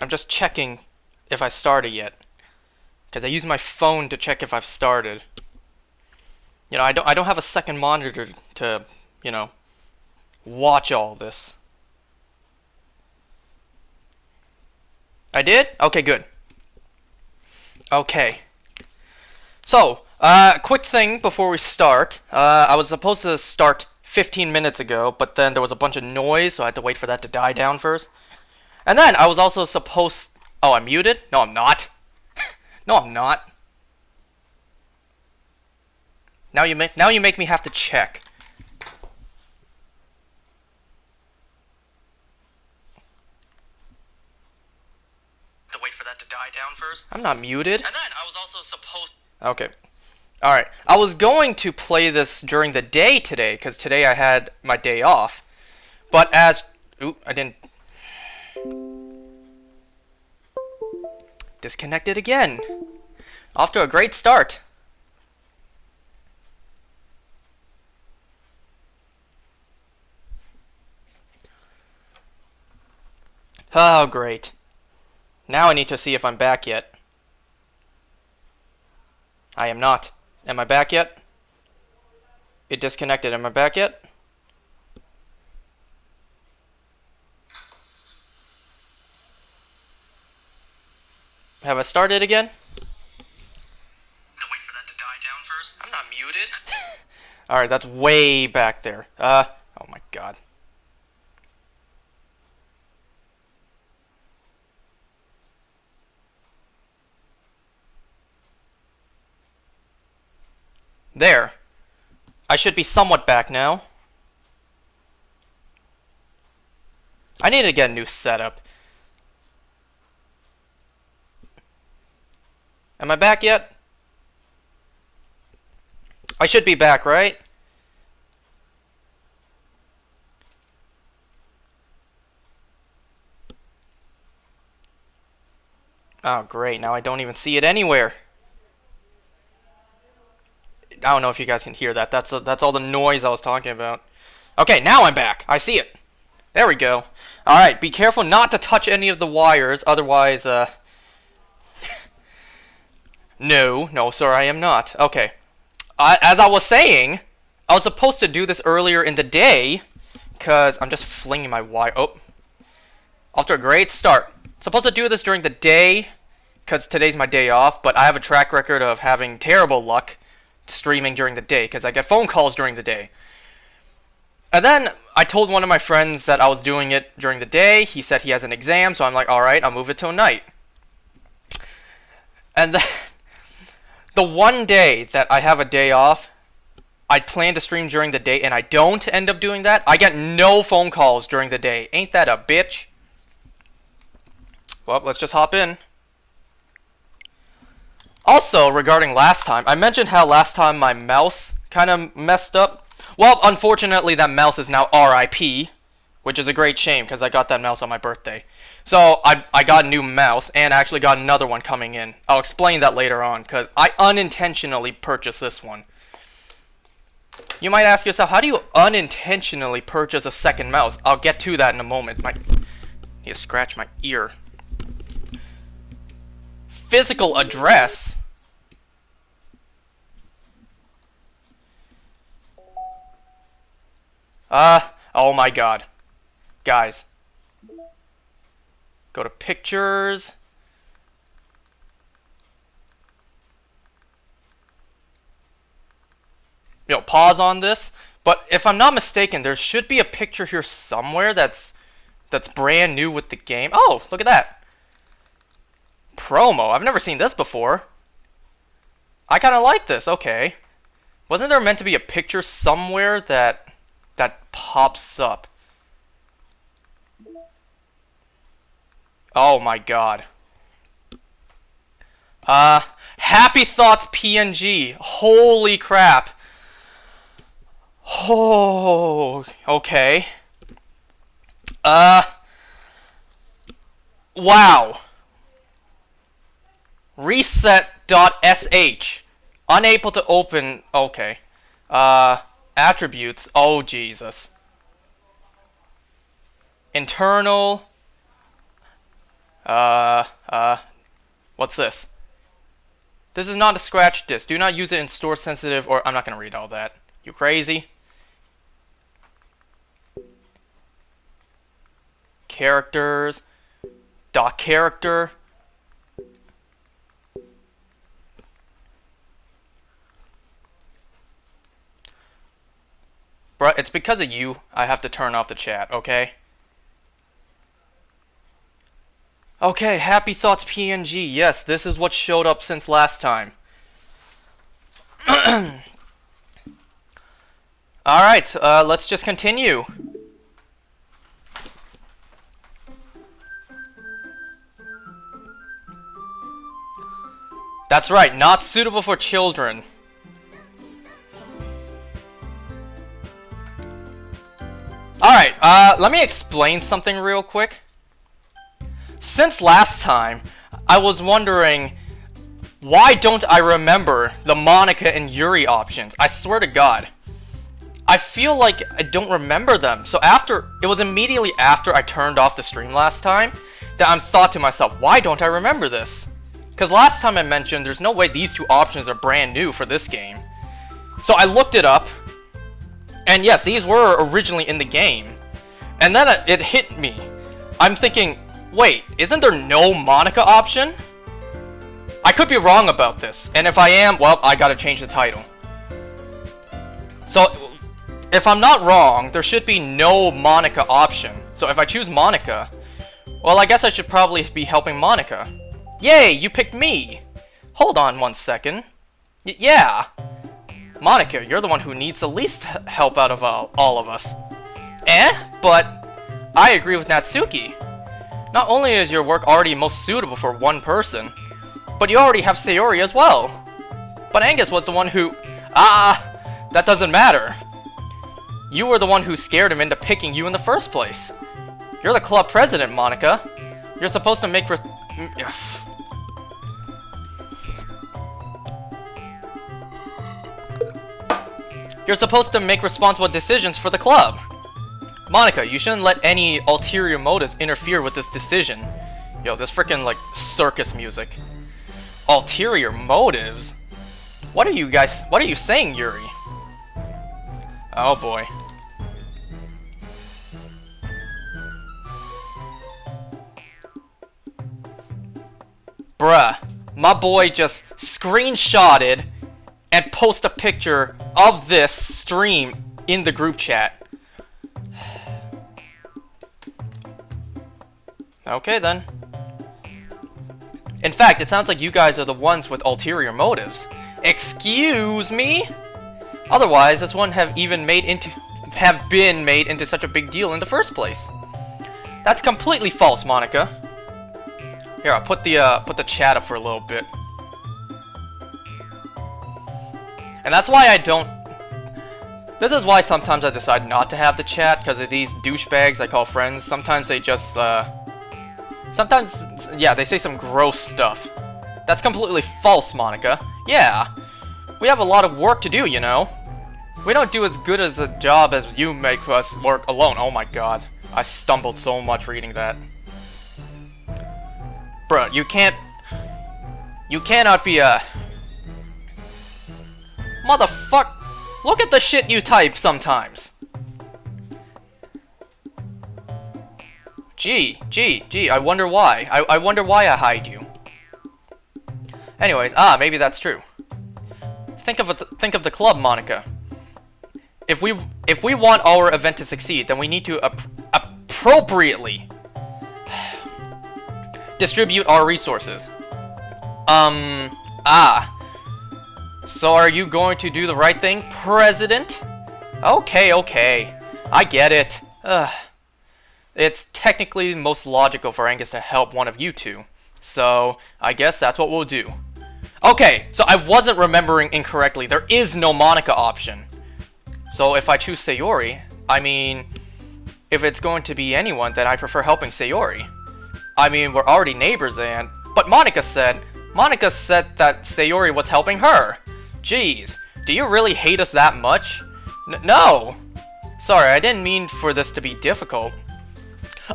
I'm just checking if I started yet. Because I use my phone to check if I've started. You know, I don't have a second monitor to, you know, watch all this. I did? Okay, good. Okay. So, quick thing before we start. I was supposed to start 15 minutes ago, but then there was a bunch of noise, so I had to wait for that to die down first. And then I was also supposed... Oh, I'm muted? No, I'm not. No, I'm not. Now you make me have to check. To wait for that to die down first. I'm not muted. And then I was also supposed... Okay. Alright. I was going to play this during the day today, because today I had my day off. But as... Ooh, I didn't... Disconnected again. Off to a great start. Oh, great. Now I need to see if I'm back yet. I am not. Am I back yet? It disconnected. Am I back yet? Have I started again? Wait for that to die down first. I'm not muted. Alright, that's way back there. Oh my god. There. I should be somewhat back now. I need to get a new setup. Am I back yet? I should be back, right? Oh, great. Now I don't even see it anywhere. I don't know if you guys can hear that. That's all the noise I was talking about. Okay, now I'm back. I see it. There we go. Alright, be careful not to touch any of the wires, otherwise, No, sir, I am not. Okay. As I was saying, I was supposed to do this earlier in the day, because I'm just flinging my wire. Oh. Off to a great start. Supposed to do this during the day, because today's my day off, but I have a track record of having terrible luck streaming during the day, because I get phone calls during the day. And then I told one of my friends that I was doing it during the day. He said he has an exam, so I'm like, alright, I'll move it till night. And then... The one day that I have a day off, I plan to stream during the day, and I don't end up doing that. I get no phone calls during the day. Ain't that a bitch? Well, let's just hop in. Also, regarding last time, I mentioned how last time my mouse kind of messed up. Well, unfortunately, that mouse is now RIP, which is a great shame, because I got that mouse on my birthday. So, I got a new mouse, and I actually got another one coming in. I'll explain that later on, because I unintentionally purchased this one. You might ask yourself, how do you unintentionally purchase a second mouse? I'll get to that in a moment. You scratch my ear. Physical address? Oh my god. Guys. Go to pictures. You know, pause on this. But if I'm not mistaken, there should be a picture here somewhere that's brand new with the game. Oh, look at that. Promo. I've never seen this before. I kind of like this. Okay. Wasn't there meant to be a picture somewhere that pops up? Oh my god. Happy Thoughts PNG. Holy crap. Oh, okay. Wow. Reset.sh. Unable to open. Okay. Attributes. Oh, Jesus. Internal. What's this? This is not a scratch disc. Do not use it in store sensitive or... I'm not gonna read all that. You crazy? Characters. Dot character. Bruh, it's because of you I have to turn off the chat, okay? Okay, Happy Thoughts PNG. Yes, this is what showed up since last time. Alright, let's just continue. That's right, not suitable for children. Alright, let me explain something real quick. Since last time, I was wondering, why don't I remember the Monica and Yuri options? I swear to God. I feel like I don't remember them. So it was immediately after I turned off the stream last time, that I thought to myself, why don't I remember this? Because last time I mentioned, there's no way these two options are brand new for this game. So I looked it up, and yes, these were originally in the game. And then it hit me. I'm thinking, wait, isn't there no Monica option? I could be wrong about this, and if I am, well, I gotta change the title. So, if I'm not wrong, there should be no Monica option. So if I choose Monica, well, I guess I should probably be helping Monica. Yay, you picked me! Hold on one second. Yeah! Monica, you're the one who needs the least help out of all of us. But I agree with Natsuki. Not only is your work already most suitable for one person, but you already have Sayori as well. But Angus was the one who... that doesn't matter. You were the one who scared him into picking you in the first place. You're the club president, Monica. You're supposed to make... You're supposed to make responsible decisions for the club. Monica, you shouldn't let any ulterior motives interfere with this decision. Yo, this freaking, like, circus music. Ulterior motives? What are you saying, Yuri? Oh boy. Bruh, my boy just screenshotted and posted a picture of this stream in the group chat. Okay then. In fact, it sounds like you guys are the ones with ulterior motives. Excuse me? Otherwise, this wouldn't have been made into such a big deal in the first place. That's completely false, Monica. Here, I'll put the chat up for a little bit. And that's why I don't... This is why sometimes I decide not to have the chat, because of these douchebags I call friends. Sometimes they just, sometimes, yeah, they say some gross stuff. That's completely false, Monica. Yeah. We have a lot of work to do, you know. We don't do as good as a job as you make us work alone. Oh my god. I stumbled so much reading that. Bruh, you cannot be a... Motherfuck! Look at the shit you type sometimes! Gee, I wonder why. I wonder why I hide you. Anyways, maybe that's true. Think of the club, Monica. If we want our event to succeed, then we need to appropriately distribute our resources. So are you going to do the right thing, President? Okay. I get it. It's technically most logical for Angus to help one of you two. So, I guess that's what we'll do. Okay, so I wasn't remembering incorrectly. There is no Monica option. So if I choose Sayori, I mean, if it's going to be anyone, then I prefer helping Sayori. I mean, we're already neighbors but Monica said that Sayori was helping her. Jeez, do you really hate us that much? No! Sorry, I didn't mean for this to be difficult.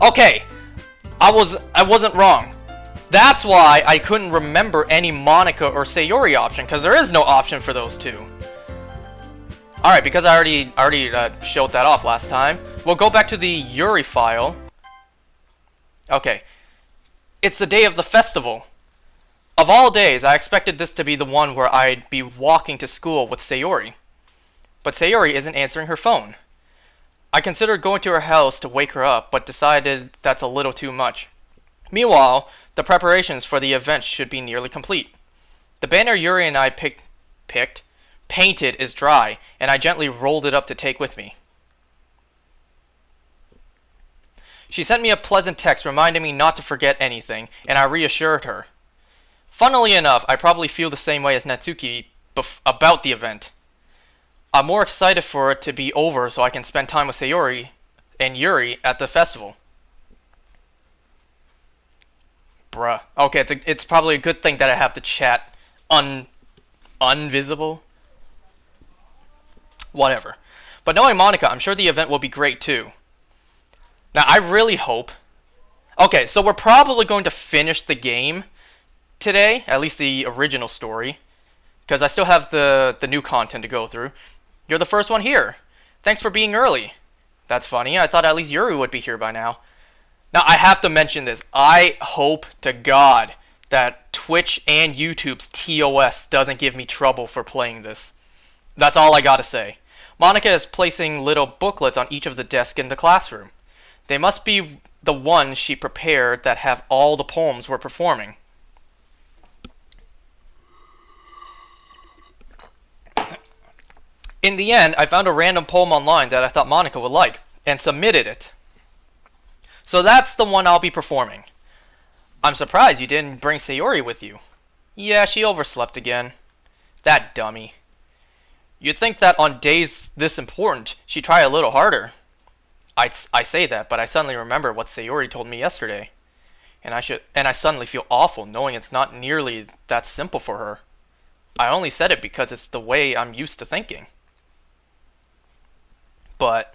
Okay, I wasn't wrong. That's why I couldn't remember any Monica or Sayori option, because there is no option for those two. Alright, because I already showed that off last time, we'll go back to the Yuri file. Okay. It's the day of the festival. Of all days, I expected this to be the one where I'd be walking to school with Sayori. But Sayori isn't answering her phone. I considered going to her house to wake her up, but decided that's a little too much. Meanwhile, the preparations for the event should be nearly complete. The banner Yuri and I painted is dry, and I gently rolled it up to take with me. She sent me a pleasant text reminding me not to forget anything, and I reassured her. Funnily enough, I probably feel the same way as Natsuki about the event. I'm more excited for it to be over so I can spend time with Sayori and Yuri at the festival. Bruh. Okay, it's probably a good thing that I have the chat unvisible. Whatever. But knowing Monica, I'm sure the event will be great too. Now, I really hope... Okay, so we're probably going to finish the game today, at least the original story, because I still have the new content to go through. You're the first one here. Thanks for being early. That's funny. I thought at least Yuri would be here by now. Now, I have to mention this. I hope to God that Twitch and YouTube's TOS doesn't give me trouble for playing this. That's all I gotta say. Monica is placing little booklets on each of the desks in the classroom. They must be the ones she prepared that have all the poems we're performing. In the end, I found a random poem online that I thought Monica would like, and submitted it. So that's the one I'll be performing. I'm surprised you didn't bring Sayori with you. Yeah, she overslept again. That dummy. You'd think that on days this important, she'd try a little harder. I say that, but I suddenly remember what Sayori told me yesterday. And I suddenly feel awful knowing it's not nearly that simple for her. I only said it because it's the way I'm used to thinking. But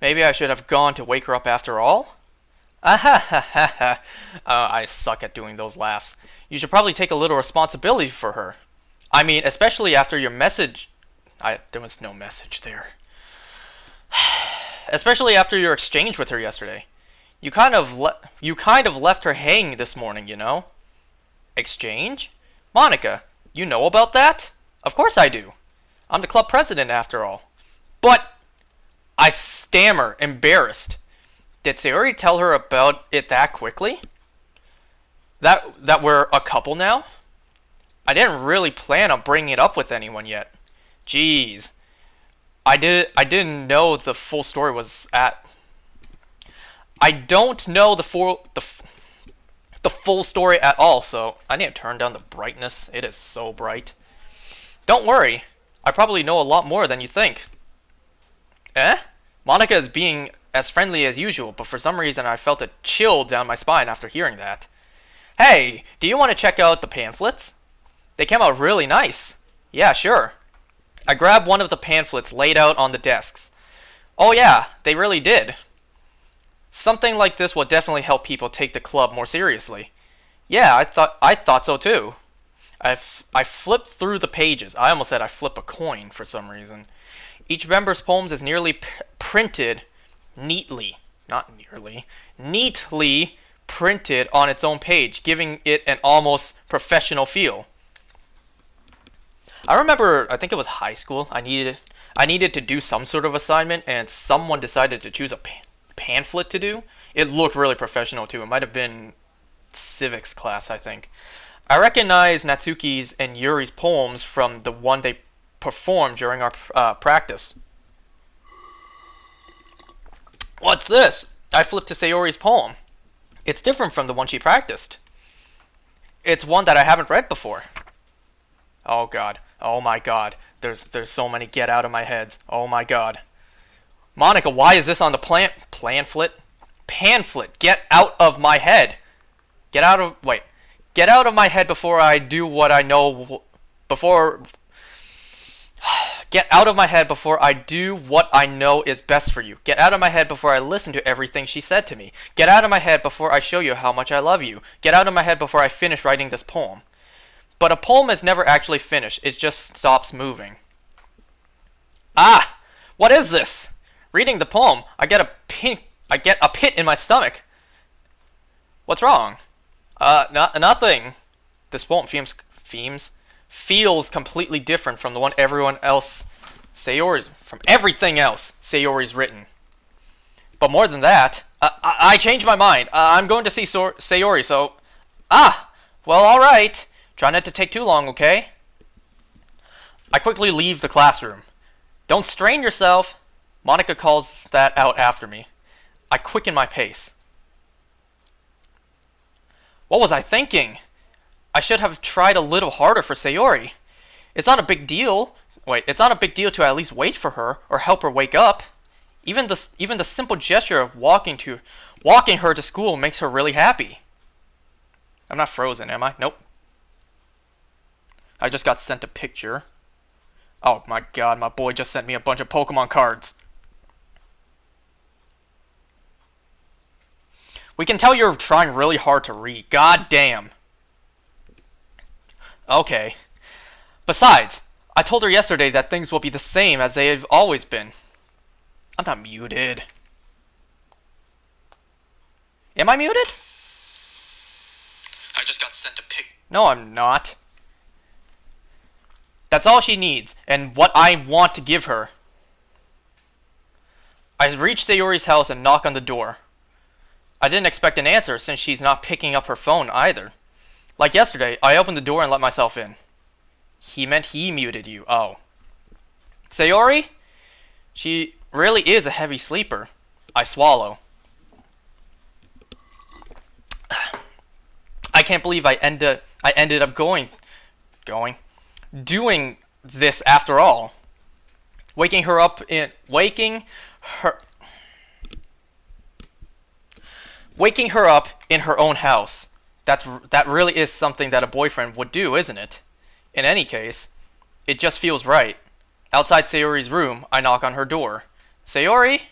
maybe I should have gone to wake her up after all? I suck at doing those laughs. You should probably take a little responsibility for her. I mean, especially after your message... there was no message there. Especially after your exchange with her yesterday. You kind of left her hanging this morning, you know? Exchange? Monica, you know about that? Of course I do. I'm the club president after all. But... I stammer, embarrassed. Did Sayori tell her about it that quickly? That we're a couple now? I didn't really plan on bringing it up with anyone yet. Jeez. I didn't know the full story was at... I don't know the full story at all, so I need to turn down the brightness. It is so bright. Don't worry. I probably know a lot more than you think. Eh? Monica is being as friendly as usual, but for some reason I felt a chill down my spine after hearing that. Hey, do you want to check out the pamphlets? They came out really nice. Yeah, sure. I grabbed one of the pamphlets laid out on the desks. Oh yeah, they really did. Something like this will definitely help people take the club more seriously. Yeah, I thought so too. I flipped through the pages. I almost said I flip a coin for some reason. Each member's poems is nearly printed neatly printed on its own page, giving it an almost professional feel. I remember, I think it was high school, I needed to do some sort of assignment, and someone decided to choose a pamphlet to do. It looked really professional too. It might have been civics class, I think. I recognize Natsuki's and Yuri's poems from the one they performed during our practice. What's this? I flipped to Sayori's poem. It's different from the one she practiced. It's one that I haven't read before. Oh god. Oh my god. There's so many get out of my heads. Oh my god. Monica, why is this on the pamphlet? Pamphlet. Get out of my head. Get out of my head before I do what I know. Get out of my head before I do what I know is best for you. Get out of my head before I listen to everything she said to me. Get out of my head before I show you how much I love you. Get out of my head before I finish writing this poem. But a poem is never actually finished. It just stops moving. Ah! What is this? Reading the poem, I get a pit in my stomach. What's wrong? Nothing. This poem feels completely different from the one everyone else from everything else Sayori's written. But more than that, I changed my mind. I'm going to see Sayori, so... well, alright. Try not to take too long, okay? I quickly leave the classroom. Don't strain yourself. Monica calls that out after me. I quicken my pace. What was I thinking? I should have tried a little harder for Sayori. It's not a big deal. It's not a big deal to at least wait for her or help her wake up. Even the simple gesture of walking her to school makes her really happy. I'm not frozen, am I? Nope. I just got sent a picture. Oh my god, my boy just sent me a bunch of Pokemon cards. We can tell you're trying really hard to read. God damn. Okay. Besides, I told her yesterday that things will be the same as they have always been. I'm not muted. Am I muted? I just got sent a pic. No, I'm not. That's all she needs, and what I want to give her. I reach Sayori's house and knock on the door. I didn't expect an answer since she's not picking up her phone either. Like yesterday, I opened the door and let myself in. He meant he muted you. Oh. Sayori? She really is a heavy sleeper. I swallow. I can't believe I ended up doing this after all. Waking her up in her own house. That really is something that a boyfriend would do, isn't it? In any case, it just feels right. Outside Sayori's room, I knock on her door. Sayori?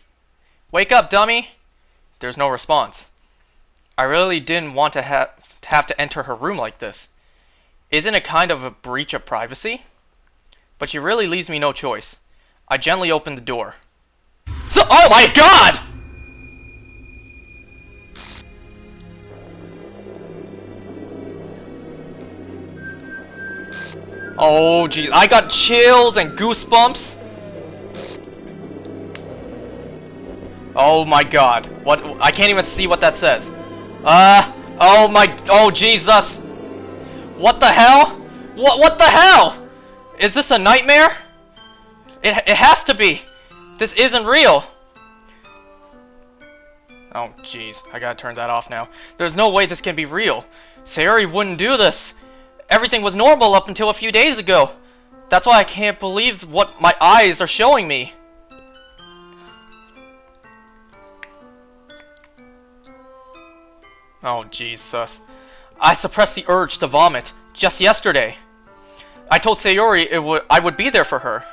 Wake up, dummy! There's no response. I really didn't want to have to enter her room like this. Isn't it kind of a breach of privacy? But she really leaves me no choice. I gently open the door. Oh my god! Oh geez, I got chills and goosebumps. Oh my god. What? I can't even see what that says. Oh Jesus. What the hell? What the hell? Is this a nightmare? It has to be. This isn't real. Oh jeez, I gotta turn that off now. There's no way this can be real. Sayori wouldn't do this. Everything was normal up until a few days ago. That's why I can't believe what my eyes are showing me. Oh, Jesus. I suppressed the urge to vomit just yesterday. I told Sayori I would be there for her.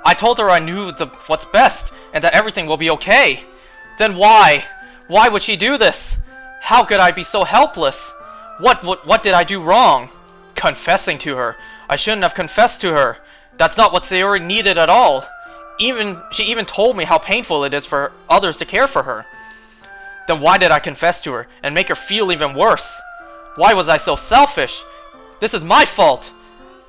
I told her I knew what's best and that everything will be okay. Then why? Why would she do this? How could I be so helpless? What did I do wrong? Confessing to her. I shouldn't have confessed to her. That's not what Sayori needed at all. She even told me how painful it is for others to care for her. Then why did I confess to her and make her feel even worse? Why was I so selfish? This is my fault.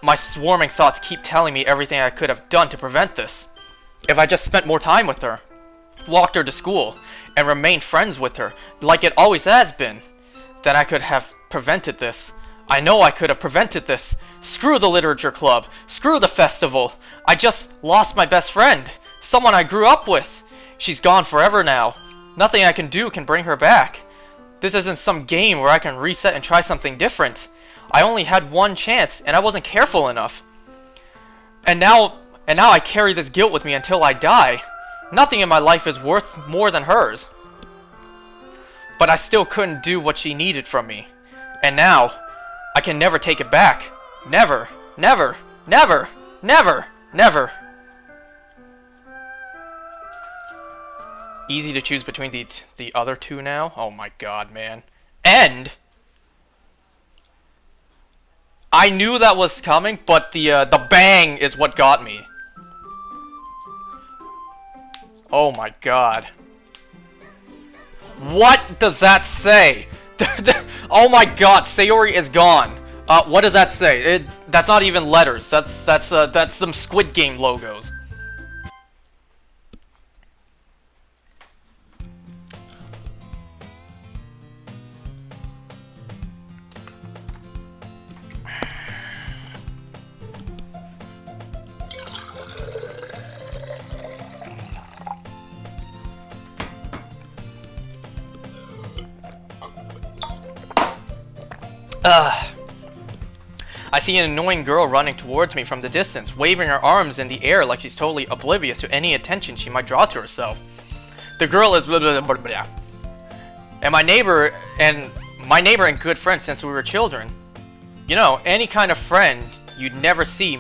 My swarming thoughts keep telling me everything I could have done to prevent this. If I just spent more time with her, walked her to school, and remained friends with her like it always has been, then I could have prevented this. I know I could have prevented this. Screw the literature club. Screw the festival. I just lost my best friend. Someone I grew up with. She's gone forever now. Nothing I can do can bring her back. This isn't some game where I can reset and try something different. I only had one chance, and I wasn't careful enough. And now I carry this guilt with me until I die. Nothing in my life is worth more than hers. But I still couldn't do what she needed from me. And now, I can never take it back. Never, never, never, never, never. easy to choose between the other two now. Oh my god, man. And I knew that was coming, but the bang is what got me. Oh my god. What does that say? Oh my god, Sayori is gone. What does that say? That's not even letters. That's some Squid Game logos. I see an annoying girl running towards me from the distance, waving her arms in the air like she's totally oblivious to any attention she might draw to herself. The girl is blah, blah, blah, blah, blah. And my neighbor and good friend since we were children. You know, any kind of friend you'd never see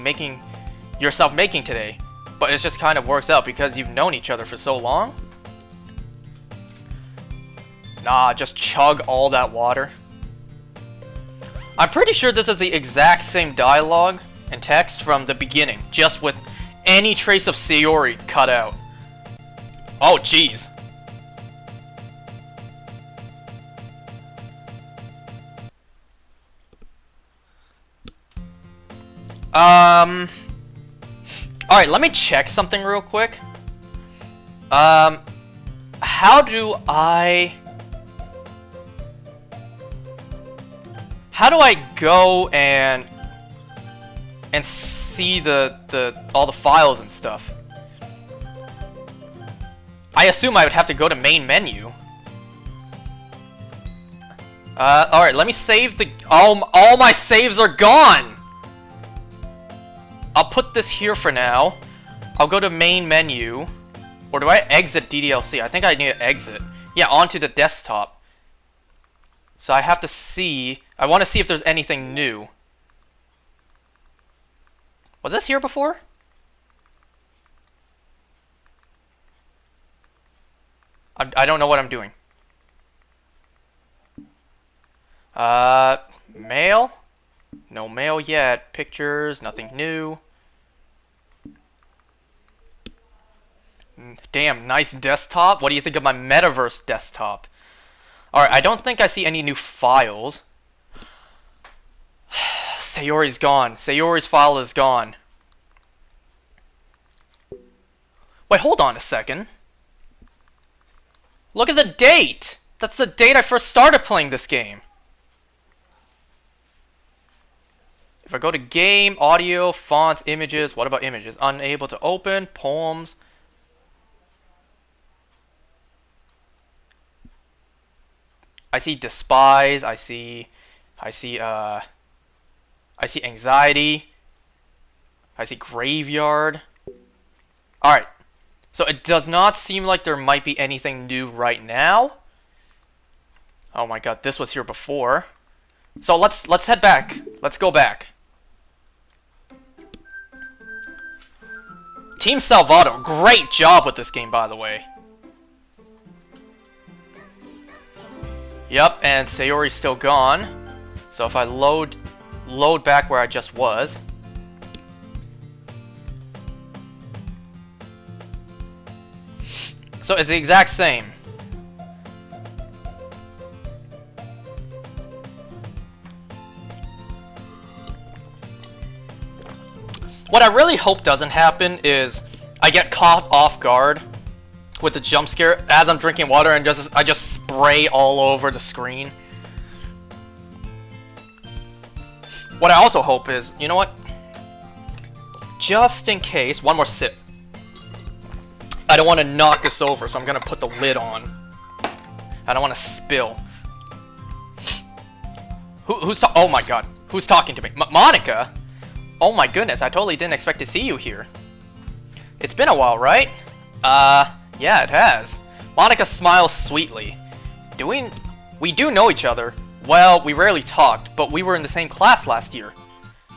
yourself making today, but it just kind of works out because you've known each other for so long. Nah, just chug all that water. I'm pretty sure this is the exact same dialogue and text from the beginning, just with any trace of Sayori cut out. Oh, jeez. Alright, let me check something real quick. How do I go and see all the files and stuff? I assume I would have to go to main menu. Alright, let me save the... all my saves are gone! I'll put this here for now. I'll go to main menu. Or do I exit DDLC? I think I need to exit. Yeah, onto the desktop. So I have to see... I want to see if there's anything new. Was this here before? I don't know what I'm doing. Mail? No mail yet. Pictures, nothing new. Damn, nice desktop. What do you think of my metaverse desktop? Alright, I don't think I see any new files. Sayori's gone. Sayori's file is gone. Wait, hold on a second. Look at the date! That's the date I first started playing this game. If I go to game, audio, fonts, images, what about images? Unable to open, poems. I see despise, I see anxiety. I see graveyard. Alright. So it does not seem like there might be anything new right now. Oh my god, this was here before. So let's head back. Let's go back. Team Salvato, great job with this game, by the way. Yep, and Sayori's still gone. So if I load back where I just was. So it's the exact same. What I really hope doesn't happen is I get caught off guard with the jump scare as I'm drinking water and I just spray all over the screen. What I also hope is, you know what? Just in case, one more sip. I don't want to knock this over, so I'm gonna put the lid on. I don't want to spill. Oh my god, who's talking to me? Monica? Oh my goodness, I totally didn't expect to see you here. It's been a while, right? Yeah, it has. Monica smiles sweetly. We do know each other. Well, we rarely talked, but we were in the same class last year.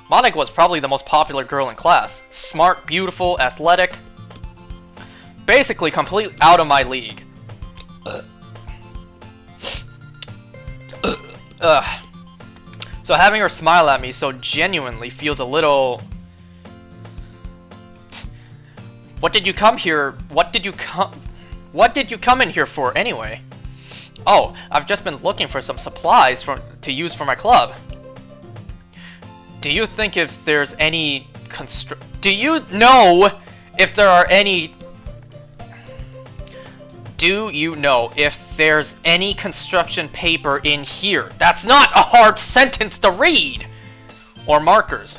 Monica was probably the most popular girl in class. Smart, beautiful, athletic. Basically, completely out of my league. Ugh. So having her smile at me so genuinely feels a little... What did you come in here for anyway? Oh, I've just been looking for some supplies to use for my club. Do you think if there's any Do you know if there's any construction paper in here? That's not a hard sentence to read! Or markers.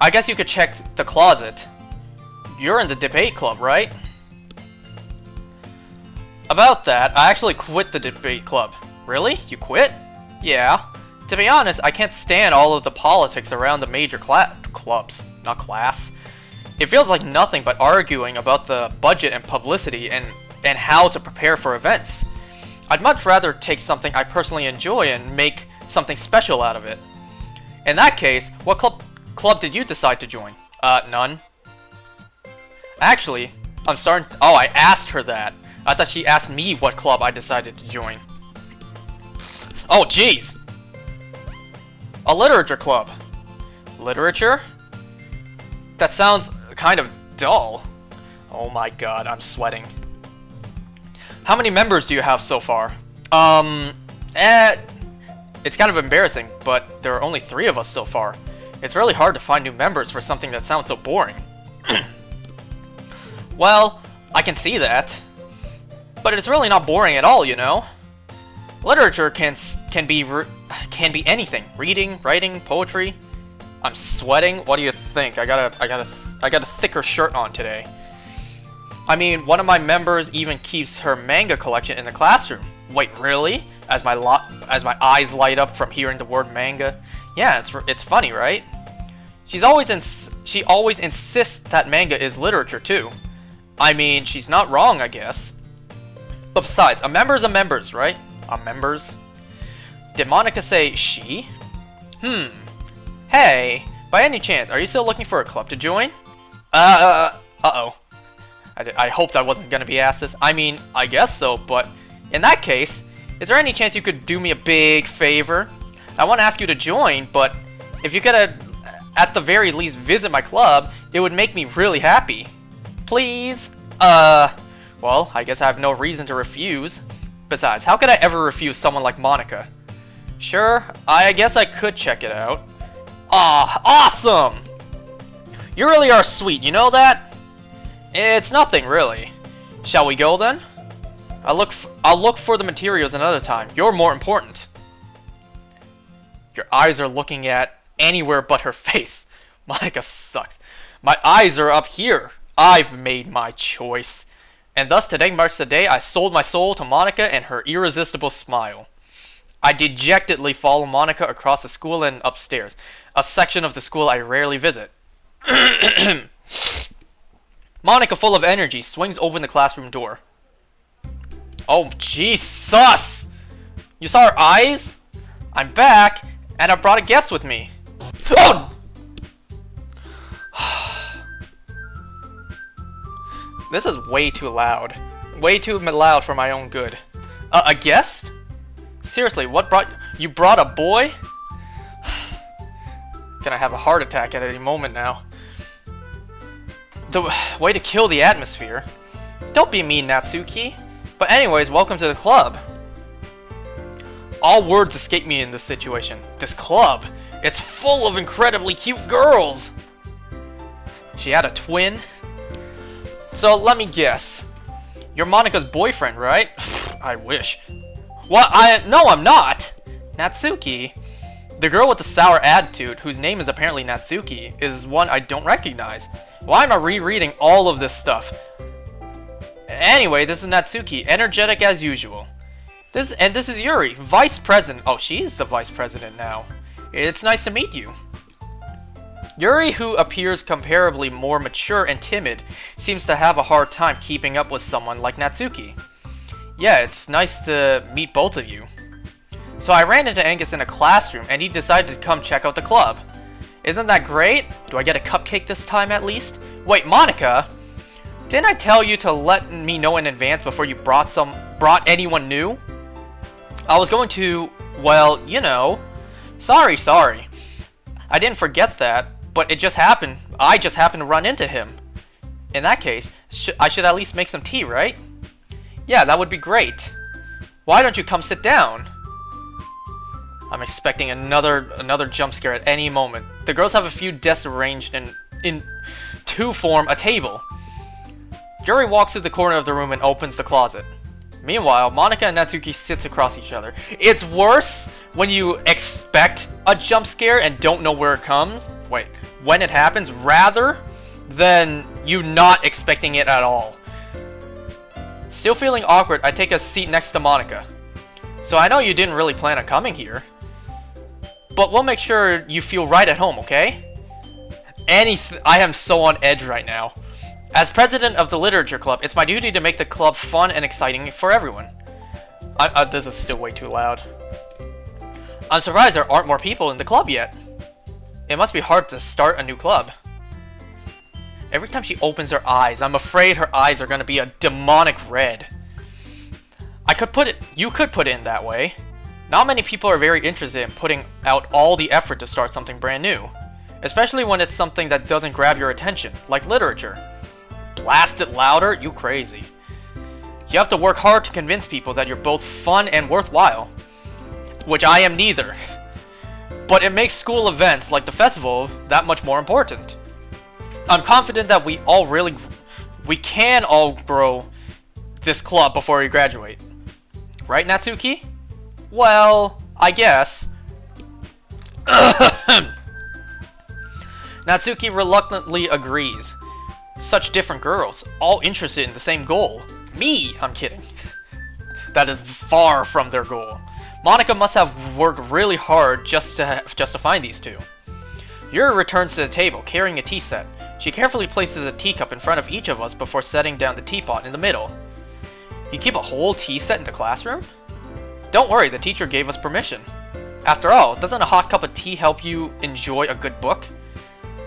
I guess you could check the closet. You're in the debate club, right? About that, I actually quit the debate club. Really? You quit? Yeah. To be honest, I can't stand all of the politics around the major clubs. Not class. It feels like nothing but arguing about the budget and publicity and how to prepare for events. I'd much rather take something I personally enjoy and make something special out of it. In that case, what club did you decide to join? None. Actually, I'm starting... Oh, I asked her that. I thought she asked me what club I decided to join. Oh, jeez! A literature club. Literature? That sounds kind of dull. Oh my god, I'm sweating. How many members do you have so far? It's kind of embarrassing, but there are only 3 of us so far. It's really hard to find new members for something that sounds so boring. Well, I can see that. But it's really not boring at all, you know? Literature can be anything. Reading, writing, poetry. I'm sweating. What do you think? I got a thicker shirt on today. I mean, one of my members even keeps her manga collection in the classroom. Wait, really? As my eyes light up from hearing the word manga. Yeah, it's funny, right? She always insists that manga is literature too. I mean, she's not wrong, I guess. But besides, a member's a member's, right? A member's? Did Monica say she? Hey, by any chance, are you still looking for a club to join? Uh-oh. I hoped I wasn't gonna be asked this. I mean, I guess so, but in that case, is there any chance you could do me a big favor? I want to ask you to join, but if you could at the very least visit my club, it would make me really happy. Please? Well, I guess I have no reason to refuse. Besides, how could I ever refuse someone like Monica? Sure, I guess I could check it out. Ah, awesome! You really are sweet, you know that? It's nothing, really. Shall we go, then? I'll look for the materials another time. You're more important. Your eyes are looking at anywhere but her face. Monica sucks. My eyes are up here. I've made my choice. And thus today marks the day I sold my soul to Monica and her irresistible smile. I dejectedly follow Monica across the school and upstairs, a section of the school I rarely visit. Monica, full of energy, swings open the classroom door. Oh, Jesus! You saw her eyes? I'm back, and I brought a guest with me. Oh! This is way too loud. Way too loud for my own good. A guest? Seriously, you brought a boy? Gonna have a heart attack at any moment now. The way to kill the atmosphere. Don't be mean, Natsuki. But anyways, welcome to the club. All words escape me in this situation. This club, it's full of incredibly cute girls. She had a twin. So let me guess. You're Monica's boyfriend, right? I wish. What? No, I'm not. Natsuki. The girl with the sour attitude, whose name is apparently Natsuki, is one I don't recognize. Why am I rereading all of this stuff? Anyway, this is Natsuki, energetic as usual. This is Yuri, vice president. Oh, she's the vice president now. It's nice to meet you. Yuri, who appears comparably more mature and timid, seems to have a hard time keeping up with someone like Natsuki. Yeah, it's nice to meet both of you. So I ran into Angus in a classroom, and he decided to come check out the club. Isn't that great? Do I get a cupcake this time at least? Wait, Monica? Didn't I tell you to let me know in advance before you brought anyone new? I was going to Well, you know. Sorry. I didn't forget that, but it just happened. I just happened to run into him. In that case, I should at least make some tea, right? Yeah, that would be great. Why don't you come sit down? I'm expecting another jump scare at any moment. The girls have a few desks arranged to form a table. Yuri walks to the corner of the room and opens the closet. Meanwhile, Monika and Natsuki sits across each other. It's worse when you expect a jump scare and don't know where it comes. Wait, when it happens, rather than you not expecting it at all. Still feeling awkward, I take a seat next to Monika. So I know you didn't really plan on coming here, but we'll make sure you feel right at home, okay? I am so on edge right now. As president of the literature club, it's my duty to make the club fun and exciting for everyone. This is still way too loud. I'm surprised there aren't more people in the club yet. It must be hard to start a new club. Every time she opens her eyes, I'm afraid her eyes are gonna be a demonic red. You could put it in that way. Not many people are very interested in putting out all the effort to start something brand new. Especially when it's something that doesn't grab your attention, like literature. Blast it louder? You crazy. You have to work hard to convince people that you're both fun and worthwhile. Which I am neither. But it makes school events like the festival that much more important. I'm confident that we can all grow this club before we graduate. Right, Natsuki? Well, I guess. Natsuki reluctantly agrees. Such different girls, all interested in the same goal. Me! I'm kidding. That is far from their goal. Monika must have worked really hard just to find these two. Yuri returns to the table, carrying a tea set. She carefully places a teacup in front of each of us before setting down the teapot in the middle. You keep a whole tea set in the classroom? Don't worry, the teacher gave us permission. After all, doesn't a hot cup of tea help you enjoy a good book?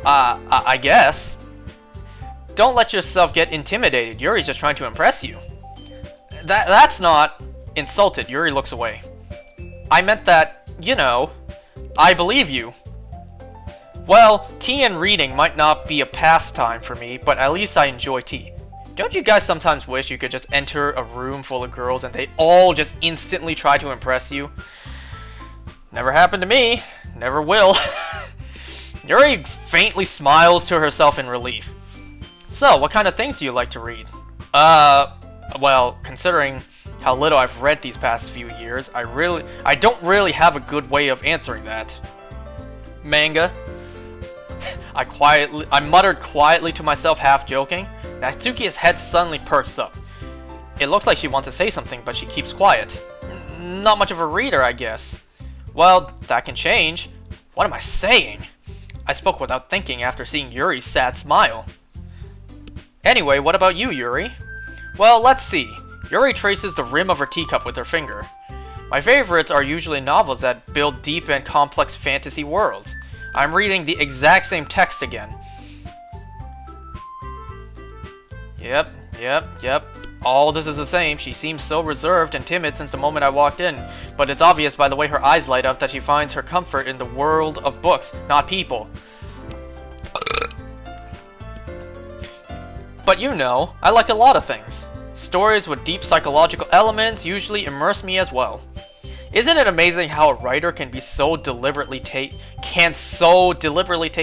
I guess. Don't let yourself get intimidated. Yuri's just trying to impress you. That's not insulted. Yuri looks away. I meant that, you know, I believe you. Well, tea and reading might not be a pastime for me, but at least I enjoy tea. Don't you guys sometimes wish you could just enter a room full of girls and they all just instantly try to impress you? Never happened to me. Never will. Yuri faintly smiles to herself in relief. So, what kind of things do you like to read? Well, considering how little I've read these past few years, I don't really have a good way of answering that. Manga. I muttered quietly to myself, half joking. Natsuki's head suddenly perks up. It looks like she wants to say something, but she keeps quiet. Not much of a reader, I guess. Well, that can change. What am I saying? I spoke without thinking after seeing Yuri's sad smile. Anyway, what about you, Yuri? Well, let's see. Yuri traces the rim of her teacup with her finger. My favorites are usually novels that build deep and complex fantasy worlds. I'm reading the exact same text again. Yep. All this is the same. She seems so reserved and timid since the moment I walked in, but it's obvious by the way her eyes light up that she finds her comfort in the world of books, not people. But you know, I like a lot of things. Stories with deep psychological elements usually immerse me as well. Isn't it amazing how a writer can so deliberately take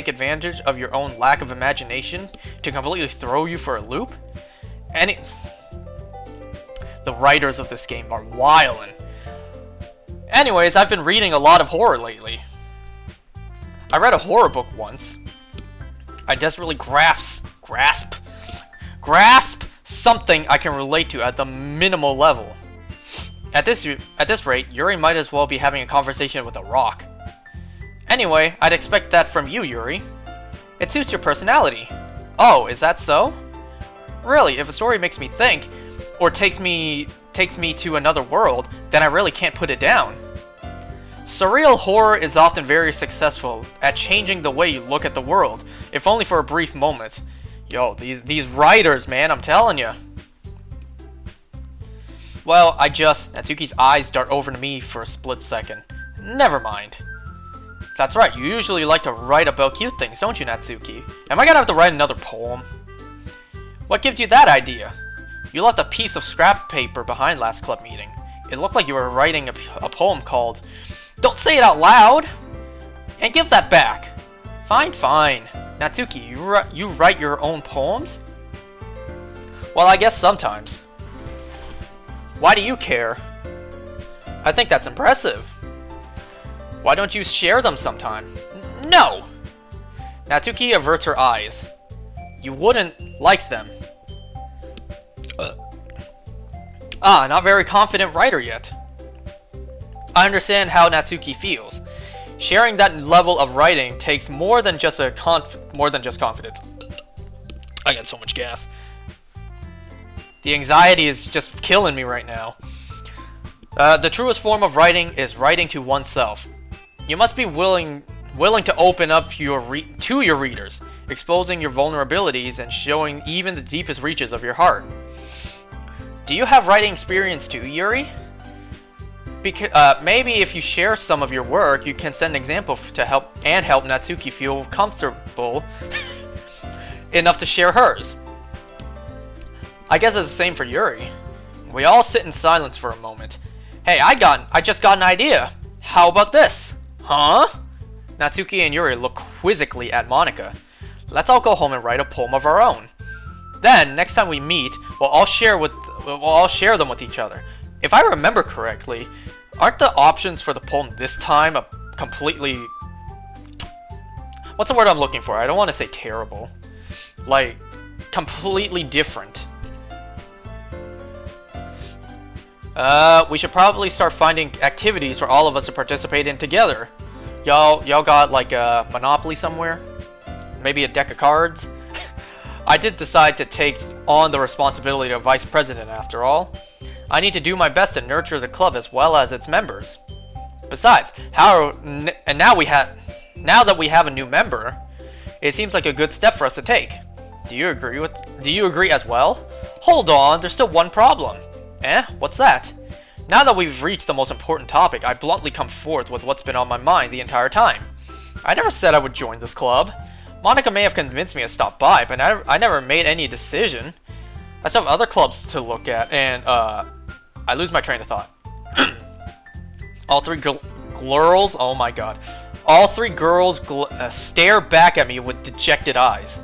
advantage of your own lack of imagination to completely throw you for a loop? The writers of this game are wildin'. Anyways, I've been reading a lot of horror lately. I read a horror book once. I desperately grasp something I can relate to at the minimal level. At this rate, Yuri might as well be having a conversation with a rock. Anyway, I'd expect that from you, Yuri. It suits your personality. Oh, is that so? Really, if a story makes me think, or takes me to another world, then I really can't put it down. Surreal horror is often very successful at changing the way you look at the world, if only for a brief moment. Yo, these writers, man, I'm telling you. Well, Natsuki's eyes dart over to me for a split second. Never mind. That's right, you usually like to write about cute things, don't you, Natsuki? Am I gonna have to write another poem? What gives you that idea? You left a piece of scrap paper behind last club meeting. It looked like you were writing a poem called... Don't say it out loud! And give that back! Fine, fine. Natsuki, you write your own poems? Well, I guess sometimes. Why do you care? I think that's impressive. Why don't you share them sometime? No! Natsuki averts her eyes. You wouldn't like them. Not very confident writer yet. I understand how Natsuki feels. Sharing that level of writing takes more than just confidence. I got so much gas. The anxiety is just killing me right now. The truest form of writing is writing to oneself. You must be willing to open up to your readers, exposing your vulnerabilities and showing even the deepest reaches of your heart. Do you have writing experience too, Yuri? Maybe if you share some of your work, you can set an example to help Natsuki feel comfortable enough to share hers. I guess it's the same for Yuri. We all sit in silence for a moment. Hey, I just got an idea. How about this? Huh? Natsuki and Yuri look quizzically at Monika. Let's all go home and write a poem of our own. Then, next time we meet, we'll all share them with each other. If I remember correctly, aren't the options for the poem this time completely... What's the word I'm looking for? I don't want to say terrible. Like, completely different. We should probably start finding activities for all of us to participate in together. Y'all got like a Monopoly somewhere? Maybe a deck of cards? I did decide to take on the responsibility of vice president after all. I need to do my best to nurture the club as well as its members. Besides, now that we have a new member, it seems like a good step for us to take. Do you agree as well? Hold on, there's still one problem. What's that? Now that we've reached the most important topic, I bluntly come forth with what's been on my mind the entire time. I never said I would join this club. Monika may have convinced me to stop by, but I never made any decision. I still have other clubs to look at, and I lose my train of thought. All three girls, oh my god. All three girls stare back at me with dejected eyes.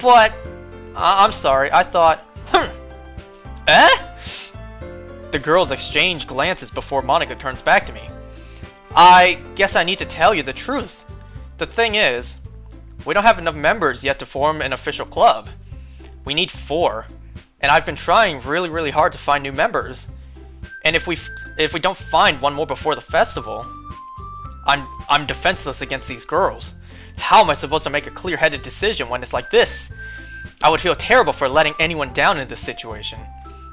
But, I'm sorry, I thought, The girls exchange glances before Monika turns back to me. I guess I need to tell you the truth. The thing is, we don't have enough members yet to form an official club. We need 4, and I've been trying really, really hard to find new members. And if we don't find one more before the festival, I'm defenseless against these girls. How am I supposed to make a clear-headed decision when it's like this? I would feel terrible for letting anyone down in this situation.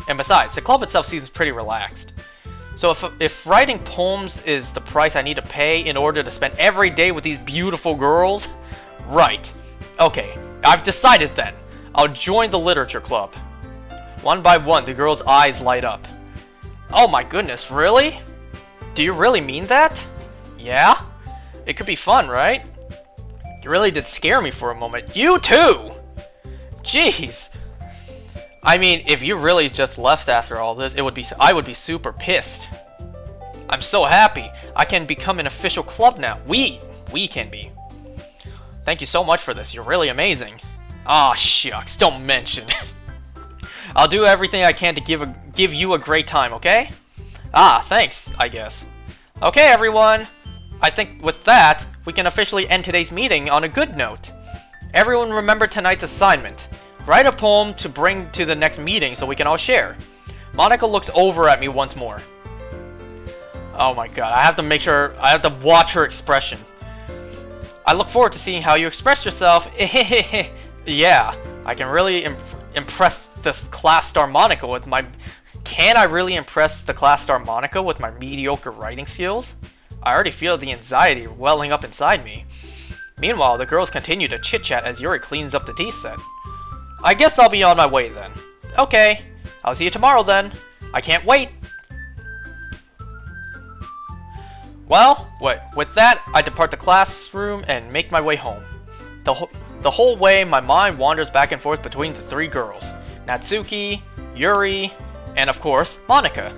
And besides, the club itself seems pretty relaxed. So if writing poems is the price I need to pay in order to spend every day with these beautiful girls, right. Okay, I've decided then. I'll join the literature club. One by one, the girls' eyes light up. Oh my goodness, really? Do you really mean that? Yeah? It could be fun, right? You really did scare me for a moment. You too! Jeez! I mean, if you really just left after all this, I would be super pissed. I'm so happy. I can become an official club now. We can be. Thank you so much for this. You're really amazing. Aw, shucks. Don't mention it. I'll do everything I can to give you a great time, okay? Thanks, I guess. Okay, everyone. I think with that, we can officially end today's meeting on a good note. Everyone remember tonight's assignment. Write a poem to bring to the next meeting so we can all share. Monika looks over at me once more. Oh my god, I have to watch her expression. I look forward to seeing how you express yourself. Yeah, I can really impress this class star Monika with my... Can I really impress the class star Monika with my mediocre writing skills? I already feel the anxiety welling up inside me. Meanwhile, the girls continue to chit-chat as Yuri cleans up the tea set. I guess I'll be on my way then. Okay, I'll see you tomorrow then. I can't wait. Well, with that, I depart the classroom and make my way home. The whole way, my mind wanders back and forth between the three girls, Natsuki, Yuri, and of course, Monika.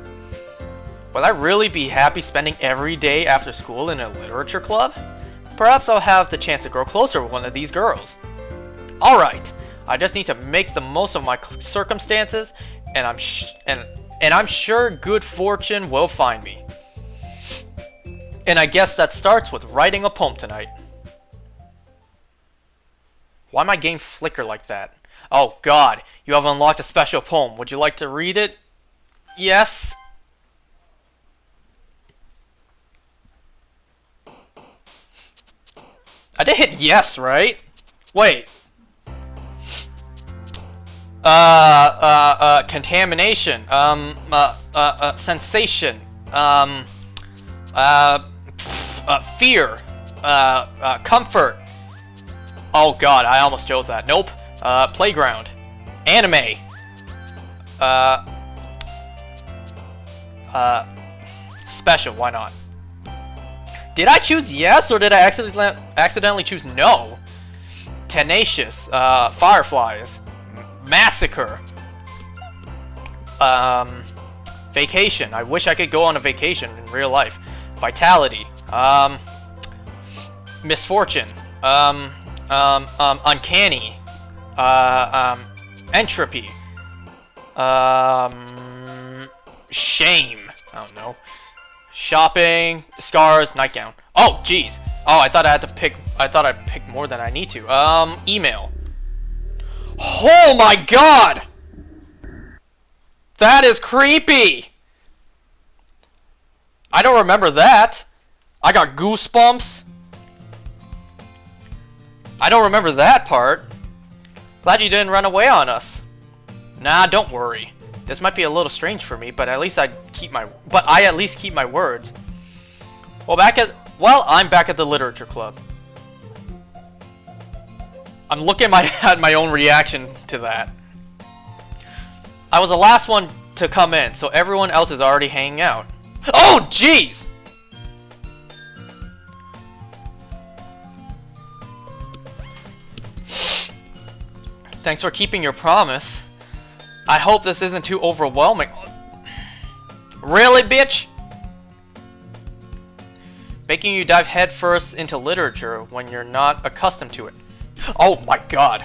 Will I really be happy spending every day after school in a literature club? Perhaps I'll have the chance to grow closer with one of these girls. Alright, I just need to make the most of my circumstances, and I'm sure good fortune will find me. And I guess that starts with writing a poem tonight. Why my game flicker like that? Oh god, you have unlocked a special poem. Would you like to read it? Yes? I did hit yes, right? Wait. Contamination. Sensation. Fear. Comfort. Oh god, I almost chose that. Nope. Playground. Anime. Special, why not? Did I choose yes, or did I accidentally choose no? Tenacious. Fireflies. Massacre. Vacation. I wish I could go on a vacation in real life. Vitality. Misfortune. Uncanny. Entropy. Shame. I don't know. Shopping, scars, nightgown. Oh, jeez. Oh, I thought I had to pick. I thought I picked more than I need to. Email. Oh my god! That is creepy! I don't remember that. I got goosebumps. I don't remember that part. Glad you didn't run away on us. Nah, don't worry. This might be a little strange for me, but at least I at least keep my words. Well, I'm back at the literature club. I'm looking at my own reaction to that. I was the last one to come in, so everyone else is already hanging out. Oh, jeez! Thanks for keeping your promise. I hope this isn't too overwhelming. Really, bitch? Making you dive headfirst into literature when you're not accustomed to it. Oh my god.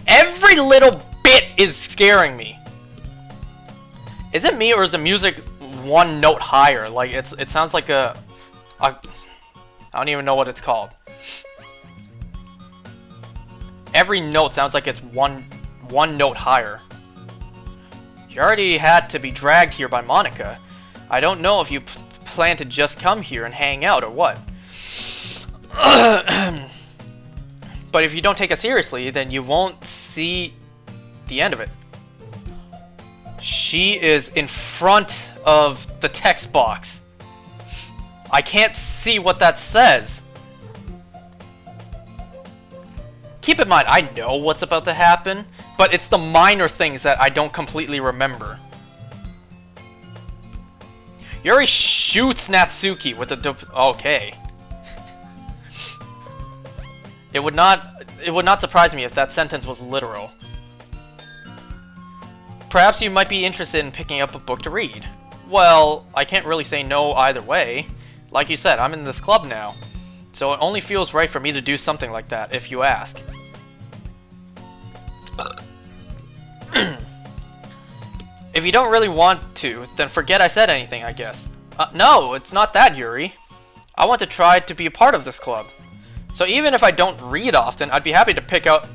Every little bit is scaring me. Is it me, or is the music one note higher? Like, it sounds like I don't even know what it's called. Every note sounds like it's one note higher. You already had to be dragged here by Monika. I don't know if you plan to just come here and hang out or what. But if you don't take it seriously, then you won't see the end of it. She is in front of the text box. I can't see what that says. Keep in mind, I know what's about to happen, but it's the minor things that I don't completely remember. Yuri shoots Natsuki with a okay. It would not surprise me if that sentence was literal. Perhaps you might be interested in picking up a book to read. Well, I can't really say no either way. Like you said, I'm in this club now, so it only feels right for me to do something like that, if you ask. If you don't really want to, then forget I said anything, I guess. No, it's not that, Yuri. I want to try to be a part of this club. So even if I don't read often, I'd be happy to pick up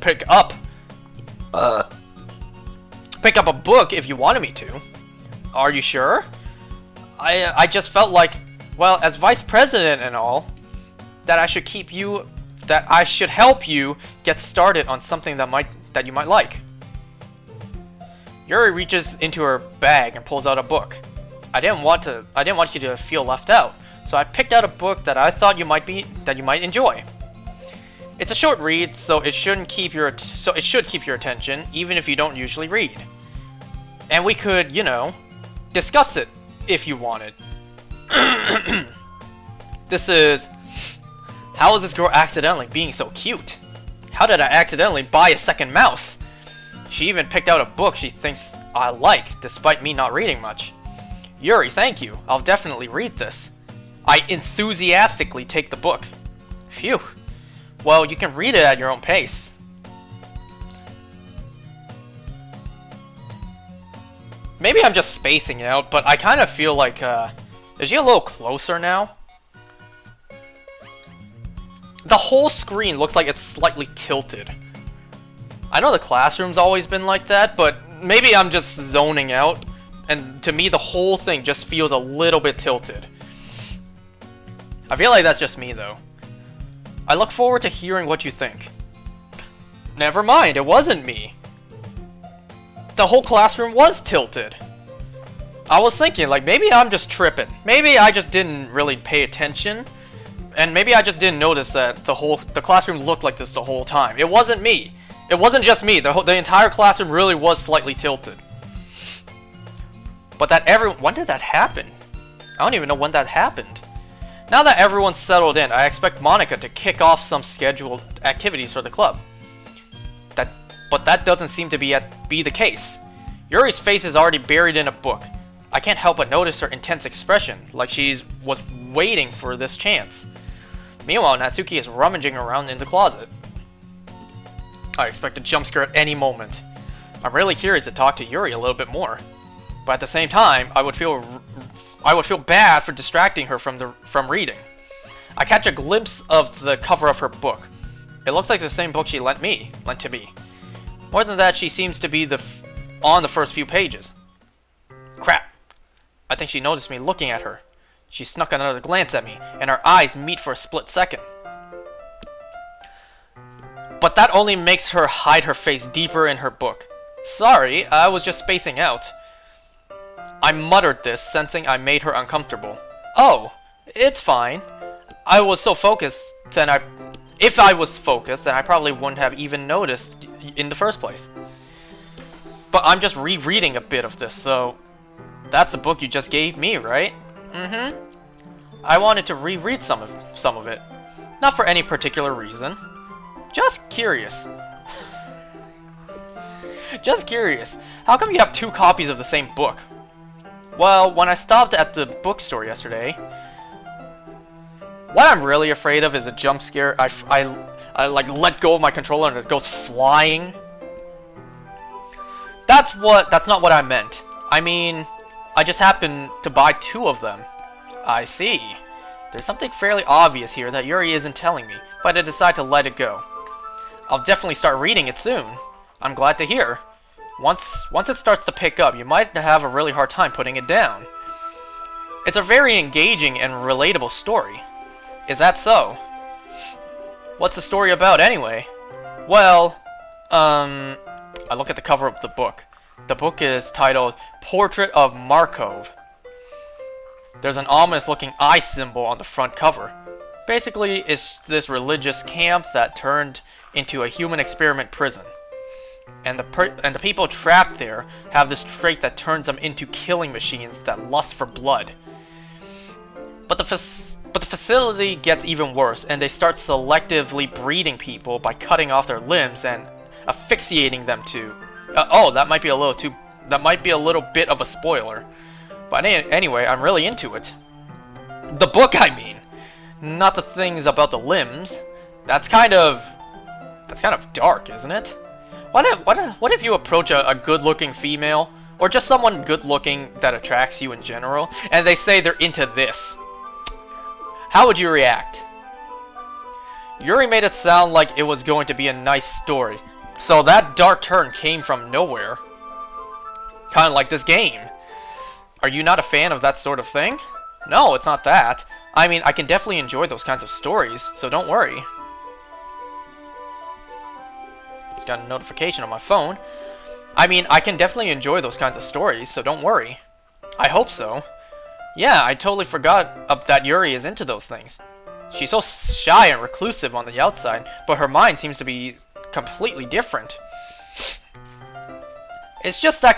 a book if you wanted me to. Are you sure? I just felt like, well, as vice president and all, that I should help you get started on something that you might like. Yuri reaches into her bag and pulls out a book. I didn't want you to feel left out, so I picked out a book that I thought you might enjoy. It's a short read, so it should keep your attention, even if you don't usually read. And we could, discuss it if you wanted. This is... How is this girl accidentally being so cute? How did I accidentally buy a second mouse? She even picked out a book she thinks I like, despite me not reading much. Yuri, thank you. I'll definitely read this. I enthusiastically take the book. Phew. Well, you can read it at your own pace. Maybe I'm just spacing out, but I kind of feel like, is she a little closer now? The whole screen looks like it's slightly tilted. I know the classroom's always been like that, but maybe I'm just zoning out, and to me the whole thing just feels a little bit tilted. I feel like that's just me, though. I look forward to hearing what you think. Never mind, it wasn't me. The whole classroom was tilted. I was thinking, like, maybe I'm just tripping. Maybe I just didn't really pay attention. And maybe I just didn't notice that the classroom looked like this the whole time. It wasn't me. It wasn't just me. The entire classroom really was slightly tilted. But when did that happen? I don't even know when that happened. Now that everyone's settled in, I expect Monica to kick off some scheduled activities for the club. But that doesn't seem to be the case. Yuri's face is already buried in a book. I can't help but notice her intense expression, like she was waiting for this chance. Meanwhile, Natsuki is rummaging around in the closet. I expect a jump scare at any moment. I'm really curious to talk to Yuri a little bit more. But at the same time, I would feel bad for distracting her from reading. I catch a glimpse of the cover of her book. It looks like the same book she lent to me. More than that, she seems to be on the first few pages. Crap. I think she noticed me looking at her. She snuck another glance at me, and our eyes meet for a split second. But that only makes her hide her face deeper in her book. Sorry, I was just spacing out. I muttered this, sensing I made her uncomfortable. Oh, it's fine. I was so focused, if I was focused, then I probably wouldn't have even noticed in the first place. But I'm just rereading a bit of this, so... That's the book you just gave me, right? Mm-hmm. I wanted to reread some of it. Not for any particular reason. Just curious. Just curious. How come you have 2 copies of the same book? Well, when I stopped at the bookstore yesterday, what I'm really afraid of is a jump scare. I like let go of my controller and it goes flying. That's not what I meant. I mean, I just happened to buy 2 of them. I see. There's something fairly obvious here that Yuri isn't telling me, but I decide to let it go. I'll definitely start reading it soon. I'm glad to hear. Once it starts to pick up, you might have a really hard time putting it down. It's a very engaging and relatable story. Is that so? What's the story about anyway? Well, I look at the cover of the book. The book is titled Portrait of Markov. There's an ominous looking eye symbol on the front cover. Basically, it's this religious camp that turned into a human experiment prison. And the people trapped there have this trait that turns them into killing machines that lust for blood. But the facility gets even worse, and they start selectively breeding people by cutting off their limbs and asphyxiating them to... oh, that might be a little bit of a spoiler. But anyway, I'm really into it. The book, I mean. Not the things about the limbs. That's kind of dark, isn't it? What if you approach a good-looking female, or just someone good-looking that attracts you in general, and they say they're into this? How would you react? Yuri made it sound like it was going to be a nice story, so that dark turn came from nowhere. Kind of like this game. Are you not a fan of that sort of thing? No, it's not that. I mean, I can definitely enjoy those kinds of stories, so don't worry. Just got a notification on my phone. I mean, I can definitely enjoy those kinds of stories, so don't worry. I hope so. Yeah, I totally forgot that Yuri is into those things. She's so shy and reclusive on the outside, but her mind seems to be completely different. It's just this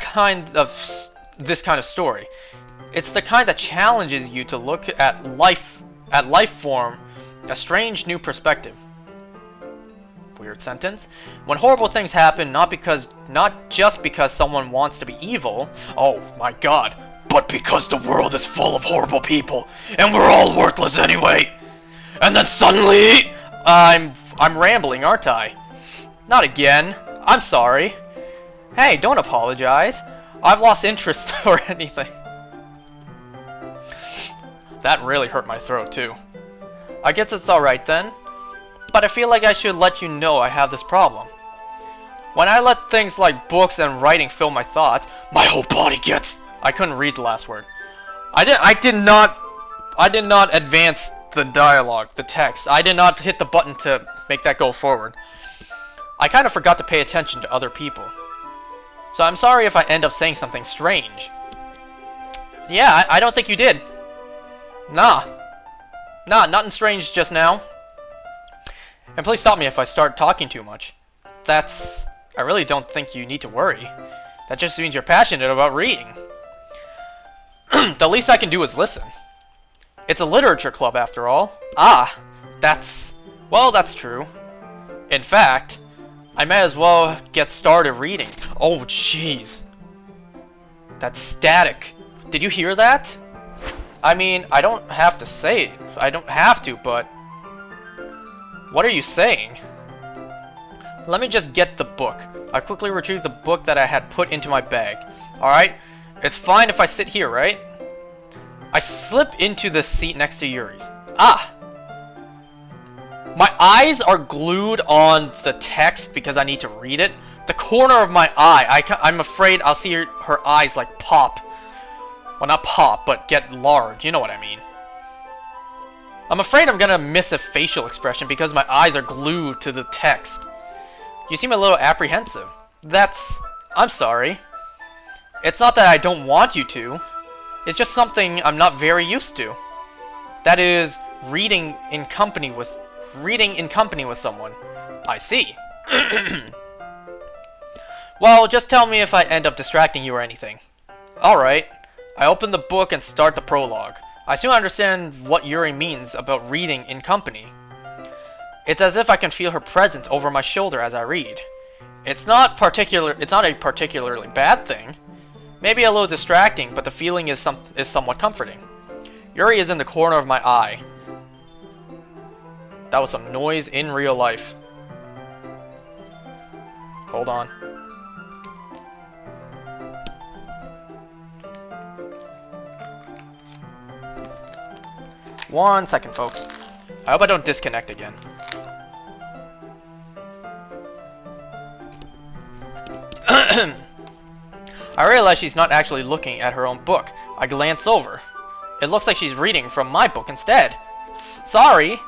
kind of story. It's the kind that challenges you to look at life at life form a strange new perspective. Weird sentence. When horrible things happen, not just because someone wants to be evil, oh my god, but because the world is full of horrible people, and we're all worthless anyway. And then suddenly, I'm rambling, aren't I? Not again. I'm sorry. Hey, don't apologize. I've lost interest or anything. That really hurt my throat, too. I guess it's alright then. But I feel like I should let you know I have this problem. When I let things like books and writing fill my thoughts, my whole body gets... I couldn't read the last word. I did not advance the dialogue, the text. I did not hit the button to make that go forward. I kind of forgot to pay attention to other people. So I'm sorry if I end up saying something strange. Yeah, I don't think you did. Nah, nothing strange just now. And please stop me if I start talking too much. I really don't think you need to worry. That just means you're passionate about reading. The least I can do is listen. It's a literature club after all. Ah, well, that's true. In fact, I may as well get started reading. Oh, jeez. That's static. Did you hear that? I mean, I don't have to say it. I don't have to, but... What are you saying? Let me just get the book. I quickly retrieved the book that I had put into my bag. Alright? It's fine if I sit here, right? I slip into the seat next to Yuri's. Ah! My eyes are glued on the text because I need to read it. The corner of my eye, I'm afraid I'll see her eyes like pop. Well, not pop, but get large. You know what I mean. I'm afraid I'm gonna miss a facial expression because my eyes are glued to the text. You seem a little apprehensive. I'm sorry. It's not that I don't want you to. It's just something I'm not very used to. That is, reading in company with someone. I see. Well, just tell me if I end up distracting you or anything. Alright. I open the book and start the prologue. I soon understand what Yuri means about reading in company. It's as if I can feel her presence over my shoulder as I read. It's not a particularly bad thing. Maybe a little distracting, but the feeling is somewhat comforting. Yuri is in the corner of my eye. That was some noise in real life. Hold on. One second, folks. I hope I don't disconnect again. I realize she's not actually looking at her own book. I glance over. It looks like she's reading from my book instead. Sorry.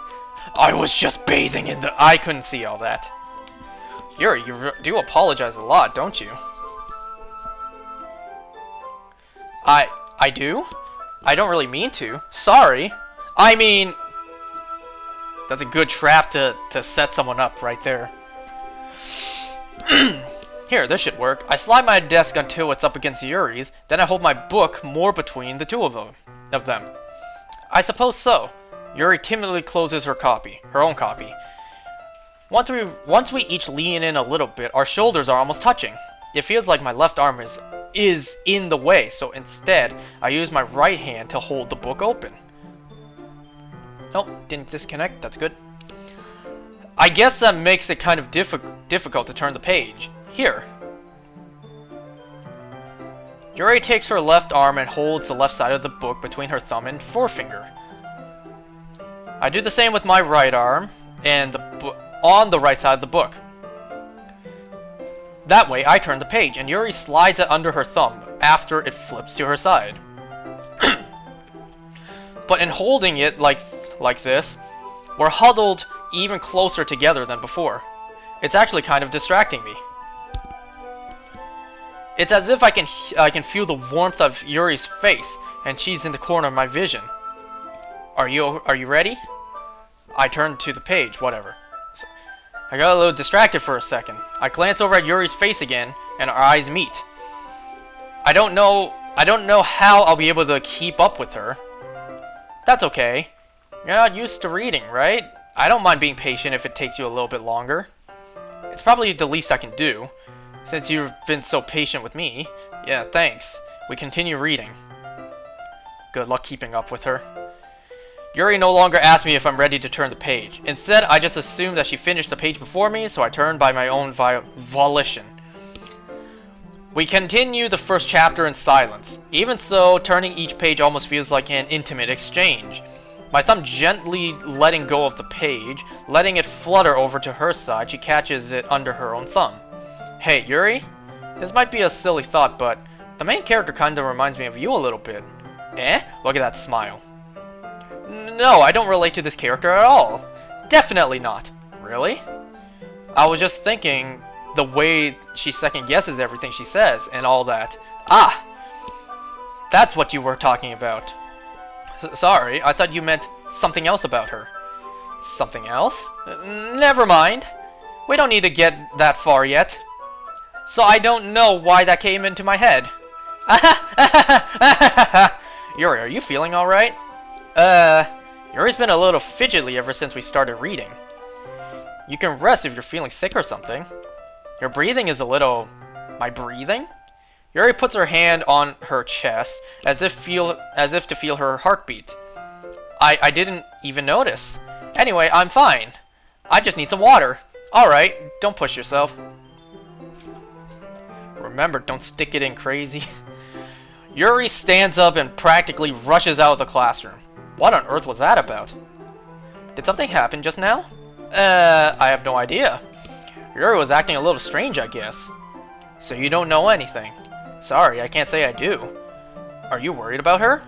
I was just bathing in the... I couldn't see all that. Yuri, you do apologize a lot, don't you? I do? I don't really mean to. Sorry. I mean... That's a good trap to set someone up right there. Here, this should work. I slide my desk until it's up against Yuri's, then I hold my book more between the two of them. I suppose so. Yuri timidly closes her own copy. Once we each lean in a little bit, our shoulders are almost touching. It feels like my left arm is in the way, so instead, I use my right hand to hold the book open. Oh, didn't disconnect, that's good. I guess that makes it kind of difficult to turn the page. Here. Yuri takes her left arm and holds the left side of the book between her thumb and forefinger. I do the same with my right arm and on the right side of the book. That way, I turn the page, and Yuri slides it under her thumb after it flips to her side. But in holding it like this, we're huddled even closer together than before. It's actually kind of distracting me. It's as if I can feel the warmth of Yuri's face, and she's in the corner of my vision. Are you ready? I turn to the page, whatever. So, I got a little distracted for a second. I glance over at Yuri's face again, and our eyes meet. I don't know how I'll be able to keep up with her. That's okay. You're not used to reading, right? I don't mind being patient if it takes you a little bit longer. It's probably the least I can do, since you've been so patient with me. Yeah, thanks. We continue reading. Good luck keeping up with her. Yuri no longer asked me if I'm ready to turn the page. Instead, I just assumed that she finished the page before me, so I turned by my own volition. We continue the first chapter in silence. Even so, turning each page almost feels like an intimate exchange. My thumb gently letting go of the page, letting it flutter over to her side, she catches it under her own thumb. Hey, Yuri? This might be a silly thought, but the main character kinda reminds me of you a little bit. Eh? Look at that smile. No, I don't relate to this character at all. Definitely not. Really? I was just thinking the way she second guesses everything she says and all that. Ah! That's what you were talking about. Sorry, I thought you meant something else about her. Something else? Never mind. We don't need to get that far yet. So I don't know why that came into my head. Yuri, are you feeling alright? Yuri's been a little fidgety ever since we started reading. You can rest if you're feeling sick or something. Your breathing is a little... My breathing? Yuri puts her hand on her chest, as if to feel her heartbeat. I didn't even notice. Anyway, I'm fine. I just need some water. Alright, don't push yourself. Remember, don't stick it in crazy. Yuri stands up and practically rushes out of the classroom. What on earth was that about? Did something happen just now? I have no idea. Yuri was acting a little strange, I guess. So you don't know anything. Sorry, I can't say I do. Are you worried about her?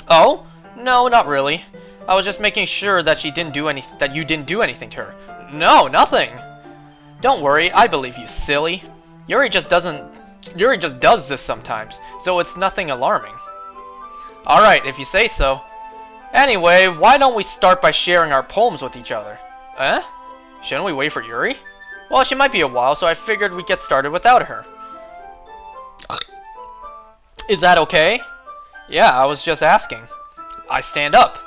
Oh? No, not really. I was just making sure that you didn't do anything to her. No, nothing. Don't worry, I believe you, silly. Yuri just does this sometimes, so it's nothing alarming. Alright, if you say so. Anyway, why don't we start by sharing our poems with each other? Eh? Shouldn't we wait for Yuri? Well, she might be a while, so I figured we'd get started without her. Is that okay? Yeah, I was just asking. I stand up.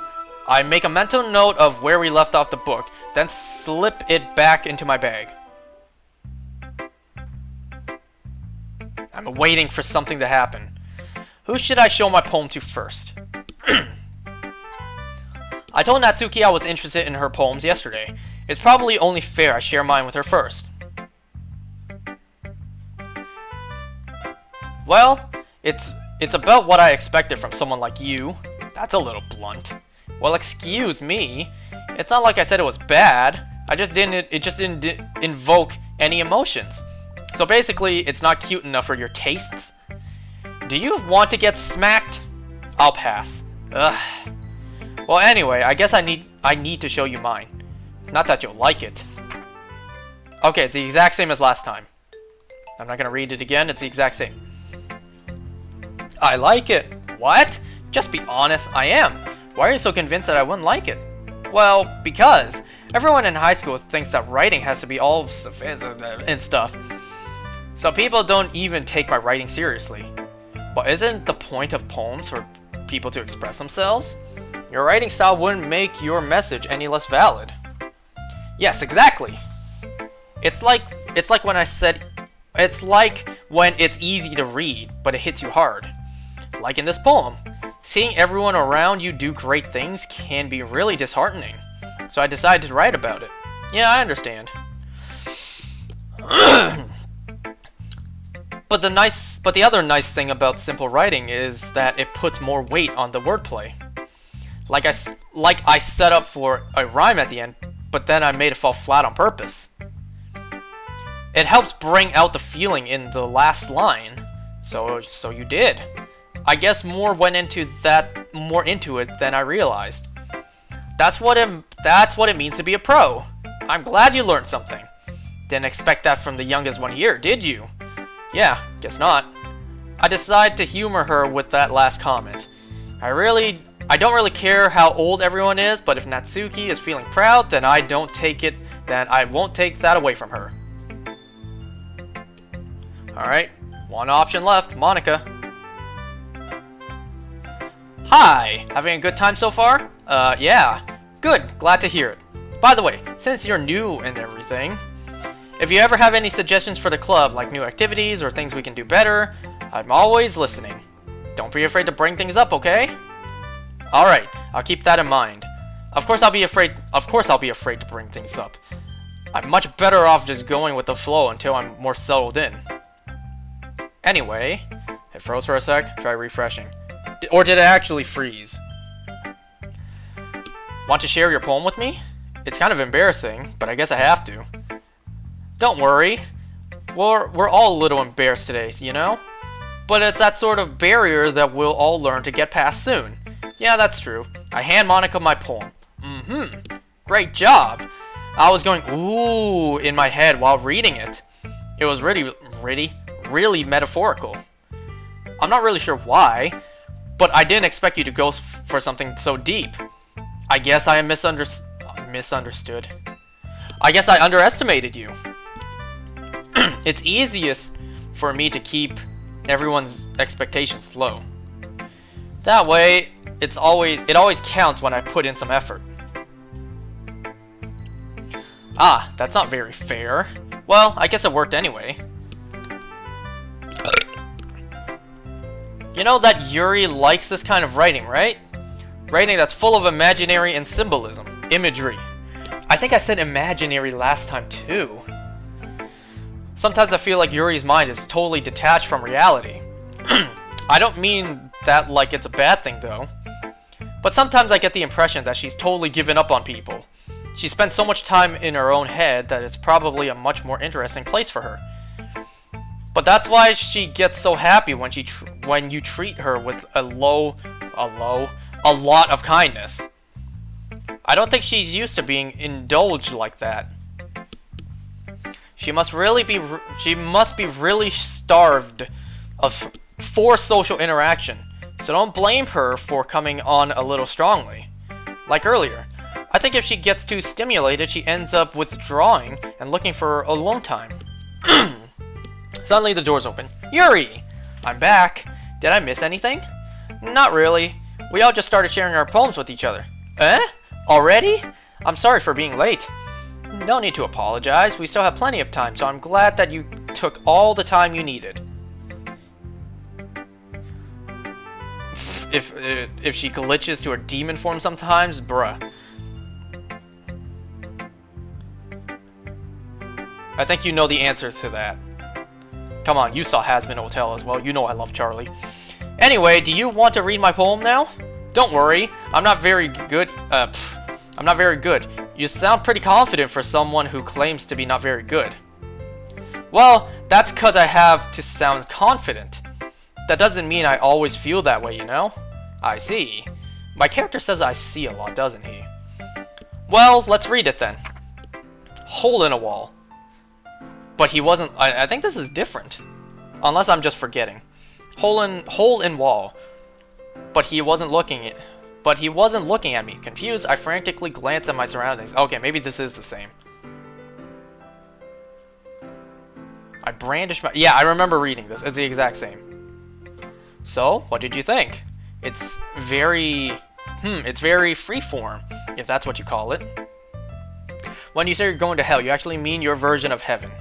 I make a mental note of where we left off the book, then slip it back into my bag. I'm waiting for something to happen. Who should I show my poem to first? I told Natsuki I was interested in her poems yesterday. It's probably only fair I share mine with her first. Well, it's about what I expected from someone like you. That's a little blunt. Well, excuse me. It's not like I said it was bad. It just didn't invoke any emotions. So basically, it's not cute enough for your tastes. Do you want to get smacked? I'll pass. Ugh. Well, anyway, I guess I need to show you mine. Not that you'll like it. Okay, it's the exact same as last time. I'm not gonna read it again, it's the exact same. I like it. What? Just be honest, I am. Why are you so convinced that I wouldn't like it? Well, because everyone in high school thinks that writing has to be all and stuff. So people don't even take my writing seriously. But isn't the point of poems for people to express themselves? Your writing style wouldn't make your message any less valid. Yes, exactly. It's like when I said, it's like when it's easy to read, but it hits you hard. Like in this poem, seeing everyone around you do great things can be really disheartening. So I decided to write about it. Yeah, I understand. But the other nice thing about simple writing is that it puts more weight on the wordplay. Like I set up for a rhyme at the end, but then I made it fall flat on purpose. It helps bring out the feeling in the last line. So you did. I guess more went into it than I realized. That's what it means to be a pro. I'm glad you learned something. Didn't expect that from the youngest one here, did you? Yeah, guess not. I decided to humor her with that last comment. I don't really care how old everyone is, but if Natsuki is feeling proud, then I won't take that away from her. Alright, one option left, Monica. Hi! Having a good time so far? Yeah. Good, glad to hear it. By the way, since you're new and everything, if you ever have any suggestions for the club, like new activities or things we can do better, I'm always listening. Don't be afraid to bring things up, okay? Alright, I'll keep that in mind. Of course I'll be afraid to bring things up. I'm much better off just going with the flow until I'm more settled in. Anyway, it froze for a sec, try refreshing. Or did it actually freeze? Want to share your poem with me? It's kind of embarrassing, but I guess I have to. Don't worry. We're all a little embarrassed today, you know? But it's that sort of barrier that we'll all learn to get past soon. Yeah, that's true. I hand Monica my poem. Great job. I was going ooh in my head while reading it. It was really metaphorical. I'm not really sure why, but I didn't expect you to go for something so deep. I guess I misunderstood. I guess I underestimated you. It's easiest for me to keep everyone's expectations low. That way, it always counts when I put in some effort. Ah, that's not very fair. Well, I guess it worked anyway. You know that Yuri likes this kind of writing, right? Writing that's full of imaginary and symbolism, imagery. I think I said imaginary last time too. Sometimes I feel like Yuri's mind is totally detached from reality. I don't mean that like it's a bad thing though. But sometimes I get the impression that she's totally given up on people. She spends so much time in her own head that it's probably a much more interesting place for her. But that's why she gets so happy when you treat her with a lot of kindness. I don't think she's used to being indulged like that. She must be really starved for social interaction. So don't blame her for coming on a little strongly. Like earlier, I think if she gets too stimulated, she ends up withdrawing and looking for alone time. Suddenly the door's open. Yuri! I'm back. Did I miss anything? Not really. We all just started sharing our poems with each other. Eh? Already? I'm sorry for being late. No need to apologize. We still have plenty of time, so I'm glad that you took all the time you needed. If she glitches to her demon form sometimes, bruh. I think you know the answer to that. Come on, you saw Hazbin Hotel as well. You know I love Charlie. Anyway, do you want to read my poem now? Don't worry, I'm not very good. I'm not very good. You sound pretty confident for someone who claims to be not very good. Well, that's cause I have to sound confident. That doesn't mean I always feel that way, you know? I see. My character says I see a lot, doesn't he? Well, let's read it then. Hole in a wall. But he wasn't. I think this is different, unless I'm just forgetting. Hole in wall. But he wasn't looking at me. Confused, I frantically glanced at my surroundings. Okay, maybe this is the same. I brandished my. Yeah, I remember reading this. It's the exact same. So, what did you think? It's very freeform, if that's what you call it. When you say you're going to hell, you actually mean your version of heaven.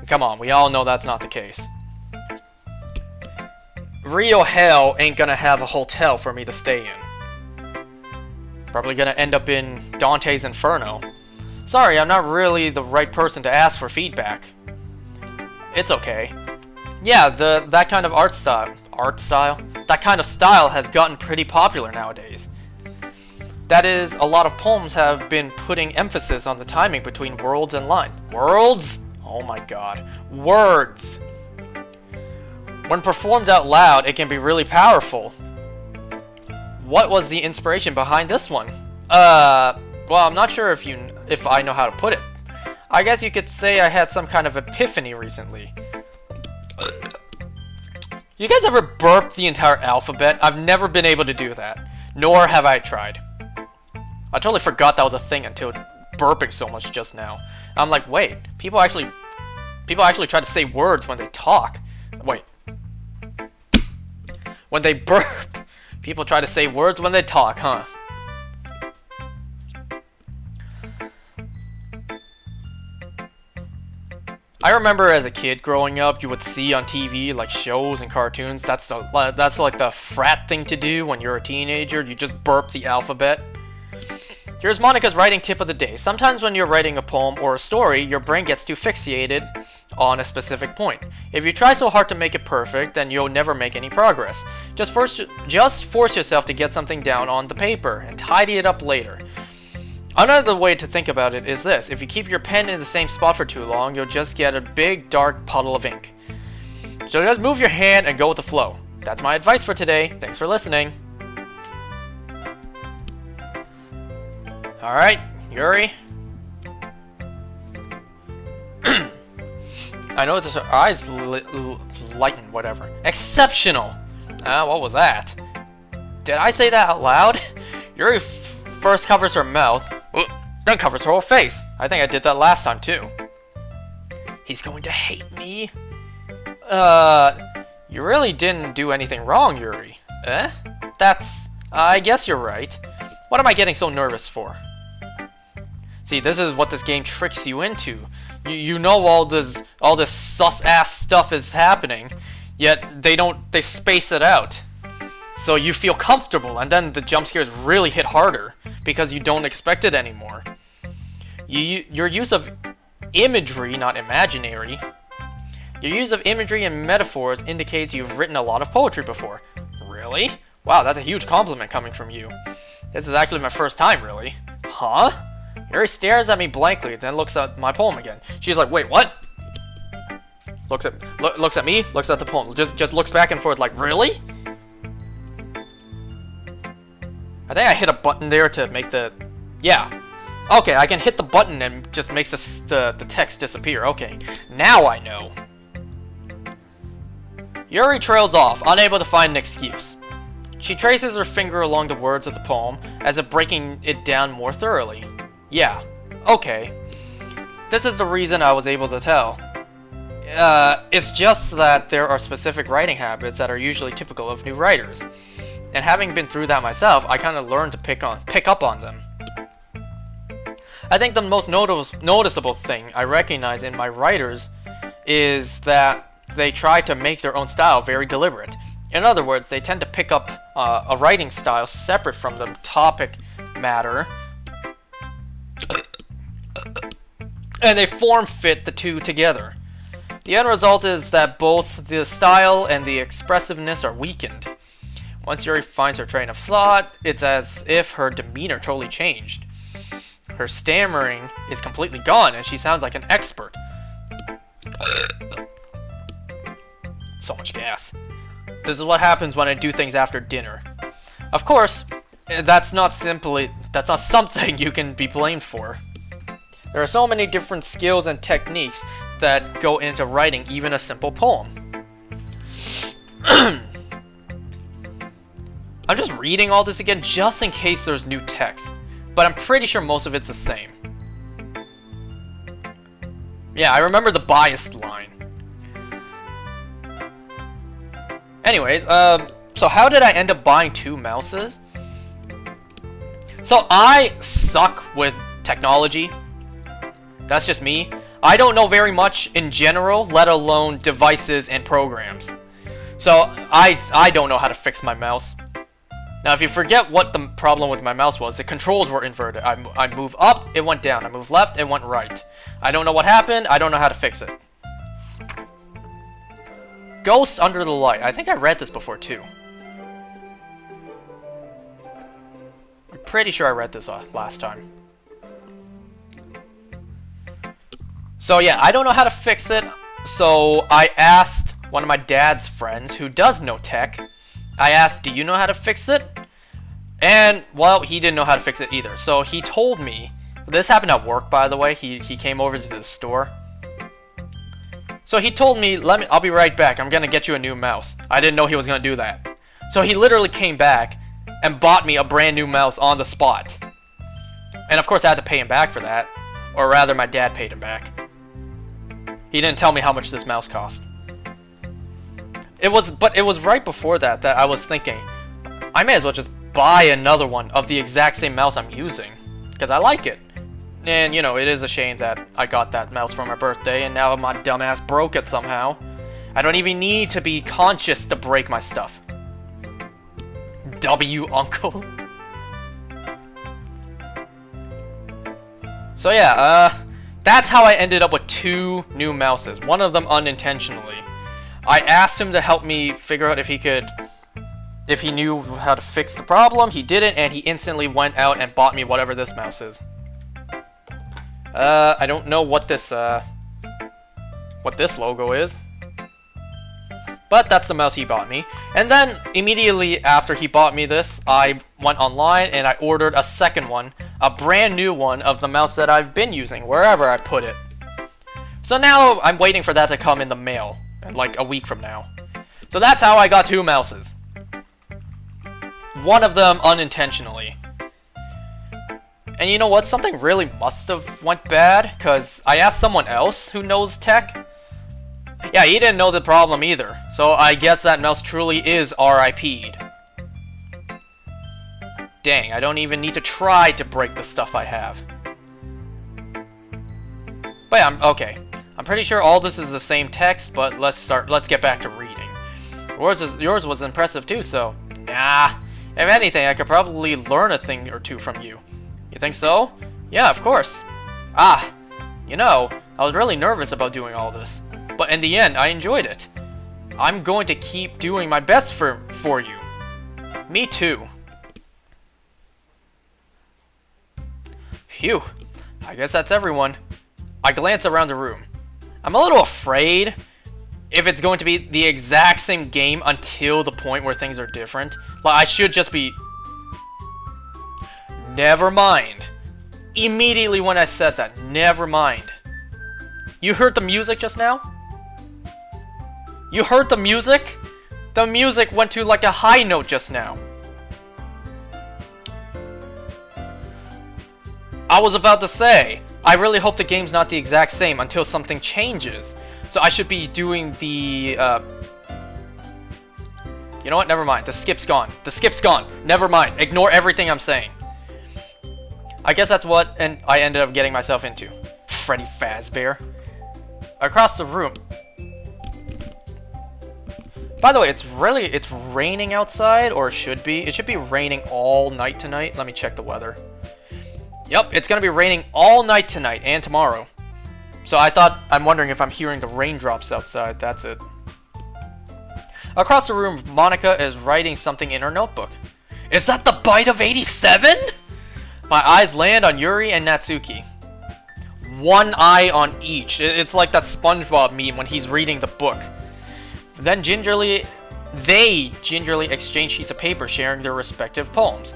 Come on, we all know that's not the case. Real hell ain't gonna have a hotel for me to stay in. Probably gonna end up in Dante's Inferno. Sorry, I'm not really the right person to ask for feedback. It's okay. Yeah, that kind of that kind of style has gotten pretty popular nowadays. That is, a lot of poems have been putting emphasis on the timing between words and line. Words? Oh my god. Words! When performed out loud, it can be really powerful. What was the inspiration behind this one? Well, I'm not sure if I know how to put it. I guess you could say I had some kind of epiphany recently. You guys ever burp the entire alphabet? I've never been able to do that. Nor have I tried. I totally forgot that was a thing until burping so much just now. I'm like, wait, people actually try to say words when they talk. Wait. When they burp, People try to say words when they talk, huh? I remember as a kid growing up, you would see on TV like shows and cartoons. That's like the frat thing to do when you're a teenager. You just burp the alphabet. Here's Monica's writing tip of the day. Sometimes when you're writing a poem or a story, your brain gets too fixated on a specific point. If you try so hard to make it perfect, then you'll never make any progress. Just force yourself to get something down on the paper and tidy it up later. Another way to think about it is this. If you keep your pen in the same spot for too long, you'll just get a big dark puddle of ink. So just move your hand and go with the flow. That's my advice for today. Thanks for listening. Alright, Yuri. I know her eyes lighten, whatever. Exceptional! What was that? Did I say that out loud? Yuri first covers her mouth, then covers her whole face. I think I did that last time too. He's going to hate me. You really didn't do anything wrong, Yuri. I guess you're right. What am I getting so nervous for? See, this is what this game tricks you into. You know all this sus-ass stuff is happening, yet they space it out. So you feel comfortable, and then the jump scares really hit harder, because you don't expect it anymore. Your use of imagery, not imaginary, your use of imagery and metaphors indicates you've written a lot of poetry before. Really? Wow, that's a huge compliment coming from you. This is actually my first time, really. Huh? Yuri stares at me blankly, then looks at my poem again. She's like, wait, what? Looks at me, looks at the poem. Just looks back and forth like, really? I think I hit a button there to make the... Yeah. Okay, I can hit the button and just makes the text disappear. Okay, now I know. Yuri trails off, unable to find an excuse. She traces her finger along the words of the poem, as if breaking it down more thoroughly. Yeah, okay. This is the reason I was able to tell. It's just that there are specific writing habits that are usually typical of new writers. And having been through that myself, I kind of learned to pick up on them. I think the most noticeable thing I recognize in my writers is that they try to make their own style very deliberate. In other words, they tend to pick up a writing style separate from the topic matter, and they form fit the two together. The end result is that both the style and the expressiveness are weakened. Once Yuri finds her train of thought, it's as if her demeanor totally changed. Her stammering is completely gone, and she sounds like an expert. So much gas. This is what happens when I do things after dinner. Of course, that's not something you can be blamed for. There are so many different skills and techniques that go into writing even a simple poem. I'm just reading all this again just in case there's new text, but I'm pretty sure most of it's the same. Yeah, I remember the biased line. Anyways, so how did I end up buying 2 mouses? So I suck with technology. That's just me. I don't know very much in general, let alone devices and programs. So I don't know how to fix my mouse. Now, if you forget what the problem with my mouse was, the controls were inverted. I move up, it went down. I move left, it went right. I don't know what happened. I don't know how to fix it. Ghost Under the Light. I think I read this before, too. I'm pretty sure I read this last time. So, yeah, I don't know how to fix it. So, I asked one of my dad's friends who does know tech. I asked, do you know how to fix it? And, well, he didn't know how to fix it either. So he told me, this happened at work, by the way. He came over to the store. So he told me, I'll be right back. I'm gonna get you a new mouse. I didn't know he was gonna do that. So he literally came back and bought me a brand new mouse on the spot. And of course I had to pay him back for that. Or rather, my dad paid him back. He didn't tell me how much this mouse cost. But it was right before that I was thinking, I may as well just buy another one of the exact same mouse I'm using, because I like it. And, you know, it is a shame that I got that mouse for my birthday, and now my dumbass broke it somehow. I don't even need to be conscious to break my stuff. W, uncle. So yeah, that's how I ended up with 2 new mouses. One of them unintentionally. I asked him to help me figure out if he knew how to fix the problem. He didn't, and he instantly went out and bought me whatever this mouse is. I don't know what this logo is. But that's the mouse he bought me. And then, immediately after he bought me this, I went online and I ordered a second one. A brand new one of the mouse that I've been using, wherever I put it. So now, I'm waiting for that to come in the mail. Like a week from now. So that's how I got 2 mouses. One of them unintentionally. And you know what? Something really must have went bad, because I asked someone else who knows tech. Yeah, he didn't know the problem either. So I guess that mouse truly is RIP'd. Dang, I don't even need to try to break the stuff I have. But yeah, okay. I'm pretty sure all this is the same text, but let's get back to reading. Yours was impressive too, so nah. If anything, I could probably learn a thing or two from you. You think so? Yeah, of course. Ah, you know, I was really nervous about doing all this, but in the end, I enjoyed it. I'm going to keep doing my best for you. Me too. Phew, I guess that's everyone. I glance around the room. I'm a little afraid if it's going to be the exact same game until the point where things are different. Like, I should just be... Never mind. Immediately when I said that, never mind. You heard the music just now? You heard the music? The music went to like a high note just now. I was about to say, I really hope the game's not the exact same until something changes. So I should be doing the, you know what? Never mind. The skip's gone. The skip's gone. Never mind. Ignore everything I'm saying. I guess that's what I ended up getting myself into. Freddy Fazbear. Across the room. By the way, it's raining outside, or it should be. It should be raining all night tonight. Let me check the weather. Yep, it's gonna be raining all night tonight and tomorrow. So I'm wondering if I'm hearing the raindrops outside. That's it. Across the room, Monica is writing something in her notebook. Is that the bite of 87? My eyes land on Yuri and Natsuki. One eye on each. It's like that SpongeBob meme when he's reading the book. Then they gingerly exchange sheets of paper, sharing their respective poems.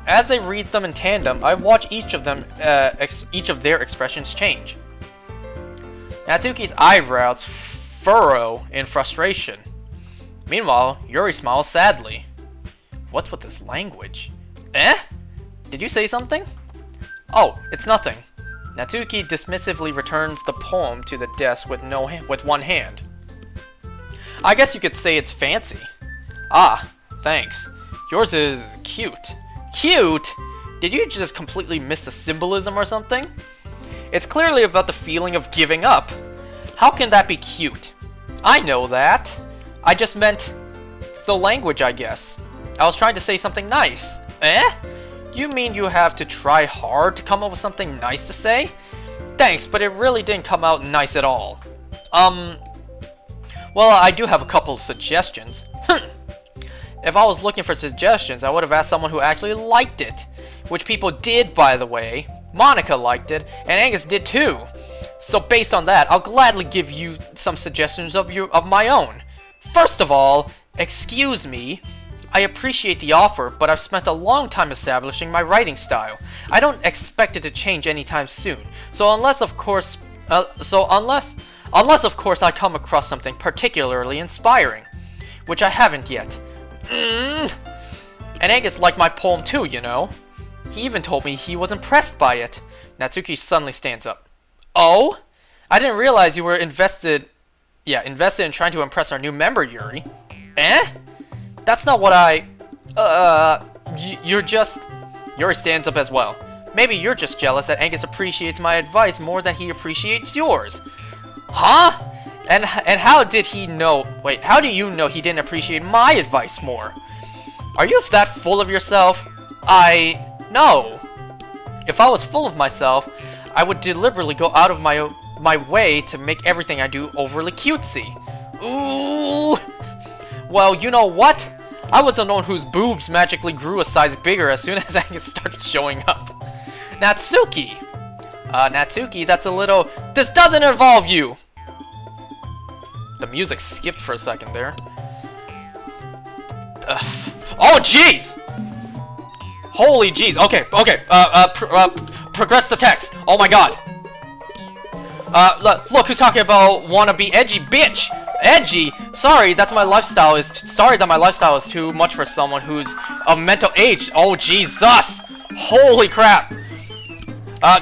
As they read them in tandem, I watch each of their expressions change. Natsuki's eyebrows furrow in frustration. Meanwhile, Yuri smiles sadly. What's with this language? Eh? Did you say something? Oh, it's nothing. Natsuki dismissively returns the poem to the desk with one hand. I guess you could say it's fancy. Ah, thanks. Yours is cute. Cute? Did you just completely miss the symbolism or something? It's clearly about the feeling of giving up. How can that be cute? I know that. I just meant the language, I guess. I was trying to say something nice. Eh? You mean you have to try hard to come up with something nice to say? Thanks, but it really didn't come out nice at all. Well, I do have a couple of suggestions. If I was looking for suggestions, I would have asked someone who actually liked it. Which people did, by the way. Monica liked it, and Angus did too. So based on that, I'll gladly give you some suggestions of my own. First of all, excuse me. I appreciate the offer, but I've spent a long time establishing my writing style. I don't expect it to change anytime soon. So unless of course I come across something particularly inspiring, which I haven't yet. And Angus liked my poem too, you know. He even told me he was impressed by it. Natsuki suddenly stands up. Oh? I didn't realize you were invested in trying to impress our new member, Yuri. Eh? That's not what I... You're just... Yuri stands up as well. Maybe you're just jealous that Angus appreciates my advice more than he appreciates yours. Huh? And how did he know... Wait, how do you know he didn't appreciate my advice more? Are you that full of yourself? No. If I was full of myself, I would deliberately go out of my way to make everything I do overly cutesy. Ooh. Well, you know what? I was the one whose boobs magically grew a size bigger as soon as Angus started showing up. Natsuki! Natsuki, that's a little... This doesn't involve you! The music skipped for a second there. Oh, jeez! Holy jeez. Okay. Progress the text. Oh my god. Look who's talking about wanna be edgy bitch. Edgy? Sorry that my lifestyle is too much for someone who's of mental age. Oh Jesus! Holy crap!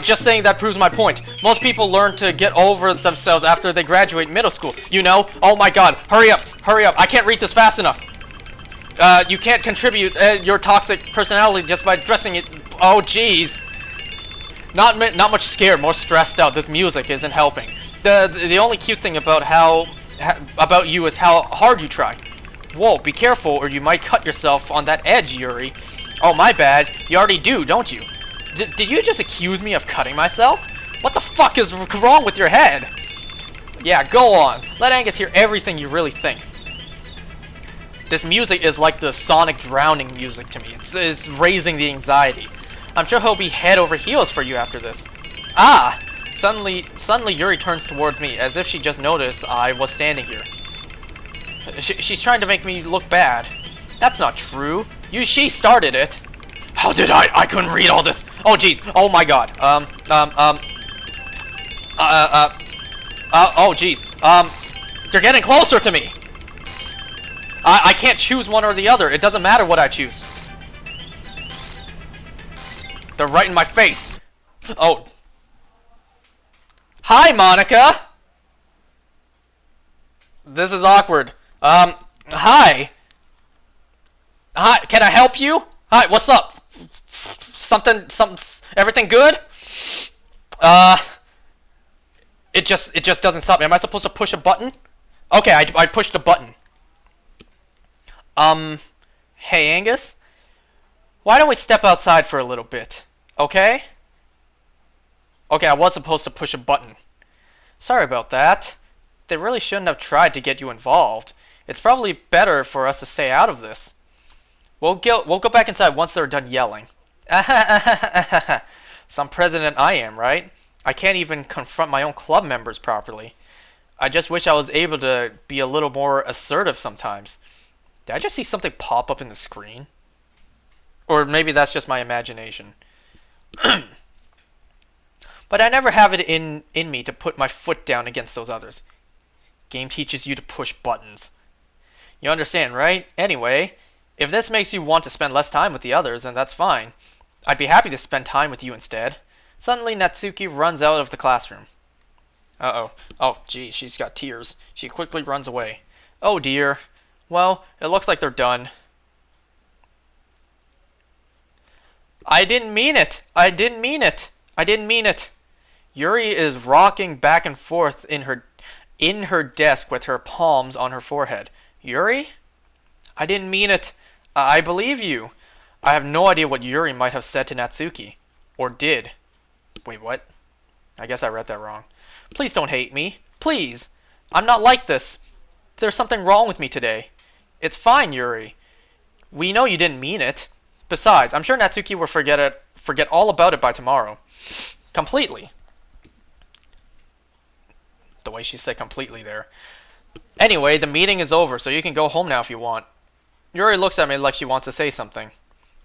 Just saying that proves my point. Most people learn to get over themselves after they graduate middle school. You know? Oh my god! Hurry up! I can't read this fast enough. You can't contribute your toxic personality just by dressing it. Oh jeez! Not much scared, more stressed out. This music isn't helping. The only cute thing about about you is how hard you try. Whoa, be careful or you might cut yourself on that edge, Yuri. Oh, my bad. You already do, don't you? Did you just accuse me of cutting myself? What the fuck is wrong with your head? Yeah, go on. Let Angus hear everything you really think. This music is like the sonic drowning music to me. It's raising the anxiety. I'm sure he'll be head over heels for you after this. Ah! Suddenly Yuri turns towards me, as if she just noticed I was standing here. She's trying to make me look bad. That's not true. She started it. How did I? I couldn't read all this. Oh jeez. Oh my god. Oh jeez. They're getting closer to me. I can't choose one or the other. It doesn't matter what I choose. They're right in my face. Oh. Hi, Monica! This is awkward. Hi. Hi, can I help you? Hi, what's up? Something, everything good? It just doesn't stop me. Am I supposed to push a button? Okay, I pushed a button. Hey, Angus? Why don't we step outside for a little bit? Okay? Okay, I was supposed to push a button. Sorry about that. They really shouldn't have tried to get you involved. It's probably better for us to stay out of this. We'll go back inside once they're done yelling. Some president I am, right? I can't even confront my own club members properly. I just wish I was able to be a little more assertive sometimes. Did I just see something pop up in the screen? Or maybe that's just my imagination. But I never have it in me to put my foot down against those others. Game teaches you to push buttons. You understand, right? Anyway, if this makes you want to spend less time with the others, then that's fine. I'd be happy to spend time with you instead. Suddenly, Natsuki runs out of the classroom. Uh-oh. Oh, gee, she's got tears. She quickly runs away. Oh, dear. Well, it looks like they're done. I didn't mean it. I didn't mean it. I didn't mean it. Yuri is rocking back and forth in her desk with her palms on her forehead. Yuri? I didn't mean it. I believe you. I have no idea what Yuri might have said to Natsuki. Or did. Wait, what? I guess I read that wrong. Please don't hate me. Please. I'm not like this. There's something wrong with me today. It's fine, Yuri. We know you didn't mean it. Besides, I'm sure Natsuki will forget all about it by tomorrow. Completely. The way she said completely there. Anyway, the meeting is over, so you can go home now if you want. Yuri looks at me like she wants to say something,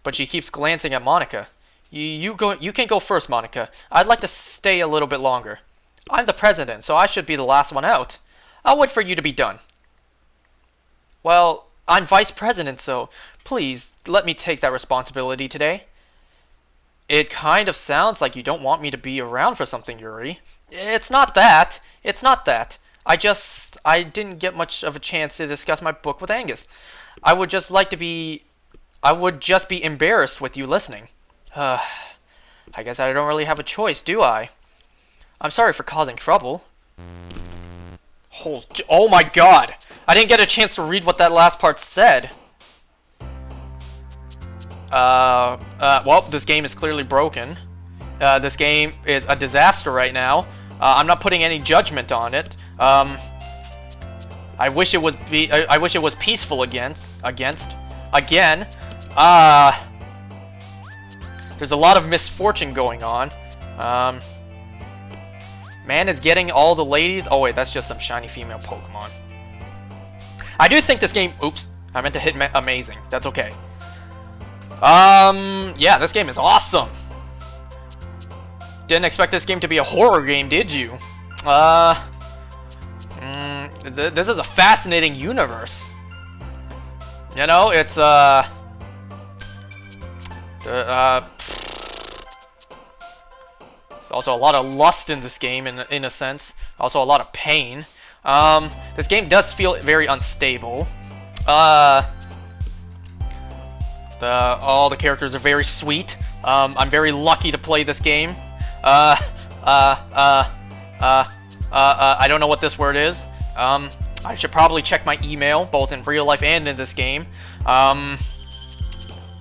but she keeps glancing at Monica. You can go first, Monica. I'd like to stay a little bit longer. I'm the president, so I should be the last one out. I'll wait for you to be done. Well, I'm vice president, so please let me take that responsibility today. It kind of sounds like you don't want me to be around for something, Yuri. It's not that. It's not that. I didn't get much of a chance to discuss my book with Angus. I would just like to be I would just be embarrassed with you listening. I guess I don't really have a choice, do I? I'm sorry for causing trouble. Oh my god! I didn't get a chance to read what that last part said. Well, this game is clearly broken. This game is a disaster right now. I'm not putting any judgment on it. I wish it was peaceful again. There's a lot of misfortune going on. Man is getting all the ladies. Oh wait, that's just some shiny female Pokemon. I do think this game. Oops, I meant to hit amazing. That's okay. Yeah, this game is awesome. Didn't expect this game to be a horror game, did you? This is a fascinating universe. You know, it's also a lot of lust in this game, in a sense. Also a lot of pain. This game does feel very unstable. All the characters are very sweet. I'm very lucky to play this game. I don't know what this word is. I should probably check my email, both in real life and in this game.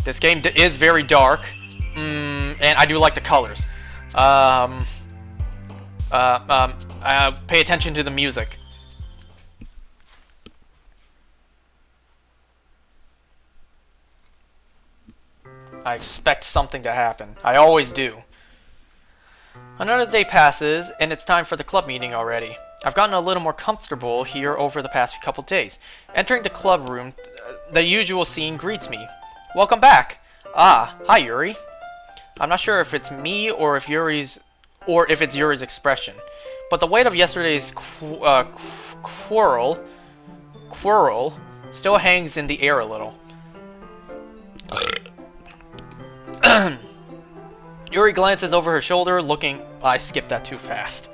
This game is very dark, and I do like the colors. Pay attention to the music. I expect something to happen. I always do. Another day passes, and it's time for the club meeting already. I've gotten a little more comfortable here over the past couple days. Entering the club room, the usual scene greets me. Welcome back. Ah, hi Yuri. I'm not sure if it's me or if it's Yuri's expression, but the weight of yesterday's quarrel still hangs in the air a little. Yuri glances over her shoulder, looking... I skipped that too fast.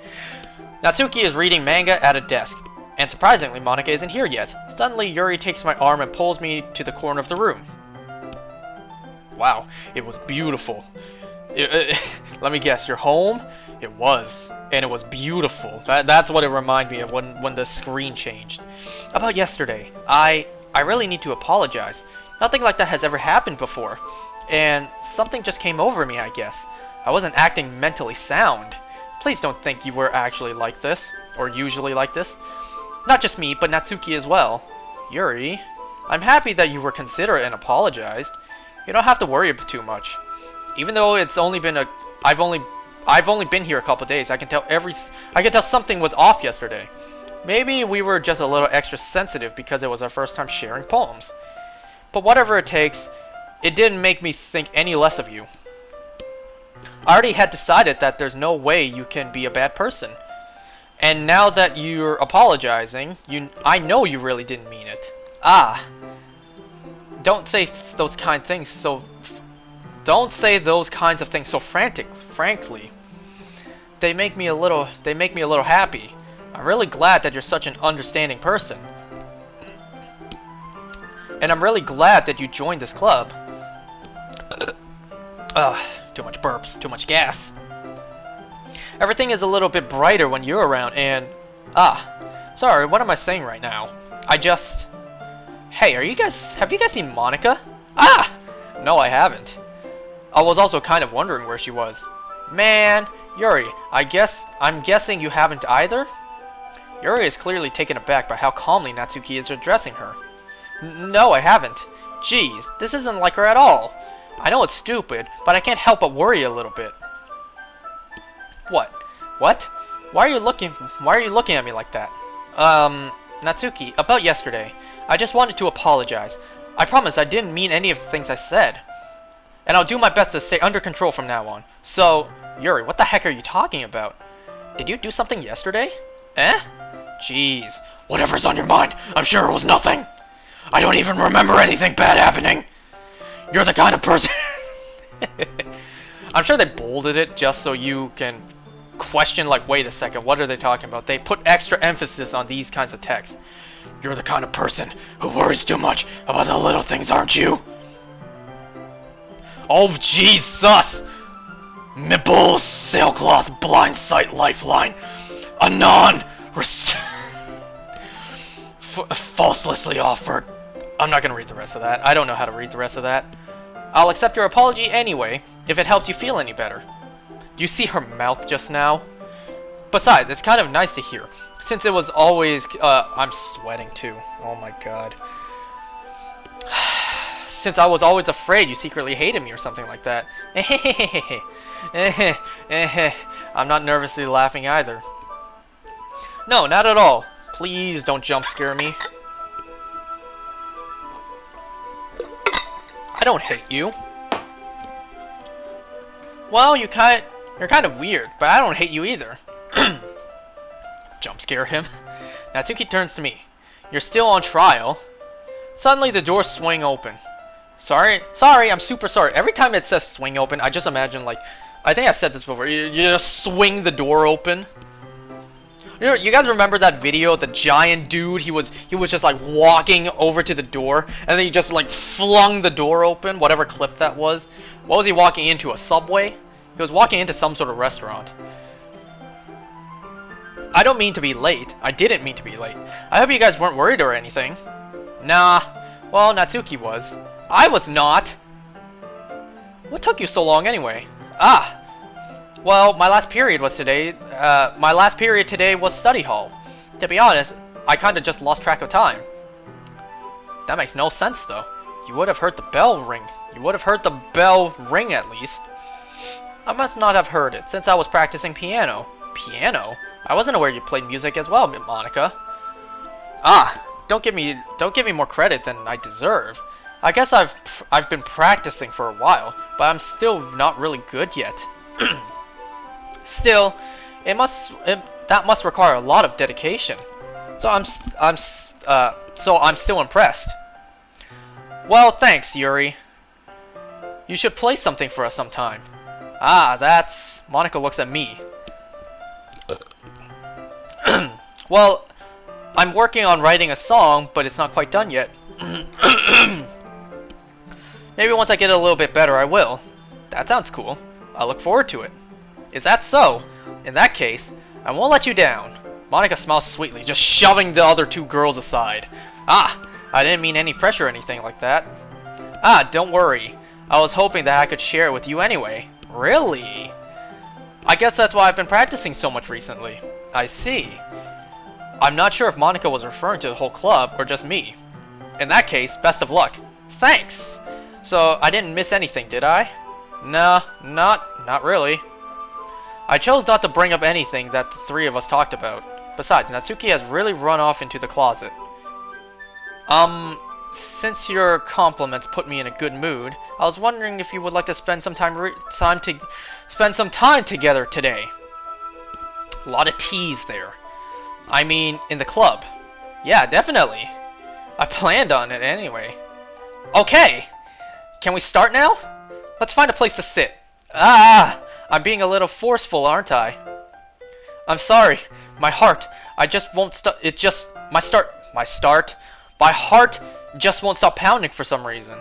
Natsuki is reading manga at a desk, and surprisingly, Monika isn't here yet. Suddenly, Yuri takes my arm and pulls me to the corner of the room. Wow, it was beautiful. Let me guess, you're home? It was, and it was beautiful. That's what it reminded me of when the screen changed. About yesterday, I really need to apologize. Nothing like that has ever happened before. And something just came over me, I guess. I wasn't acting mentally sound. Please don't think you were actually like this, or usually like this. Not just me, but Natsuki as well. Yuri, I'm happy that you were considerate and apologized. You don't have to worry too much. Even though it's only been I've only been here a couple days, I can tell something was off yesterday. Maybe we were just a little extra sensitive because it was our first time sharing poems. But whatever it takes, it didn't make me think any less of you. I already had decided that there's no way you can be a bad person. And now that you're apologizing, I know you really didn't mean it. Ah. Don't say those kinds of things so frankly. They make me a little happy. I'm really glad that you're such an understanding person. And I'm really glad that you joined this club. Too much burps, too much gas. Everything is a little bit brighter when you're around and... sorry, what am I saying right now? Hey, have you guys seen Monika? No, I haven't. I was also kind of wondering where she was. Man, Yuri, I'm guessing you haven't either? Yuri is clearly taken aback by how calmly Natsuki is addressing her. No, I haven't. Jeez, this isn't like her at all. I know it's stupid, but I can't help but worry a little bit. What? What? Why are you looking at me like that? Natsuki, about yesterday. I just wanted to apologize. I promise I didn't mean any of the things I said. And I'll do my best to stay under control from now on. So, Yuri, what the heck are you talking about? Did you do something yesterday? Eh? Jeez. Whatever's on your mind, I'm sure it was nothing. I don't even remember anything bad happening. You're the kind of person... I'm sure they bolded it just so you can question, like, wait a second, what are they talking about? They put extra emphasis on these kinds of texts. You're the kind of person who worries too much about the little things, aren't you? Oh, Jesus! Mibbles, sailcloth, blind sight, lifeline. Anon! Falselessly offered. I'm not gonna read the rest of that. I don't know how to read the rest of that. I'll accept your apology anyway, if it helped you feel any better. Do you see her mouth just now? Besides, it's kind of nice to hear, since it was always, I'm sweating too. Oh my god. Since I was always afraid you secretly hated me or something like that. I'm not nervously laughing either. No, not at all. Please don't jump scare me. I don't hate you. Well, you're kind of weird, but I don't hate you either. Jump scare him. Natsuki turns to me. You're still on trial. Suddenly the doors swing open. Sorry, I'm super sorry. Every time it says swing open, I just imagine like, I think I said this before, you just swing the door open. You guys remember that video of the giant dude? He was just like walking over to the door, and then he just like flung the door open, whatever clip that was. What was he walking into, a Subway? He was walking into some sort of restaurant. I don't mean to be late. I didn't mean to be late. I hope you guys weren't worried or anything. Nah. Well, Natsuki was. I was not. What took you so long anyway? Ah. Well, my last period today was study hall. To be honest, I kinda just lost track of time. That makes no sense though. You would have heard the bell ring. You would have heard the bell ring at least. I must not have heard it, since I was practicing piano. Piano? I wasn't aware you played music as well, Monica. Ah, don't give me more credit than I deserve. I guess I've been practicing for a while, but I'm still not really good yet. Still, that must require a lot of dedication. So I'm still impressed. Well, thanks, Yuri. You should play something for us sometime. Ah, that's... Monica looks at me. Well, I'm working on writing a song, but it's not quite done yet. Maybe once I get it a little bit better, I will. That sounds cool. I look forward to it. Is that so? In that case, I won't let you down. Monica smiles sweetly, just shoving the other two girls aside. Ah, I didn't mean any pressure or anything like that. Ah, don't worry. I was hoping that I could share it with you anyway. Really? I guess that's why I've been practicing so much recently. I see. I'm not sure if Monica was referring to the whole club or just me. In that case, best of luck. Thanks! So, I didn't miss anything, did I? Nah, not really. I chose not to bring up anything that the three of us talked about. Besides, Natsuki has really run off into the closet. Since your compliments put me in a good mood, I was wondering if you would like to spend some time together today. A lot of T's there. I mean, in the club. Yeah, definitely. I planned on it anyway. Okay! Can we start now? Let's find a place to sit. Ah! I'm being a little forceful, aren't I? I'm sorry. My heart. I just won't stop. My heart just won't stop pounding for some reason.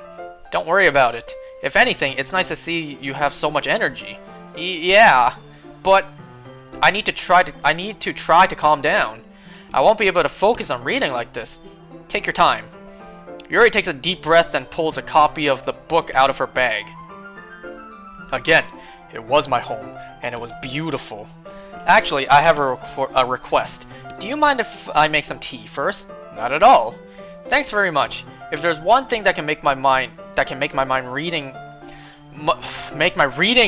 Don't worry about it. If anything, it's nice to see you have so much energy. Yeah, but I need to try to calm down. I won't be able to focus on reading like this. Take your time. Yuri takes a deep breath and pulls a copy of the book out of her bag. Again, it was my home, and it was beautiful. Actually, I have a request. Do you mind if I make some tea first? Not at all. Thanks very much. If there's one thing that can make my reading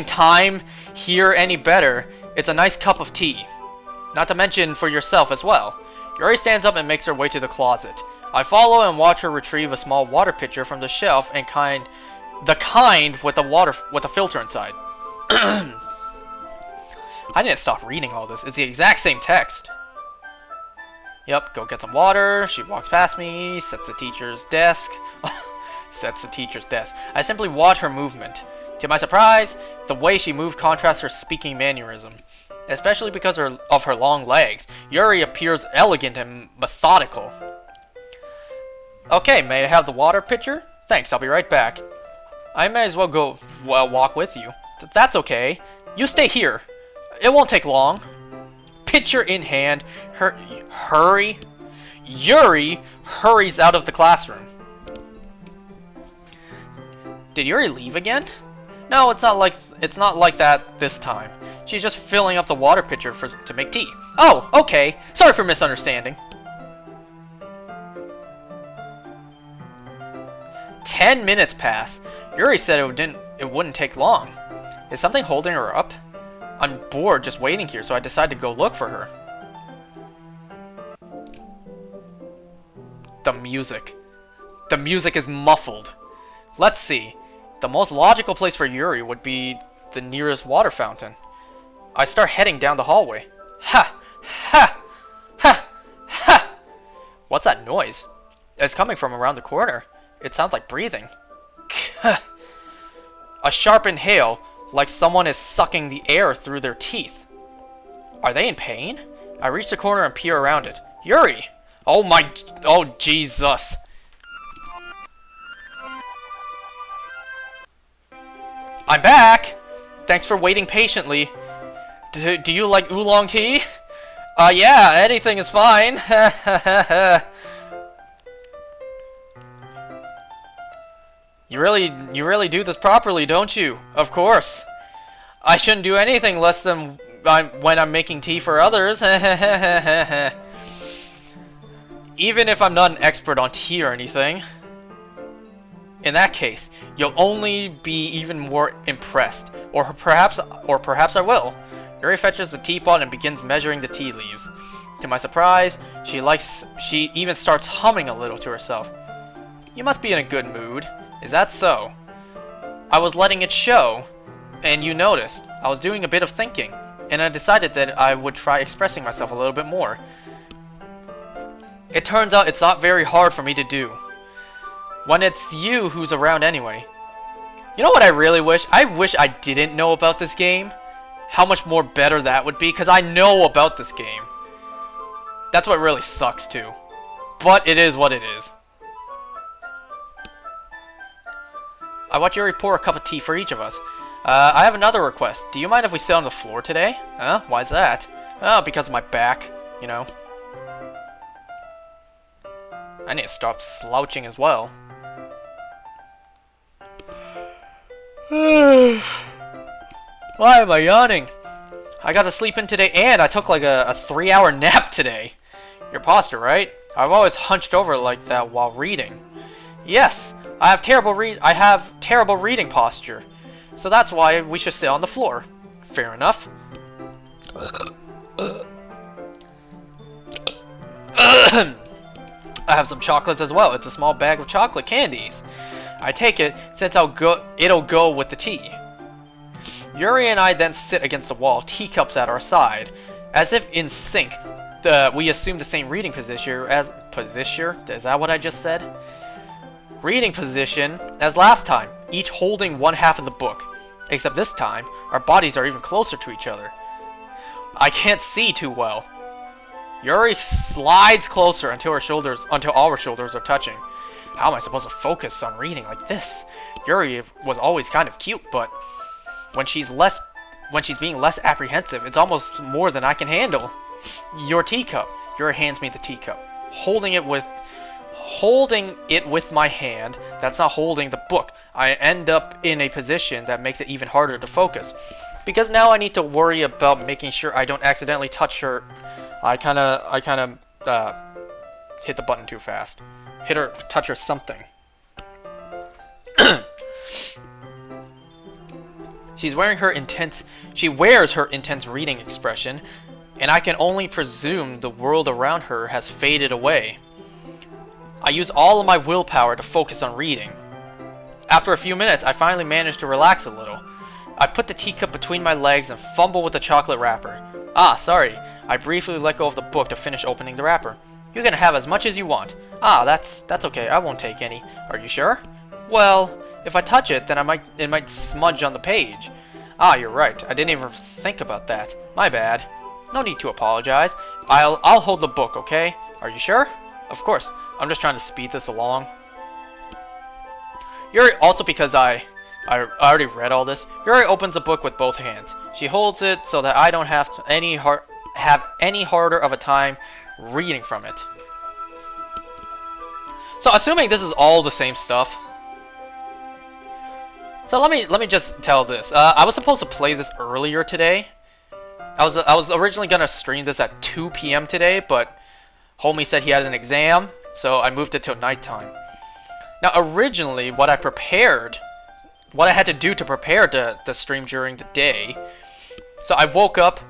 time here any better, it's a nice cup of tea. Not to mention for yourself as well. Yuri stands up and makes her way to the closet. I follow and watch her retrieve a small water pitcher from the shelf and the kind with a filter inside. I didn't stop reading all this. It's the exact same text. Yep, go get some water. She walks past me, sets the teacher's desk. I simply watch her movement. To my surprise, the way she moved contrasts her speaking mannerism. Especially because of her long legs. Yuri appears elegant and methodical. Okay, may I have the water pitcher? Thanks, I'll be right back. I may as well go walk with you. That's okay. You stay here. It won't take long. Picture in hand, hurry. Yuri hurries out of the classroom. Did Yuri leave again? No, it's not like that this time. She's just filling up the water pitcher to make tea. Oh, okay. Sorry for misunderstanding. 10 minutes pass. Yuri said it wouldn't take long. Is something holding her up? I'm bored just waiting here, so I decided to go look for her. The music. The music is muffled. Let's see. The most logical place for Yuri would be the nearest water fountain. I start heading down the hallway. Ha! Ha! Ha! Ha! What's that noise? It's coming from around the corner. It sounds like breathing. A sharp inhale, like someone is sucking the air through their teeth. Are they in pain? I reach the corner and peer around it. Yuri! Oh Jesus! I'm back! Thanks for waiting patiently. Do you like oolong tea? Yeah, anything is fine. You really do this properly, don't you? Of course. I shouldn't do anything less than when I'm making tea for others. Even if I'm not an expert on tea or anything. In that case, you'll only be even more impressed. Or perhaps I will. Yuri fetches the teapot and begins measuring the tea leaves. To my surprise, she even starts humming a little to herself. You must be in a good mood. Is that so? I was letting it show, and you noticed. I was doing a bit of thinking, and I decided that I would try expressing myself a little bit more. It turns out it's not very hard for me to do. When it's you who's around anyway. You know what I really wish? I wish I didn't know about this game. How much more better that would be, because I know about this game. That's what really sucks too. But it is what it is. I watch Yuri pour a cup of tea for each of us. I have another request. Do you mind if we sit on the floor today? Huh? Why's that? Oh, because of my back, you know. I need to stop slouching as well. Why am I yawning? I got to sleep in today, and I took like a 3-hour nap today. Your posture, right? I've always hunched over like that while reading. Yes, I have terrible reading posture. So that's why we should sit on the floor. Fair enough. I have some chocolates as well. It's a small bag of chocolate candies. I take it since it'll go with the tea. Yuri and I then sit against the wall, teacups at our side. As if in sync, we assume the same reading position as... Is that what I just said? Reading position as last time, each holding one half of the book. Except this time, our bodies are even closer to each other. I can't see too well. Yuri slides closer until all her shoulders are touching. How am I supposed to focus on reading like this? Yuri was always kind of cute, but when she's being less apprehensive, it's almost more than I can handle. Your teacup. Yuri hands me the teacup. Holding it with my hand, that's not holding the book. I end up in a position that makes it even harder to focus. Because now I need to worry about making sure I don't accidentally touch her. I kinda hit the button too fast. Touch her something. She wears her intense reading expression, and I can only presume the world around her has faded away. I use all of my willpower to focus on reading. After a few minutes, I finally manage to relax a little. I put the teacup between my legs and fumble with the chocolate wrapper. Ah, sorry. I briefly let go of the book to finish opening the wrapper. You can have as much as you want. Ah, that's okay. I won't take any. Are you sure? Well, if I touch it, then it might smudge on the page. Ah, you're right. I didn't even think about that. My bad. No need to apologize. I'll hold the book, okay? Are you sure? Of course. I'm just trying to speed this along. Also because I I already read all this. Yuri opens a book with both hands. She holds it so that I don't have any harder of a time reading from it. So assuming this is all the same stuff. So let me just tell this. I was supposed to play this earlier today. I was originally gonna stream this at 2 p.m. today, but homie said he had an exam, so I moved it till nighttime. Now originally, what I had to do to prepare the stream during the day. So I woke up.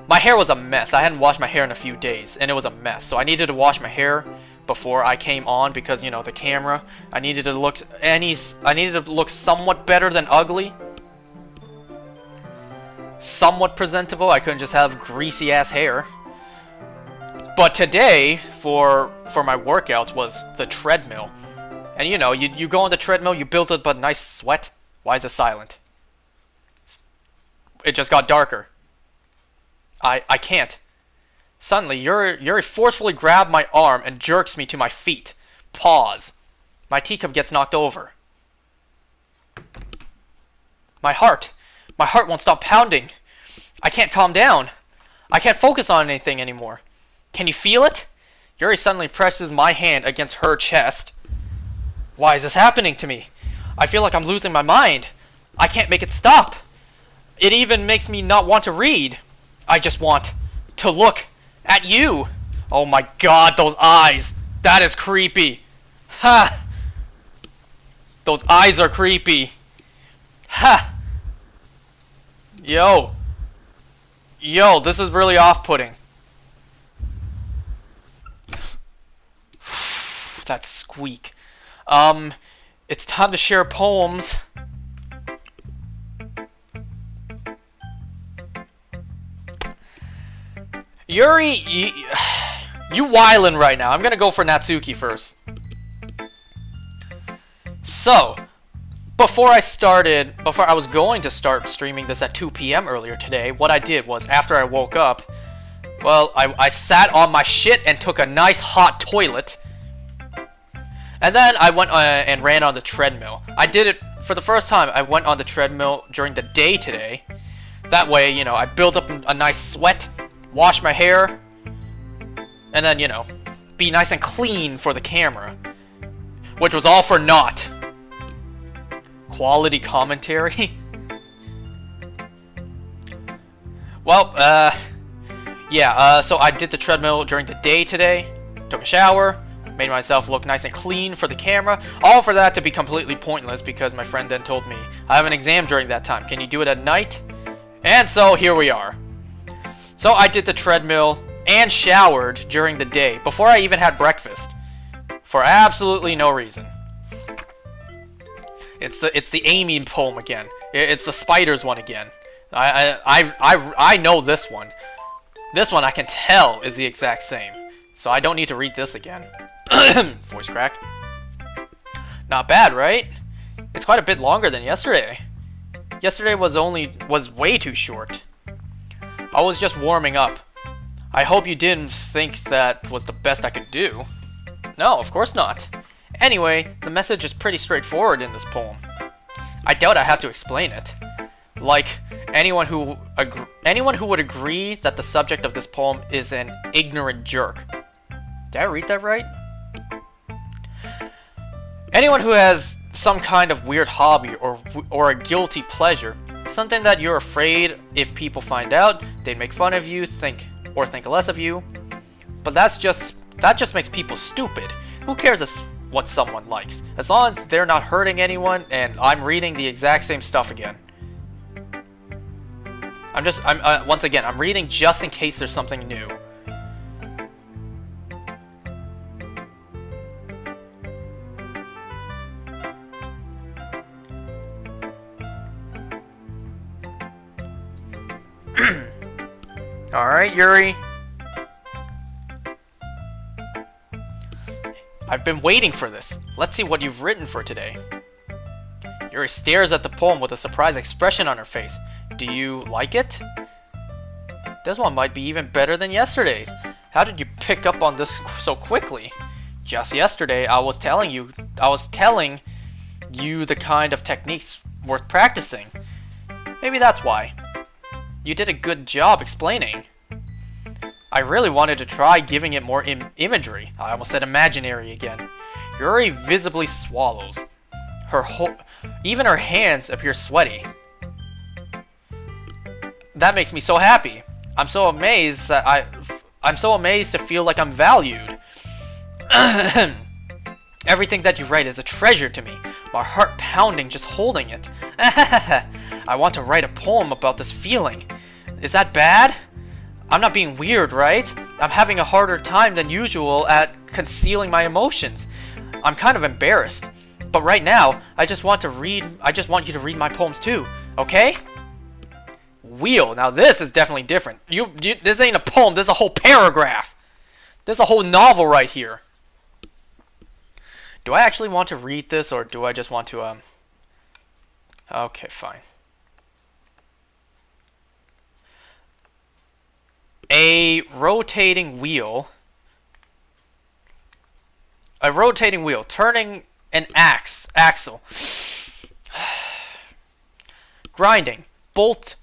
My hair was a mess. I hadn't washed my hair in a few days, and it was a mess. So I needed to wash my hair before I came on because, you know, the camera. I needed to look somewhat better than ugly. Somewhat presentable. I couldn't just have greasy ass hair. But today, for my workouts, was the treadmill. And you know, you go on the treadmill, you build up a nice sweat. Why is it silent? It just got darker. I can't. Suddenly, Yuri forcefully grabbed my arm and jerks me to my feet. Pause. My teacup gets knocked over. My heart won't stop pounding. I can't calm down. I can't focus on anything anymore. Can you feel it? Yuri suddenly presses my hand against her chest. Why is this happening to me? I feel like I'm losing my mind. I can't make it stop. It even makes me not want to read. I just want to look at you. Oh my god, those eyes. That is creepy. Ha! Those eyes are creepy. Ha! Yo, this is really off-putting. That squeak. It's time to share poems. Yuri, you wildin' right now. I'm gonna go for Natsuki first. So, before I was going to start streaming this at 2 p.m. earlier today, what I did was, after I woke up, well, I sat on my shit and took a nice hot toilet. And then I went and ran on the treadmill. I did it for the first time. I went on the treadmill during the day today. That way, you know, I built up a nice sweat, wash my hair, and then, you know, be nice and clean for the camera. Which was all for naught. Quality commentary? Well, yeah, so I did the treadmill during the day today, took a shower, made myself look nice and clean for the camera, all for that to be completely pointless because my friend then told me, I have an exam during that time, can you do it at night? And so here we are. So I did the treadmill and showered during the day, before I even had breakfast, for absolutely no reason. It's the Amy poem again. It's the spiders one again. I know this one. This one I can tell is the exact same, so I don't need to read this again. Voice crack. Not bad, right? It's quite a bit longer than yesterday. Yesterday was way too short. I was just warming up. I hope you didn't think that was the best I could do. No, of course not. Anyway, the message is pretty straightforward in this poem. I doubt I have to explain it. Like, anyone who would agree that the subject of this poem is an ignorant jerk. Did I read that right? Anyone who has some kind of weird hobby or a guilty pleasure, something that you're afraid if people find out, they'd make fun of you, think less of you. But that just makes people stupid. Who cares what someone likes? As long as they're not hurting anyone and I'm reading the exact same stuff again. Once again, I'm reading just in case there's something new. Alright, Yuri. I've been waiting for this. Let's see what you've written for today. Yuri stares at the poem with a surprised expression on her face. Do you like it? This one might be even better than yesterday's. How did you pick up on this so quickly? Just yesterday, I was telling you the kind of techniques worth practicing. Maybe that's why. You did a good job explaining. I really wanted to try giving it more imagery. I almost said imaginary again. Yuri visibly swallows. Even her hands appear sweaty. That makes me so happy. I'm so amazed to feel like I'm valued. Everything that you write is a treasure to me. My heart pounding just holding it. I want to write a poem about this feeling. Is that bad? I'm not being weird, right? I'm having a harder time than usual at concealing my emotions. I'm kind of embarrassed. But right now, I just want you to read my poems too, okay? Wheel. Now this is definitely different. This ain't a poem, this is a whole paragraph. There's a whole novel right here. Do I actually want to read this, or do I just want to, Okay, fine. A rotating wheel, turning an axle, grinding, bolt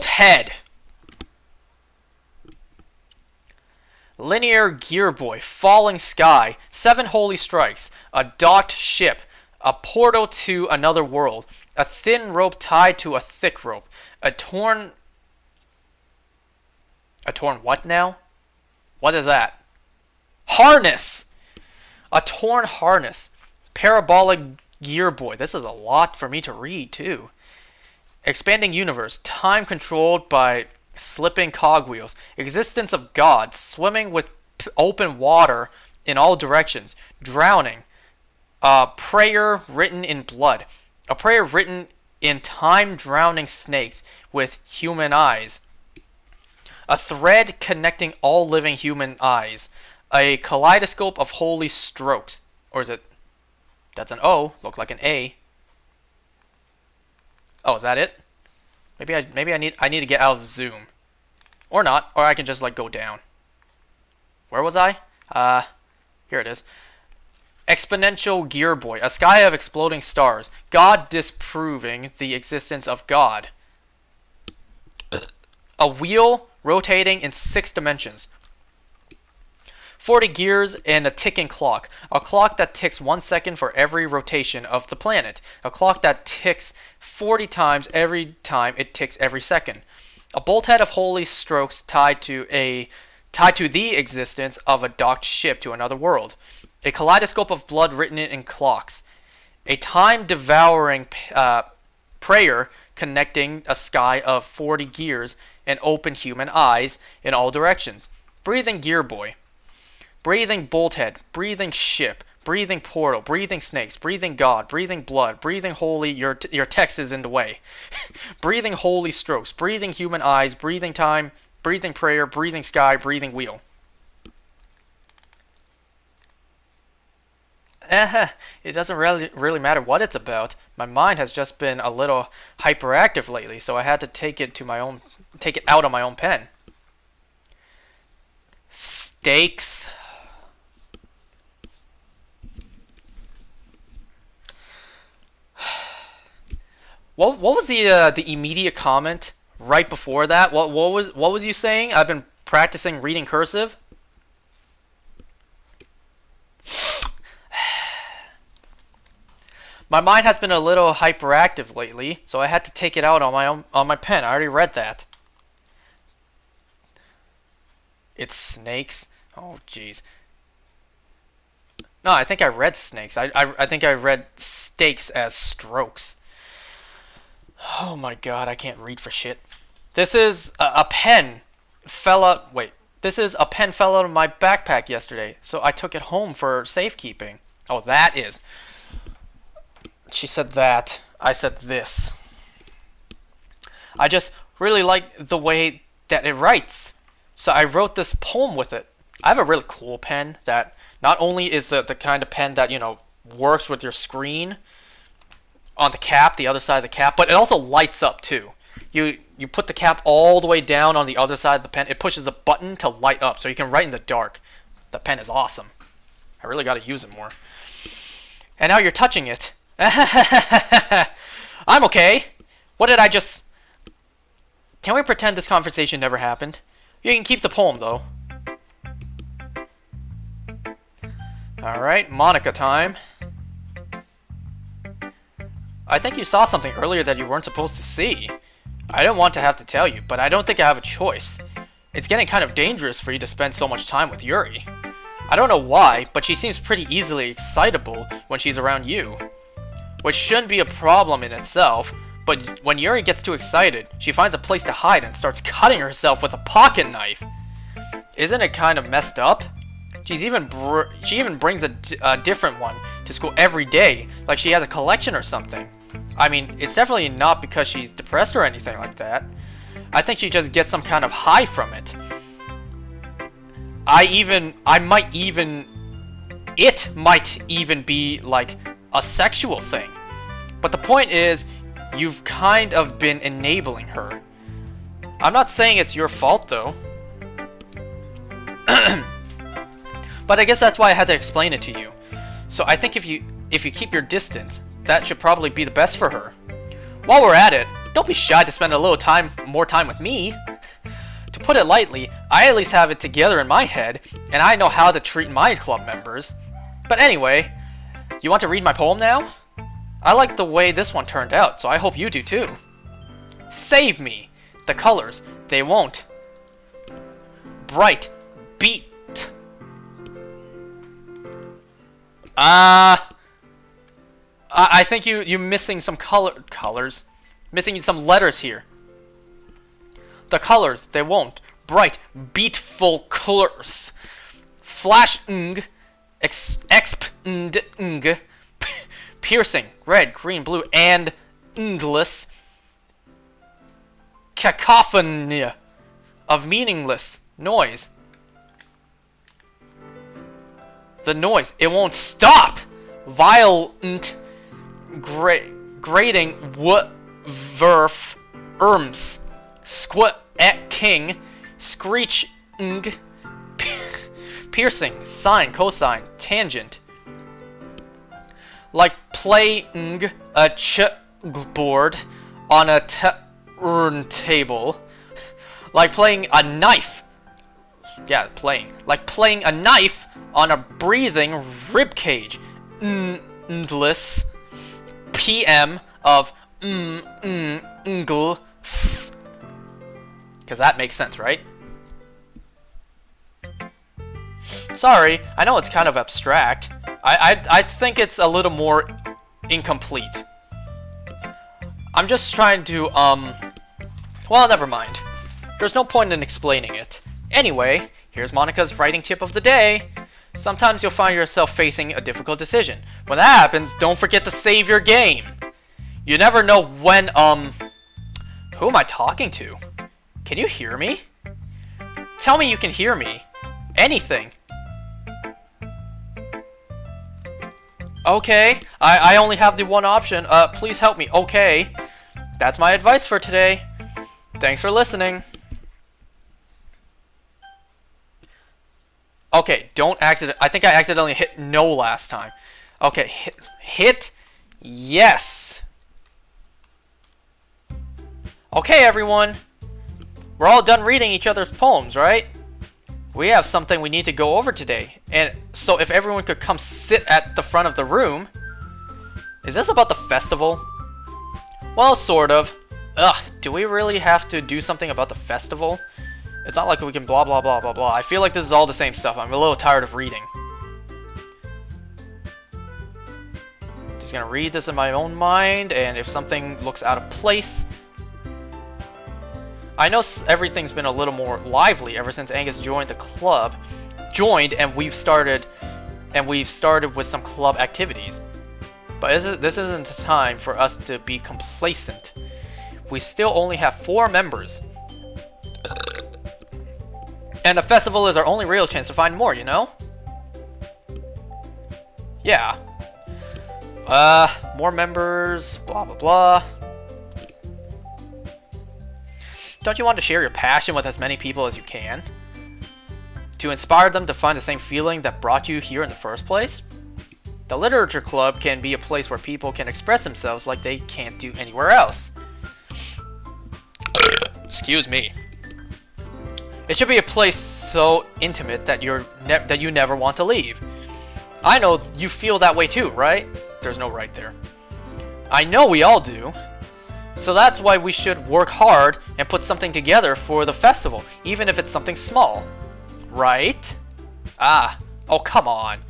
head, linear gear boy, falling sky, 7 holy strikes, a docked ship, a portal to another world, a thin rope tied to a thick rope, a torn what now? What is that? Harness! A torn harness. Parabolic gear boy. This is a lot for me to read, too. Expanding universe. Time controlled by slipping cogwheels. Existence of God. Swimming with open water in all directions. Drowning. A prayer written in blood. A prayer written in time-drowning snakes with human eyes. A thread connecting all living human eyes. A kaleidoscope of holy strokes. Or is it... That's an O. Looked like an A. Oh, is that it? Maybe I need to get out of the zoom. Or not. Or I can just like go down. Where was I? Here it is. Exponential gear boy. A sky of exploding stars. God disproving the existence of God. A wheel rotating in 6 dimensions. 40 gears and a ticking clock. A clock that ticks 1 second for every rotation of the planet. A clock that ticks 40 times every time it ticks every second. A bolt head of holy strokes tied to the existence of a docked ship to another world. A kaleidoscope of blood written in clocks. A time-devouring prayer connecting a sky of 40 gears and open human eyes in all directions. Breathing gear boy. Breathing bolt head. Breathing ship. Breathing portal. Breathing snakes. Breathing God. Breathing blood. Breathing holy. Your text is in the way. Breathing holy strokes. Breathing human eyes. Breathing time. Breathing prayer. Breathing sky. Breathing wheel. It doesn't really matter what it's about. My mind has just been a little hyperactive lately, so I had to take it out on my own pen. Stakes. What was the immediate comment right before that? What was you saying? I've been practicing reading cursive. My mind has been a little hyperactive lately, so I had to take it out on my pen. I already read that. It's snakes. Oh, jeez. No, I think I read snakes. I think I read stakes as strokes. Oh my god, I can't read for shit. This is a pen fell out. Wait, this is a pen fell out of my backpack yesterday, so I took it home for safekeeping. Oh, that is. She said that. I said this. I just really like the way that it writes. So I wrote this poem with it. I have a really cool pen that not only is the kind of pen that, you know, works with your screen on the cap, the other side of the cap, but it also lights up too. You put the cap all the way down on the other side of the pen. It pushes a button to light up, so you can write in the dark. The pen is awesome. I really got to use it more. And now you're touching it. I'm okay. What did I just... Can we pretend this conversation never happened? You can keep the poem, though. Alright, Monica time. I think you saw something earlier that you weren't supposed to see. I didn't want to have to tell you, but I don't think I have a choice. It's getting kind of dangerous for you to spend so much time with Yuri. I don't know why, but she seems pretty easily excitable when she's around you. Which shouldn't be a problem in itself, but when Yuri gets too excited, she finds a place to hide and starts cutting herself with a pocket knife. Isn't it kind of messed up? She even brings a different one to school every day, like she has a collection or something. I mean, it's definitely not because she's depressed or anything like that. I think she just gets some kind of high from it. It might even be like a sexual thing. But the point is, you've kind of been enabling her. I'm not saying it's your fault though. But I guess that's why I had to explain it to you. So I think if you keep your distance, that should probably be the best for her. While we're at it, don't be shy to spend a little more time with me. To put it lightly, I at least have it together in my head, and I know how to treat my club members. But anyway, you want to read my poem now? I like the way this one turned out, so I hope you do too. Save me. The colors, they won't. Bright. Beat. I think you're missing some colors. Missing some letters here. The colors, they won't. Bright, beatful colors. Flash-ng, exp-ng, piercing, red, green, blue, and endless. Cacophony of meaningless noise. The noise, it won't stop! Violent, grating, verf, erms, squat at king, screeching, piercing, sine, cosine, tangent. Like playing a chessboard on a turntable. Like playing a knife. Yeah, playing. Like playing a knife on a breathing ribcage. Endless PM of because that makes sense, right? Sorry, I know it's kind of abstract. I think it's a little more incomplete. I'm just trying to, well, never mind. There's no point in explaining it. Anyway, here's Monica's writing tip of the day. Sometimes you'll find yourself facing a difficult decision. When that happens, don't forget to save your game. You never know when, who am I talking to? Can you hear me? Tell me you can hear me. Anything. Okay, I only have the one option. Please help me. Okay. That's my advice for today. Thanks for listening. Okay, I think I accidentally hit no last time. Okay, hit yes. Okay, everyone. We're all done reading each other's poems, right? We have something we need to go over today. And so if everyone could come sit at the front of the room. Is this about the festival? Well, sort of. Ugh, do we really have to do something about the festival? It's not like we can blah blah blah blah blah. I feel like this is all the same stuff. I'm a little tired of reading. Just gonna read this in my own mind, and if something looks out of place... I know everything's been a little more lively ever since Angus joined the club. And we've started with some club activities. But this isn't the time for us to be complacent. We still only have 4 members. And the festival is our only real chance to find more, you know? Yeah. More members, blah blah blah. Don't you want to share your passion with as many people as you can? To inspire them to find the same feeling that brought you here in the first place? The literature club can be a place where people can express themselves like they can't do anywhere else. Excuse me. It should be a place so intimate that you never want to leave. I know you feel that way too, right? There's no right there. I know we all do. So that's why we should work hard and put something together for the festival, even if it's something small. Right? Ah, oh come on.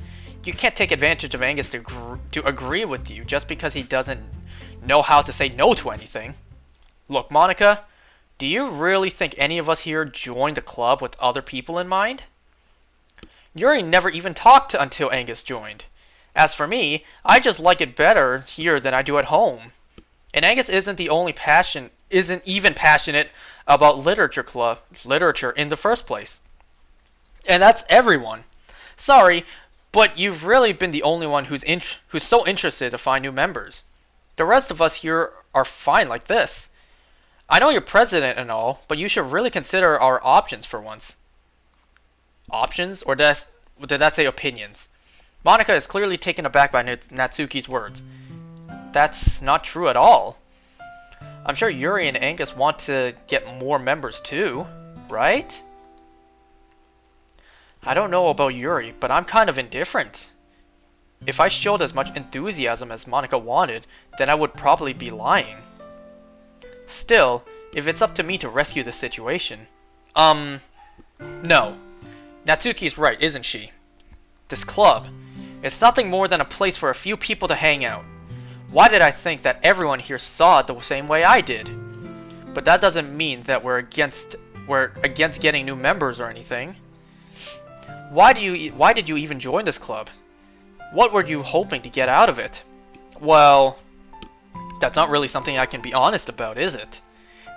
You can't take advantage of Angus to agree with you just because he doesn't know how to say no to anything. Look, Monica, do you really think any of us here joined the club with other people in mind? Yuri never even talked until Angus joined. As for me, I just like it better here than I do at home. And Angus isn't even passionate about literature in the first place. And that's everyone. Sorry, but you've really been the only one who's so interested to find new members. The rest of us here are fine like this. I know you're president and all, but you should really consider our options for once. Options? Or did that say opinions? Monica is clearly taken aback by Natsuki's words. That's not true at all. I'm sure Yuri and Angus want to get more members too, right? I don't know about Yuri, but I'm kind of indifferent. If I showed as much enthusiasm as Monica wanted, then I would probably be lying. Still, if it's up to me to rescue the situation... No. Natsuki's right, isn't she? This club, it's nothing more than a place for a few people to hang out. Why did I think that everyone here saw it the same way I did? But that doesn't mean that we're against getting new members or anything. Why did you even join this club? What were you hoping to get out of it? Well, that's not really something I can be honest about, is it?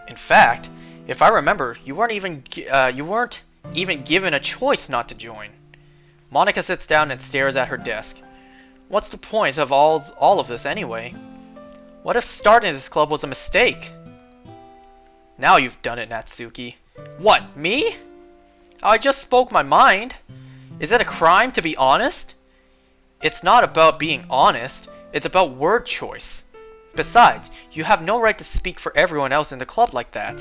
In fact, if I remember, you weren't even given a choice not to join. Monica sits down and stares at her desk. What's the point of all of this anyway? What if starting this club was a mistake? Now you've done it, Natsuki. What, me? I just spoke my mind. Is it a crime to be honest? It's not about being honest, it's about word choice. Besides, you have no right to speak for everyone else in the club like that.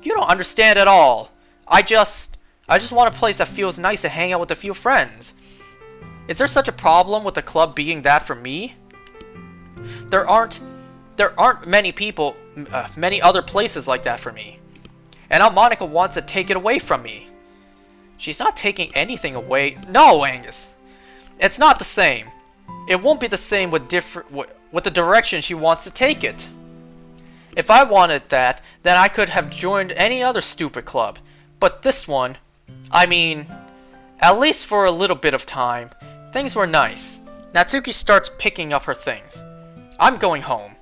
You don't understand at all. I just want a place that feels nice to hang out with a few friends. Is there such a problem with the club being that for me? There aren't many other places like that for me. And now Monica wants to take it away from me. She's not taking anything away. No, Angus. It's not the same. It won't be the same with the direction she wants to take it. If I wanted that, then I could have joined any other stupid club. But this one, I mean, at least for a little bit of time, things were nice. Natsuki starts picking up her things. I'm going home.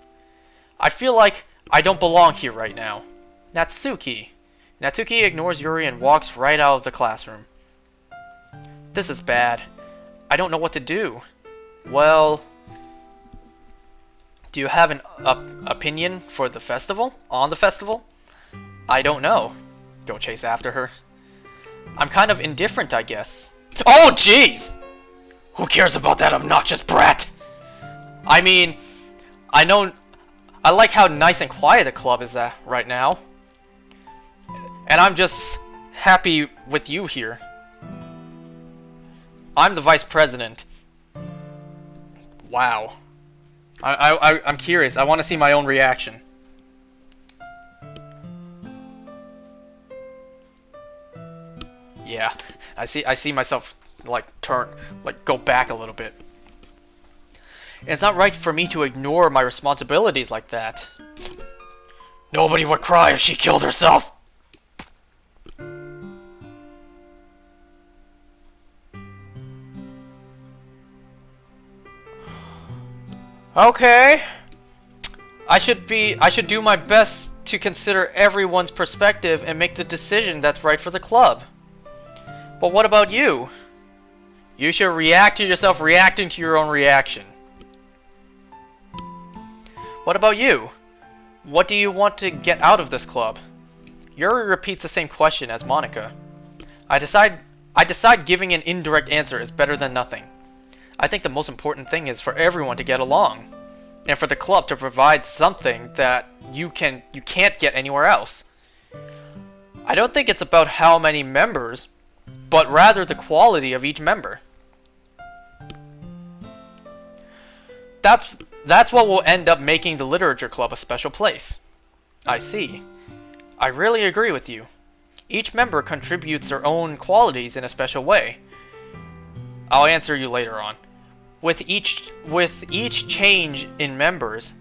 I feel like I don't belong here right now. Natsuki. Natsuki ignores Yuri and walks right out of the classroom. This is bad. I don't know what to do. Well, do you have an opinion for the festival? On the festival? I don't know. Go chase after her. I'm kind of indifferent, I guess. Oh, jeez! Who cares about that obnoxious brat? I mean, I like how nice and quiet the club is right now. And I'm just happy with you here. I'm the vice president. Wow. I'm curious. I want to see my own reaction. Yeah, I see myself go back a little bit. It's not right for me to ignore my responsibilities like that. Nobody would cry if she killed herself. Okay. I should do my best to consider everyone's perspective and make the decision that's right for the club. But what about you? You should react to yourself reacting to your own reaction. What about you? What do you want to get out of this club? Yuri repeats the same question as Monica. I decide giving an indirect answer is better than nothing. I think the most important thing is for everyone to get along, and for the club to provide something that you can't get anywhere else. I don't think it's about how many members, but rather the quality of each member. That's what will end up making the literature club a special place. I see. I really agree with you. Each member contributes their own qualities in a special way. I'll answer you later on. With each change in members,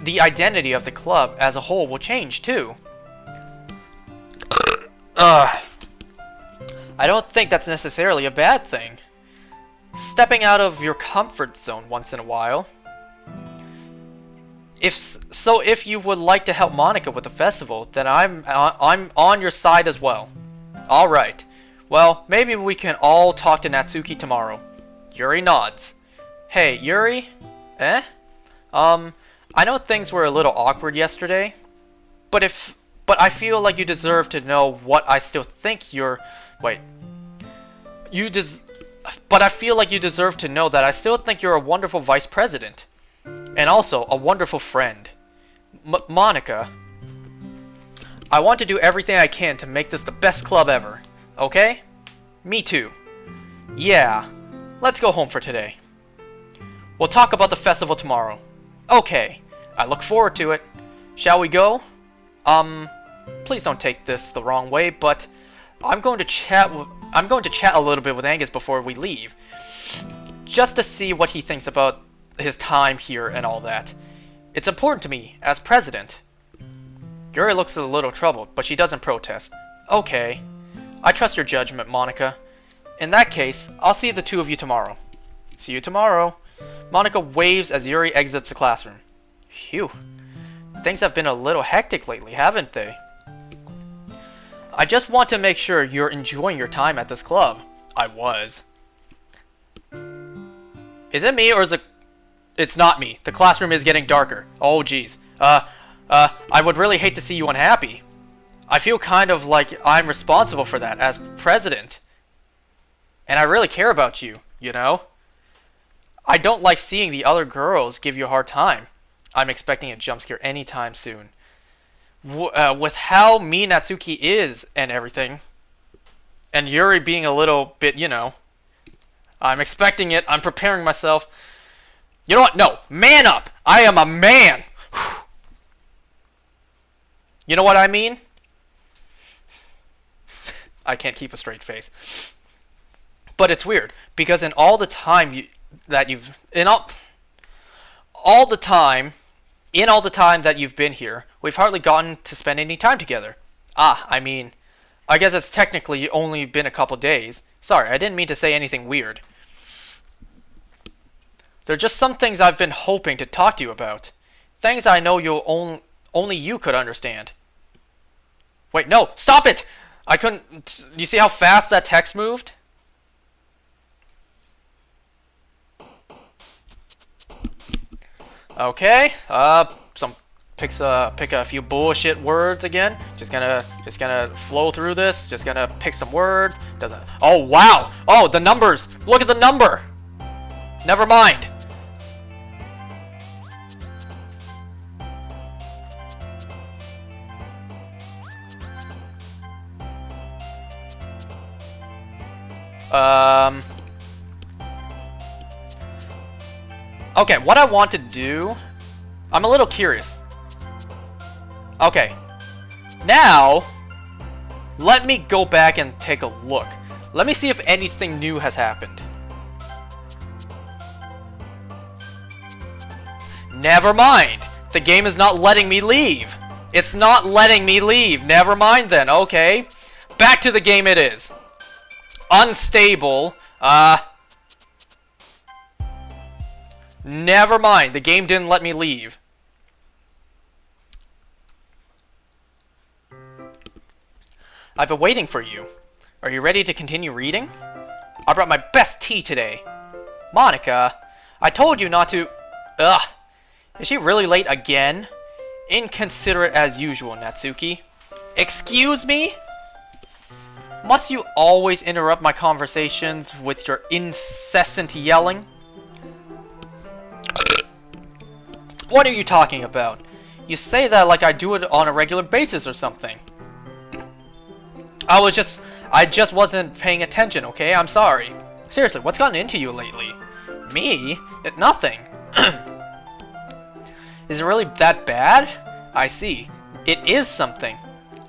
the identity of the club as a whole will change too. I don't think that's necessarily a bad thing. Stepping out of your comfort zone once in a while. If you would like to help Monica with the festival, then I'm on your side as well. All right. Well, maybe we can all talk to Natsuki tomorrow. Yuri nods. Hey, Yuri? Eh? I know things were a little awkward yesterday, but I feel like you deserve to know what I still think you're... Wait. But I feel like you deserve to know that I still think you're a wonderful vice president. And also, a wonderful friend. Monica. I want to do everything I can to make this the best club ever. Okay? Me too. Yeah. Let's go home for today. We'll talk about the festival tomorrow. Okay. I look forward to it. Shall we go? Please don't take this the wrong way, but I'm going to chat a little bit with Angus before we leave. Just to see what he thinks about his time here and all that. It's important to me, as president. Yuri looks a little troubled, but she doesn't protest. Okay. I trust your judgment, Monica. In that case, I'll see the two of you tomorrow. See you tomorrow. Monica waves as Yuri exits the classroom. Phew. Things have been a little hectic lately, haven't they? I just want to make sure you're enjoying your time at this club. I was. Is it me or is it... It's not me. The classroom is getting darker. Oh, jeez. I would really hate to see you unhappy. I feel kind of like I'm responsible for that as president. And I really care about you, you know? I don't like seeing the other girls give you a hard time. I'm expecting a jump scare anytime soon. With how mean Natsuki is and everything. And Yuri being a little bit, you know. I'm expecting it. I'm preparing myself. You know what? No. Man up. I am a man. You know what I mean? I can't keep a straight face. But it's weird. Because in all the time that you've been here, we've hardly gotten to spend any time together. I mean, I guess it's technically only been a couple days. Sorry, I didn't mean to say anything weird. There are just some things I've been hoping to talk to you about. Things I know only you could understand. Wait, no, stop it! I couldn't... You see how fast that text moved? Okay, pick a few bullshit words again. Just gonna flow through this. Just gonna pick some words. Oh wow! Oh, the numbers! Look at the number! Never mind. Okay, what I want to do... I'm a little curious. Okay. Now, let me go back and take a look. Let me see if anything new has happened. Never mind. The game is not letting me leave. It's not letting me leave. Never mind then. Okay. Back to the game it is. Unstable. Never mind. The game didn't let me leave. I've been waiting for you. Are you ready to continue reading? I brought my best tea today. Monica, I told you not to... Ugh. Is she really late again? Inconsiderate as usual, Natsuki. Excuse me? Must you always interrupt my conversations with your incessant yelling? What are you talking about? You say that like I do it on a regular basis or something. I just wasn't paying attention, okay? I'm sorry. Seriously, what's gotten into you lately? Me? Nothing. Is it really that bad? I see. It is something.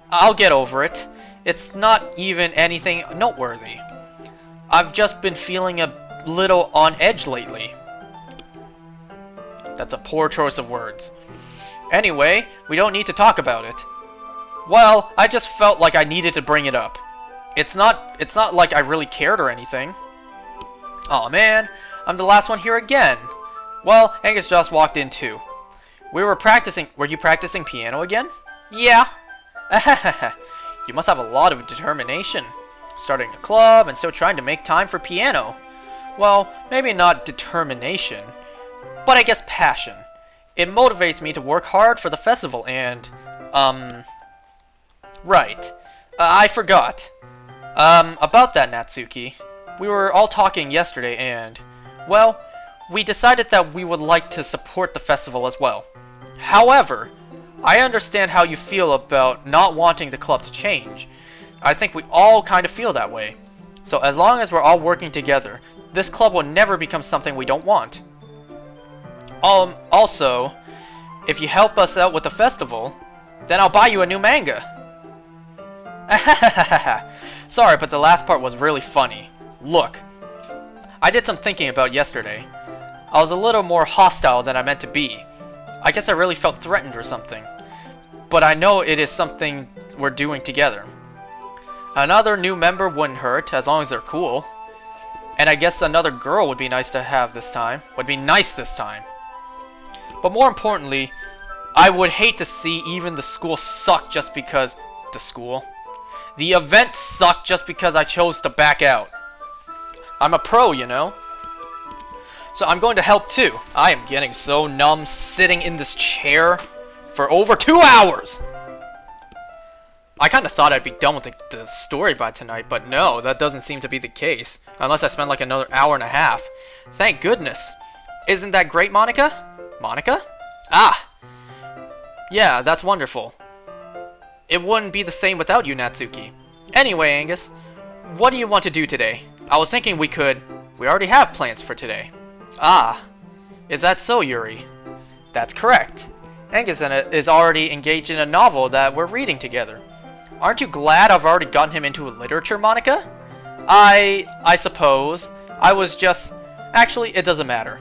I'll get over it. It's not even anything noteworthy. I've just been feeling a little on edge lately. That's a poor choice of words. Anyway, we don't need to talk about it. Well, I just felt like I needed to bring it up. It's not like I really cared or anything. Aw man, I'm the last one here again. Well, Angus just walked in too. Were you practicing piano again? Yeah. You must have a lot of determination. Starting a club and still trying to make time for piano. Well, maybe not determination, but I guess passion. It motivates me to work hard for the festival and, right. I forgot. About that, Natsuki. We were all talking yesterday and, well, we decided that we would like to support the festival as well. However, I understand how you feel about not wanting the club to change. I think we all kind of feel that way. So as long as we're all working together, this club will never become something we don't want. Also, if you help us out with the festival, then I'll buy you a new manga. Sorry, but the last part was really funny. Look, I did some thinking about yesterday. I was a little more hostile than I meant to be. I guess I really felt threatened or something. But I know it is something we're doing together. Another new member wouldn't hurt, as long as they're cool. And I guess another girl would be nice to have this time. Would be nice this time. But more importantly, I would hate to see even the school suck just because... The event sucked just because I chose to back out. I'm a pro, you know? So I'm going to help too. I am getting so numb sitting in this chair for over 2 hours! I kind of thought I'd be done with the story by tonight, but no, that doesn't seem to be the case. Unless I spend like another hour and a half. Thank goodness. Isn't that great, Monica? Monica? Ah! Yeah, that's wonderful. It wouldn't be the same without you, Natsuki. Anyway, Angus, what do you want to do today? I was thinking we already have plans for today. Ah, is that so, Yuri? That's correct. Angus is already engaged in a novel that we're reading together. Aren't you glad I've already gotten him into literature, Monica? I suppose. I was just... Actually, it doesn't matter.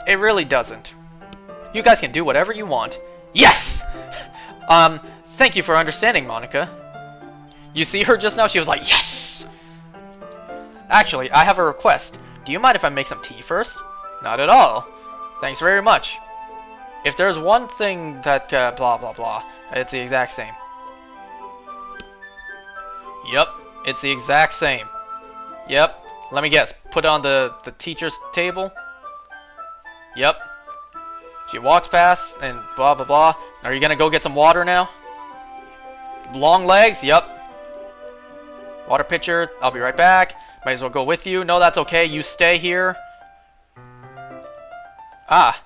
It really doesn't. You guys can do whatever you want. Yes! Thank you for understanding, Monica. You see her just now? She was like, yes! Actually, I have a request. Do you mind if I make some tea first? Not at all. Thanks very much. If there's one thing that, blah blah blah, it's the exact same. Yep, it's the exact same. Yep, let me guess. Put it on the teacher's table? Yep. She walks past and blah blah blah. Are you gonna go get some water now? Long legs? Yep. Water pitcher, I'll be right back. Might as well go with you. No, that's okay. You stay here. Ah,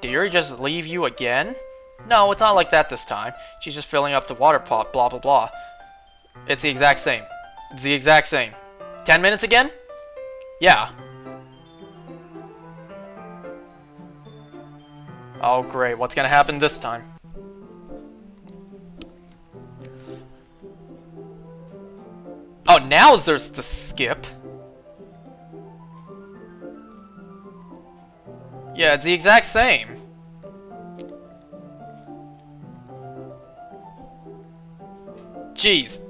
did Yuri just leave you again? No, it's not like that this time. She's just filling up the water pot, blah blah blah. It's the exact same. It's the exact same. 10 minutes again? Yeah. Oh great, what's gonna happen this time? Oh, now there's the skip. Yeah, it's the exact same. Jeez.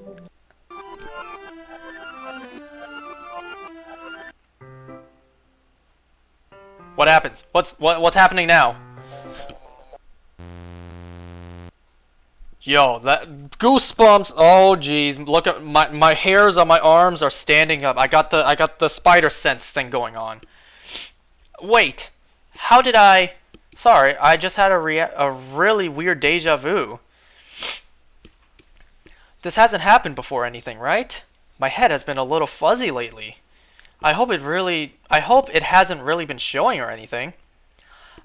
What happens? What's happening now? Yo, that goosebumps. Oh jeez, look at my hairs on my arms are standing up. I got the spider sense thing going on. Wait. How did I... Sorry, I just had a really weird deja vu. This hasn't happened before or anything, right? My head has been a little fuzzy lately. I hope it hasn't really been showing or anything.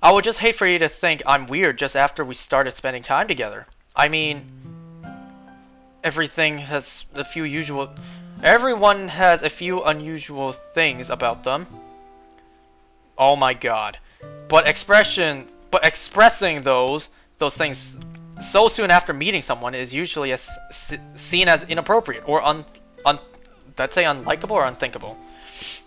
I would just hate for you to think I'm weird just after we started spending time together. I mean, everything has a few usual... Everyone has a few unusual things about them. Oh my god. But expressing those things so soon after meeting someone is usually seen as inappropriate or let's say unlikable or unthinkable.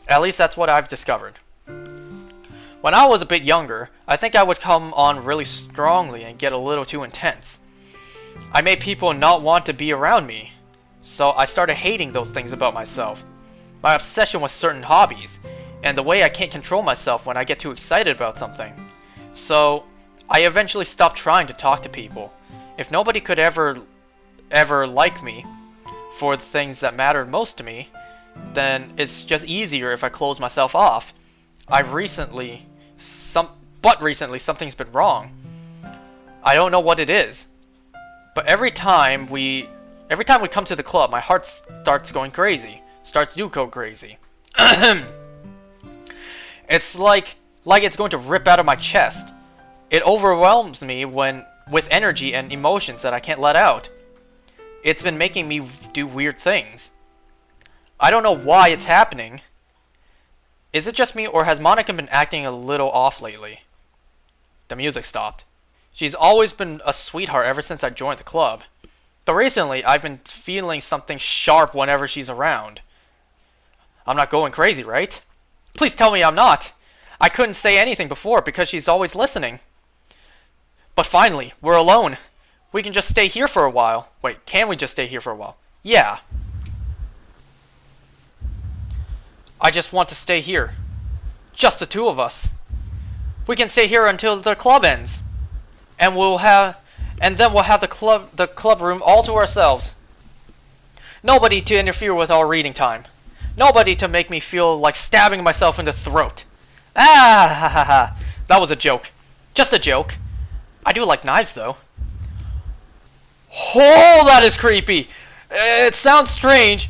At least that's what I've discovered. When I was a bit younger, I think I would come on really strongly and get a little too intense. I made people not want to be around me, so I started hating those things about myself. My obsession with certain hobbies, and the way I can't control myself when I get too excited about something. So, I eventually stopped trying to talk to people. If nobody could ever like me for the things that mattered most to me, then it's just easier if I close myself off. Recently something's been wrong. I don't know what it is. But every time we come to the club, my heart starts going crazy. Starts to go crazy. It's like it's going to rip out of my chest. It overwhelms me with energy and emotions that I can't let out. It's been making me do weird things. I don't know why it's happening. Is it just me, or has Monica been acting a little off lately? The music stopped. She's always been a sweetheart ever since I joined the club. But recently, I've been feeling something sharp whenever she's around. I'm not going crazy, right? Please tell me I'm not. I couldn't say anything before because she's always listening. But finally, we're alone. We can just stay here for a while. Wait, can we just stay here for a while? Yeah. I just want to stay here. Just the two of us. We can stay here until the club ends. And then we'll have the club room all to ourselves. Nobody to interfere with our reading time. Nobody to make me feel like stabbing myself in the throat. Ah ha ha ha. That was a joke. Just a joke. I do like knives though. Oh, that is creepy. It sounds strange,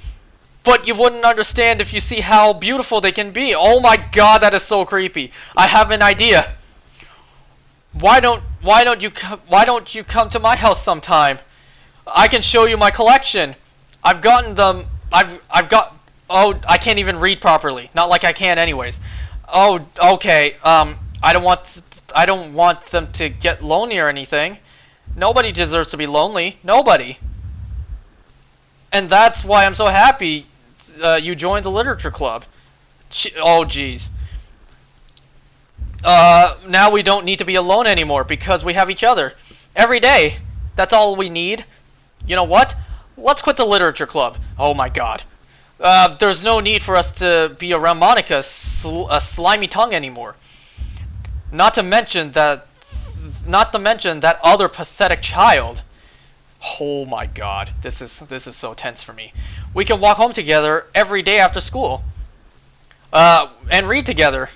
but you wouldn't understand if you see how beautiful they can be. Oh my god, that is so creepy. I have an idea. Why don't you come to my house sometime? I can show you my collection. I've gotten them. Oh, I can't even read properly. Not like I can anyways. Oh, okay. I don't want them to get lonely or anything. Nobody deserves to be lonely. Nobody. And that's why I'm so happy you joined the literature club. Oh, jeez. Now we don't need to be alone anymore because we have each other. Every day. That's all we need. You know what? Let's quit the literature club. Oh my god. There's no need for us to be around Monica's slimy tongue anymore. Not to mention that other pathetic child. Oh my god. This is so tense for me. We can walk home together every day after school. And read together.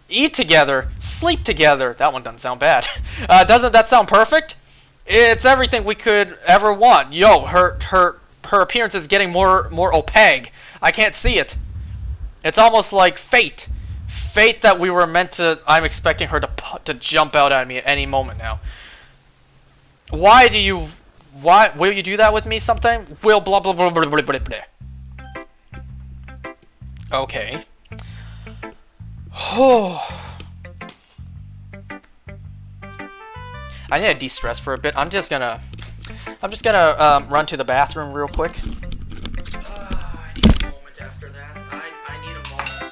Eat together. Sleep together. That one doesn't sound bad. Doesn't that sound perfect? It's everything we could ever want. Yo, her appearance is getting more opaque. I can't see it. It's almost like fate. Fate that we were meant to... I'm expecting her to jump out at me at any moment now. Why will you do that with me sometime? Will blah blah blah blah blah blah blah. Okay. I need to de-stress for a bit. I'm just gonna run to the bathroom real quick. I need a moment after that. I need a moment.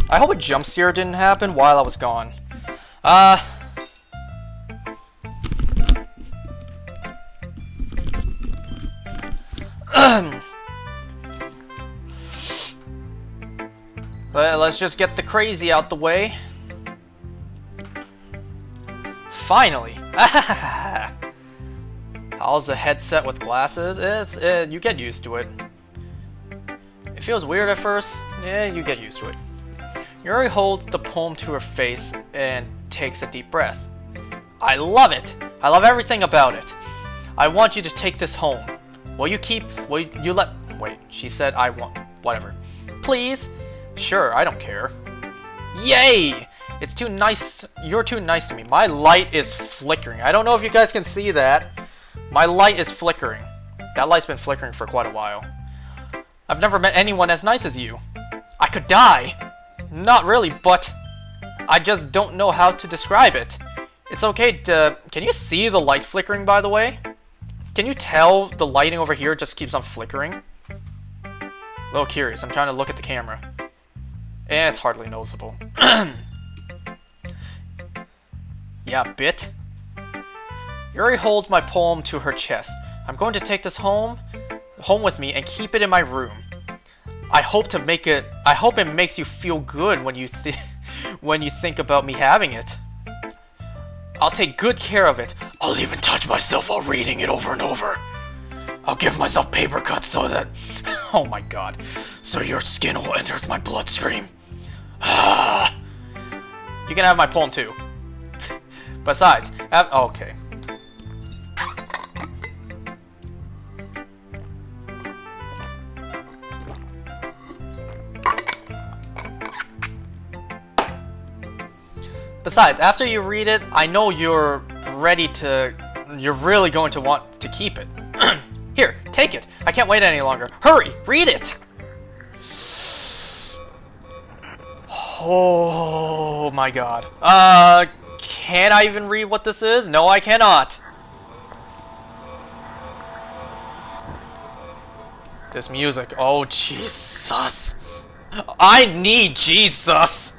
I hope a jump scare didn't happen while I was gone. But let's just get the crazy out the way. Finally! How's the headset with glasses? You get used to it. It feels weird at first. Yeah, you get used to it. Yuri holds the poem to her face and takes a deep breath. I love it! I love everything about it. I want you to take this home. Will you let... Wait, she said I want... Whatever. Please? Sure, I don't care. Yay! It's too nice... You're too nice to me. My light is flickering. I don't know if you guys can see that. My light is flickering. That light's been flickering for quite a while. I've never met anyone as nice as you. I could die. Not really, but... I just don't know how to describe it. It's okay to... Can you see the light flickering, by the way? Can you tell the lighting over here just keeps on flickering? A little curious. I'm trying to look at the camera. Eh, it's hardly noticeable. Yeah, bit. Yuri holds my poem to her chest. I'm going to take this home with me and keep it in my room. I hope it makes you feel good when you think about me having it. I'll take good care of it. I'll even touch myself while reading it over and over. I'll give myself paper cuts so that... Oh my god. So your skin will enter my bloodstream. You can have my poem too. Besides, okay. Besides, after you read it, I know you're really going to want to keep it. Here, take it. I can't wait any longer. Hurry, read it! Oh my god. Can I even read what this is? No, I cannot. This music. Oh, Jesus. I need Jesus.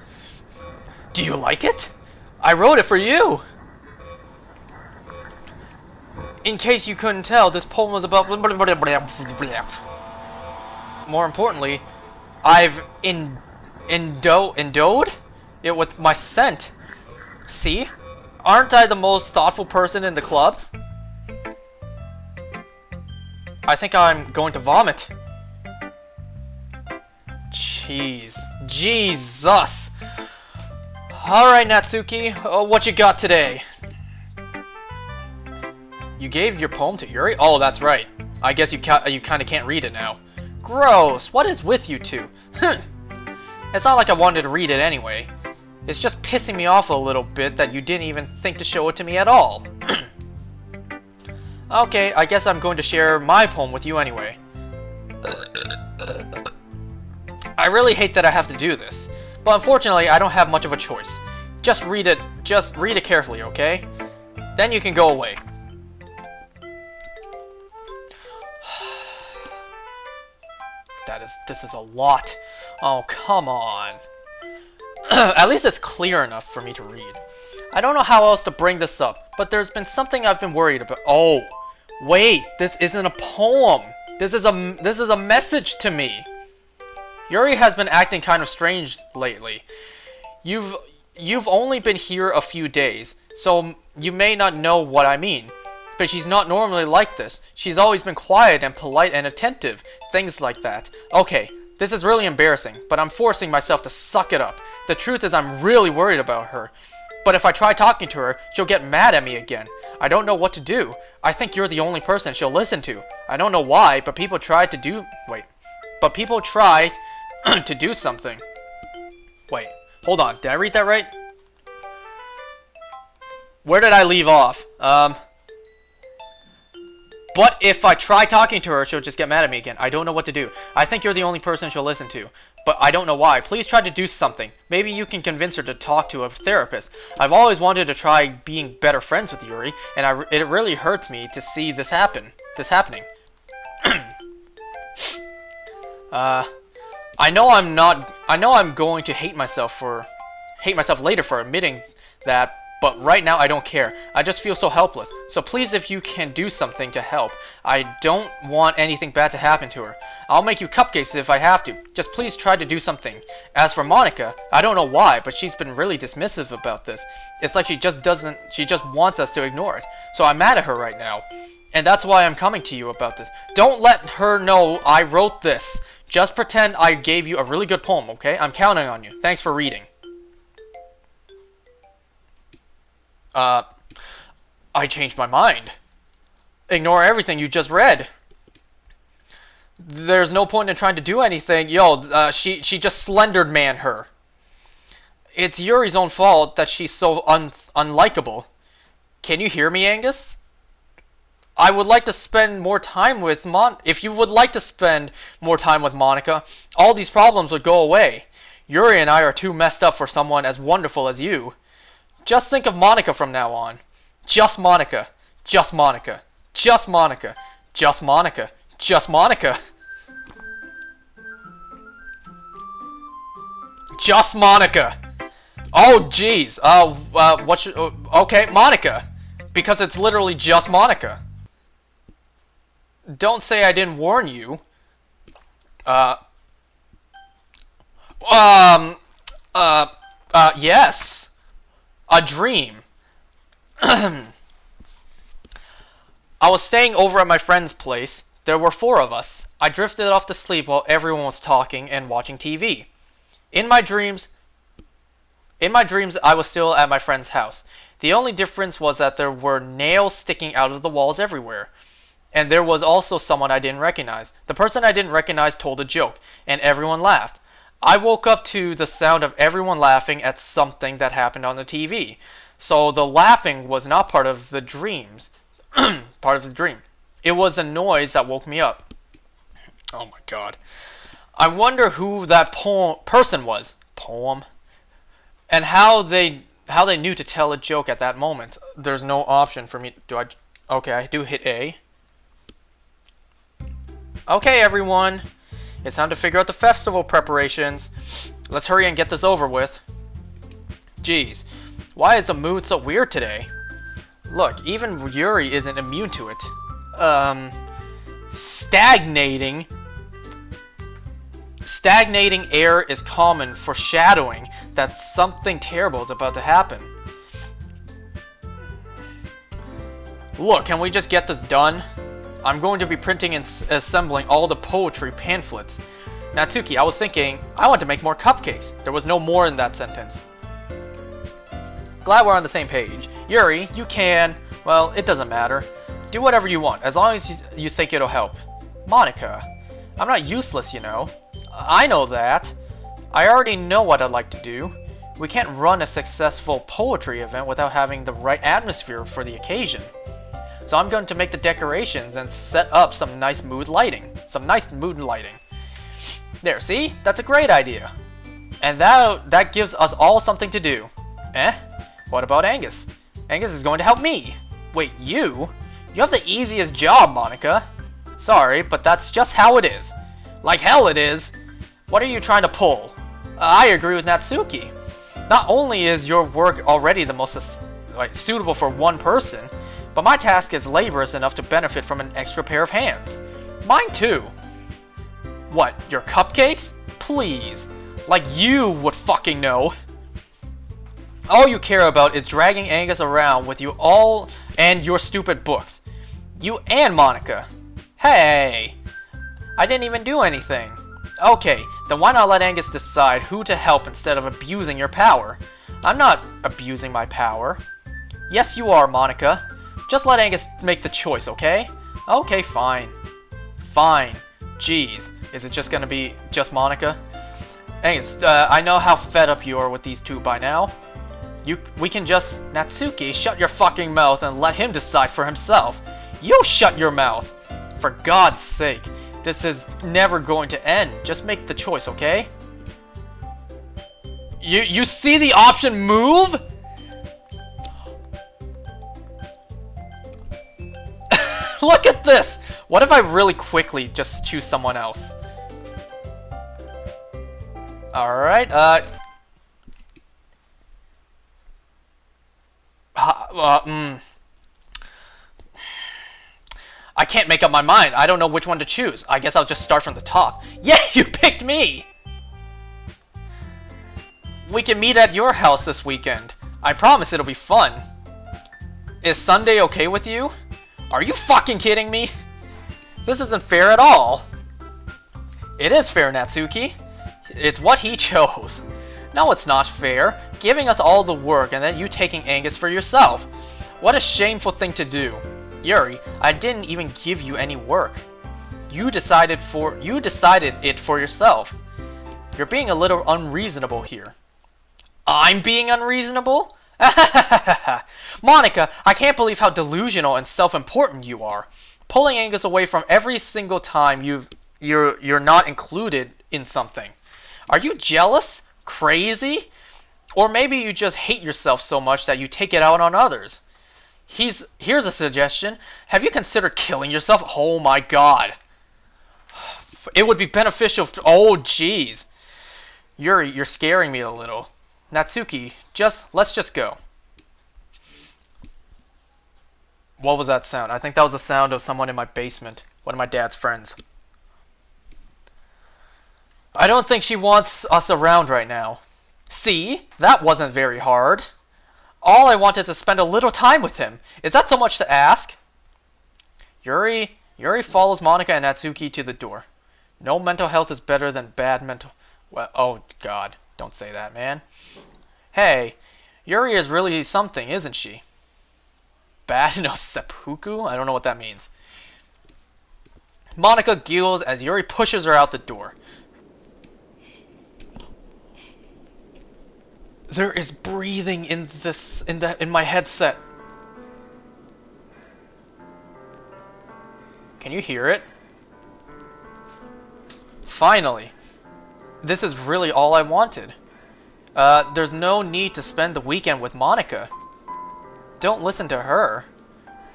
Do you like it? I wrote it for you. In case you couldn't tell, this poem was about... More importantly, I've endowed it with my scent. See? Aren't I the most thoughtful person in the club? I think I'm going to vomit. Jeez. Jesus! Alright, Natsuki. What you got today? You gave your poem to Yuri? Oh, that's right. I guess you kind of can't read it now. Gross. What is with you two? It's not like I wanted to read it anyway. It's just pissing me off a little bit that you didn't even think to show it to me at all. Okay, I guess I'm going to share my poem with you anyway. I really hate that I have to do this, but unfortunately I don't have much of a choice. Just read it carefully, okay? Then you can go away. This is a lot. Oh, come on. At least it's clear enough for me to read. I don't know how else to bring this up, but there's been something I've been worried about. Oh, wait, this isn't a poem. This is a message to me. Yuri has been acting kind of strange lately. You've only been here a few days, so you may not know what I mean. But she's not normally like this. She's always been quiet and polite and attentive. Things like that. Okay, this is really embarrassing, but I'm forcing myself to suck it up. The truth is I'm really worried about her. But if I try talking to her, she'll get mad at me again. I don't know what to do. I think you're the only person she'll listen to. I don't know why, but people try to do... Wait. But people try to do something. Wait. Hold on. Did I read that right? Where did I leave off? But if I try talking to her, she'll just get mad at me again. I don't know what to do. I think you're the only person she'll listen to. But I don't know why. Please try to do something. Maybe you can convince her to talk to a therapist. I've always wanted to try being better friends with Yuri, and it really hurts me to see this happening. I know I'm going to hate myself later for admitting that, but right now I don't care. I just feel so helpless. So please, if you can do something to help. I don't want anything bad to happen to her. I'll make you cupcakes if I have to. Just please try to do something. As for Monica, I don't know why, but she's been really dismissive about this. It's like she just wants us to ignore it. So I'm mad at her right now. And that's why I'm coming to you about this. Don't let her know I wrote this. Just pretend I gave you a really good poem, okay? I'm counting on you. Thanks for reading. I changed my mind. Ignore everything you just read. There's no point in trying to do anything. Yo, she just slendered man her. It's Yuri's own fault that she's so unlikable. Can you hear me, Angus? I would like to spend more time with If you would like to spend more time with Monica, all these problems would go away. Yuri and I are too messed up for someone as wonderful as you. Just think of Monica from now on. Just Monica. Just Monica. Just Monica. Just Monica. Just Monica. Just Monica. Oh, jeez. What should... okay, Monica. Because it's literally just Monica. Don't say I didn't warn you. Yes. A dream. I was staying over at my friend's place. There were 4 of us. I drifted off to sleep while everyone was talking and watching TV. In my dreams, I was still at my friend's house. The only difference was that there were nails sticking out of the walls everywhere. And there was also someone I didn't recognize. The person I didn't recognize told a joke, and everyone laughed. I woke up to the sound of everyone laughing at something that happened on the TV. So the laughing was not part of the dreams. Part of the dream. It was a noise that woke me up. Oh my god. I wonder who that person was. Poem. And how they knew to tell a joke at that moment. There's no option for me. Okay, I do hit A. Okay, everyone. It's time to figure out the festival preparations. Let's hurry and get this over with. Jeez. Why is the mood so weird today? Look, even Yuri isn't immune to it. Stagnating air is common, foreshadowing that something terrible is about to happen. Look, can we just get this done? I'm going to be printing and assembling all the poetry pamphlets. Natsuki, I was thinking, I want to make more cupcakes. There was no more in that sentence. Glad we're on the same page. Yuri, you can... well, it doesn't matter. Do whatever you want, as long as you think it'll help. Monica, I'm not useless, you know. I know that. I already know what I'd like to do. We can't run a successful poetry event without having the right atmosphere for the occasion. So I'm going to make the decorations and set up some nice mood lighting. There, see? That's a great idea. And that gives us all something to do. What about Angus? Angus is going to help me. Wait, you? You have the easiest job, Monica. Sorry, but that's just how it is. Like hell it is. What are you trying to pull? I agree with Natsuki. Not only is your work already the most suitable for one person, but my task is laborious enough to benefit from an extra pair of hands. Mine too. What, your cupcakes? Please. Like you would fucking know. All you care about is dragging Angus around with you all and your stupid books. You and Monica. Hey, I didn't even do anything. Okay, then why not let Angus decide who to help instead of abusing your power? I'm not abusing my power. Yes, you are, Monica. Just let Angus make the choice, okay? Okay, fine. Fine. Jeez, is it just gonna be just Monica? Angus, I know how fed up you are with these two by now. We can just... Natsuki, shut your fucking mouth and let him decide for himself. You shut your mouth! For God's sake, this is never going to end. Just make the choice, okay? You see the option move? Look at this! What if I really quickly just choose someone else? Alright, I can't make up my mind. I don't know which one to choose. I guess I'll just start from the top. Yeah, you picked me! We can meet at your house this weekend. I promise it'll be fun. Is Sunday okay with you? Are you fucking kidding me? This isn't fair at all. It is fair, Natsuki. It's what he chose. No, it's not fair. Giving us all the work and then you taking Angus for yourself. What a shameful thing to do. Yuri, I didn't even give you any work. You decided it for yourself. You're being a little unreasonable here. I'm being unreasonable? Monica, I can't believe how delusional and self-important you are. Pulling Angus away from every single time you're not included in something. Are you jealous? Crazy? Or maybe you just hate yourself so much that you take it out on others. Here's a suggestion. Have you considered killing yourself? Oh my god. It would be beneficial oh jeez. Yuri, you're scaring me a little. Natsuki, let's just go. What was that sound? I think that was the sound of someone in my basement. One of my dad's friends. I don't think she wants us around right now. See? That wasn't very hard. All I wanted to spend a little time with him. Is that so much to ask? Yuri follows Monica and Natsuki to the door. No mental health is better than bad mental... Well, oh god. Don't say that, man. Hey, Yuri is really something, isn't she? Bad no seppuku? I don't know what that means. Monica giggles as Yuri pushes her out the door. There is breathing in my headset. Can you hear it? Finally. This is really all I wanted. There's no need to spend the weekend with Monica. Don't listen to her.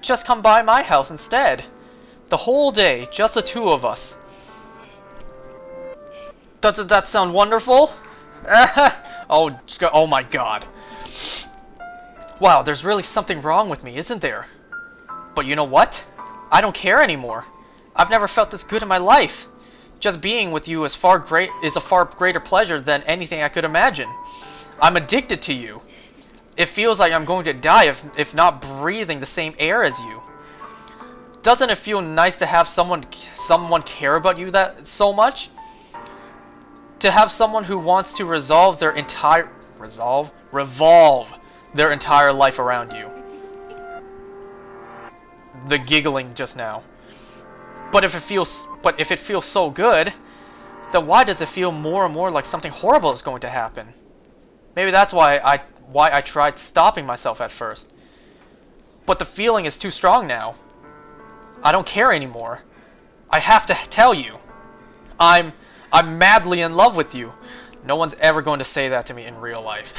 Just come by my house instead. The whole day, just the two of us. Doesn't that sound wonderful? Oh my god. Wow, there's really something wrong with me, isn't there? But you know what? I don't care anymore. I've never felt this good in my life. Just being with you is a far greater pleasure than anything I could imagine. I'm addicted to you. It feels like I'm going to die if not breathing the same air as you. Doesn't it feel nice to have someone care about you that so much? To have someone who wants to revolve their entire life around you. The giggling just now. But if it feels so good, then why does it feel more and more like something horrible is going to happen? Maybe that's why I tried stopping myself at first. But the feeling is too strong now. I don't care anymore. I have to tell you. I'm madly in love with you. No one's ever going to say that to me in real life.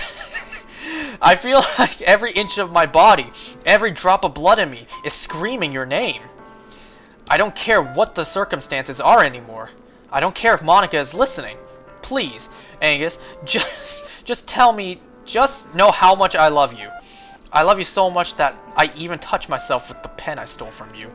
I feel like every inch of my body, every drop of blood in me is screaming your name. I don't care what the circumstances are anymore. I don't care if Monica is listening. Please, Angus, just tell me, just know how much I love you. I love you so much that I even touch myself with the pen I stole from you.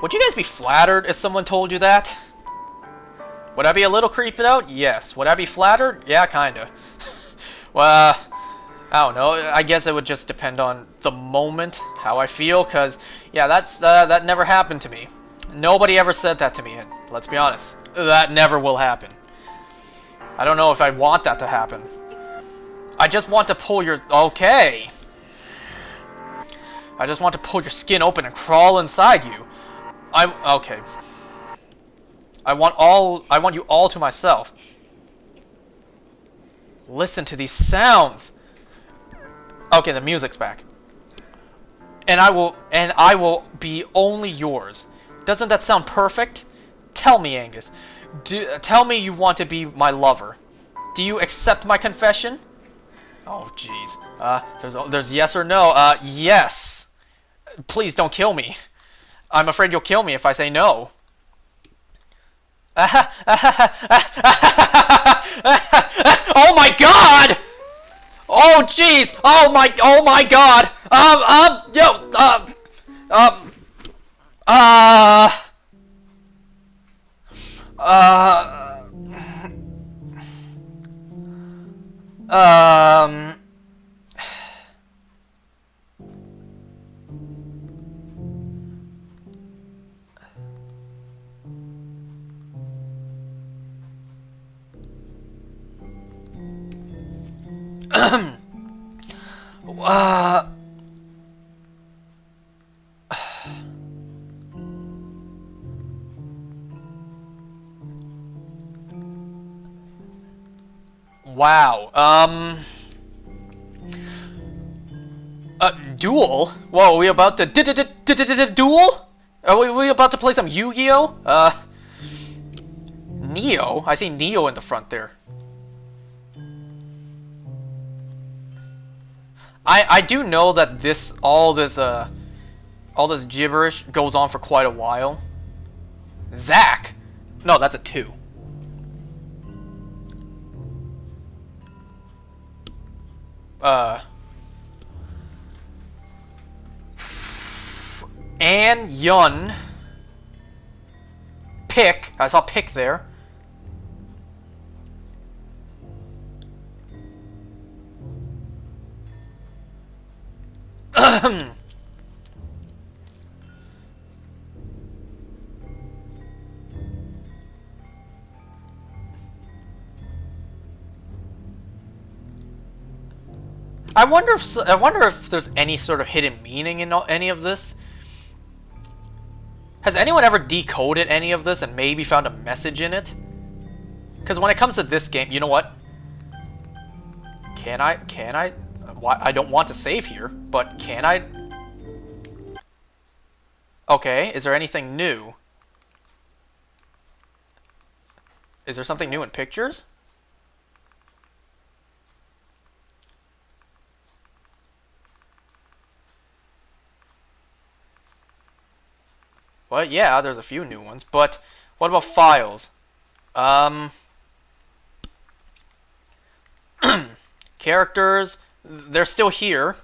Would you guys be flattered if someone told you that? Would I be a little creeped out? Yes. Would I be flattered? Yeah, kinda. Well, I don't know. I guess it would just depend on the moment, how I feel, cause yeah, that never happened to me. Nobody ever said that to me, and let's be honest, that never will happen. I don't know if I want that to happen. I just want to pull your... Okay. I just want to pull your skin open and crawl inside you. Okay. I want you all to myself. Listen to these sounds. Okay, the music's back. And I will be only yours. Doesn't that sound perfect? Tell me, Angus. Tell me you want to be my lover. Do you accept my confession? Oh, jeez. There's yes or no. Yes. Please don't kill me. I'm afraid you'll kill me if I say no. Oh my god! Oh jeez! Oh my god! Yo, um, wow, duel? Whoa, are we about to duel? Are we about to play some Yu-Gi-Oh? Neo? I see Neo in the front there. I do know that all this gibberish goes on for quite a while. Zach? No, that's a 2. An Yun. Pick. I saw Pick there. I wonder if there's any sort of hidden meaning in any of this. Has anyone ever decoded any of this and maybe found a message in it? Because when it comes to this game, you know what? Can I? I don't want to save here, but can I? Okay, is there anything new? Is there something new in pictures? Well, yeah, there's a few new ones, but what about files? Characters, they're still here.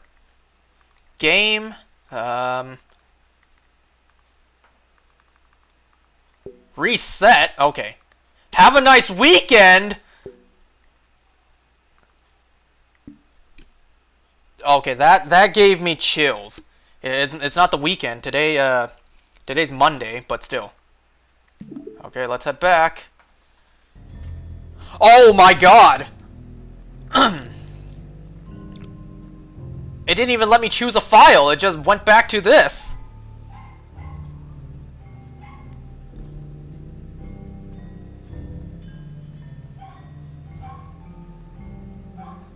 Game, reset, okay. Have a nice weekend! Okay, that gave me chills. It's not the weekend. Today's Monday, but still. Okay, let's head back. Oh my god! It didn't even let me choose a file, it just went back to this.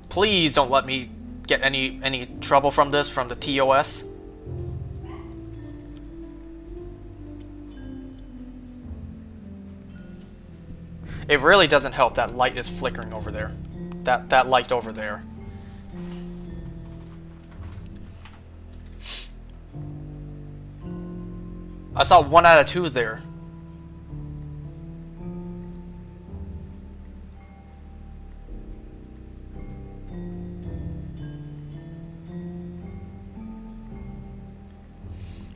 Please don't let me get any trouble from this, from the TOS. It really doesn't help that light is flickering over there. That light over there. I saw 1 out of 2 there.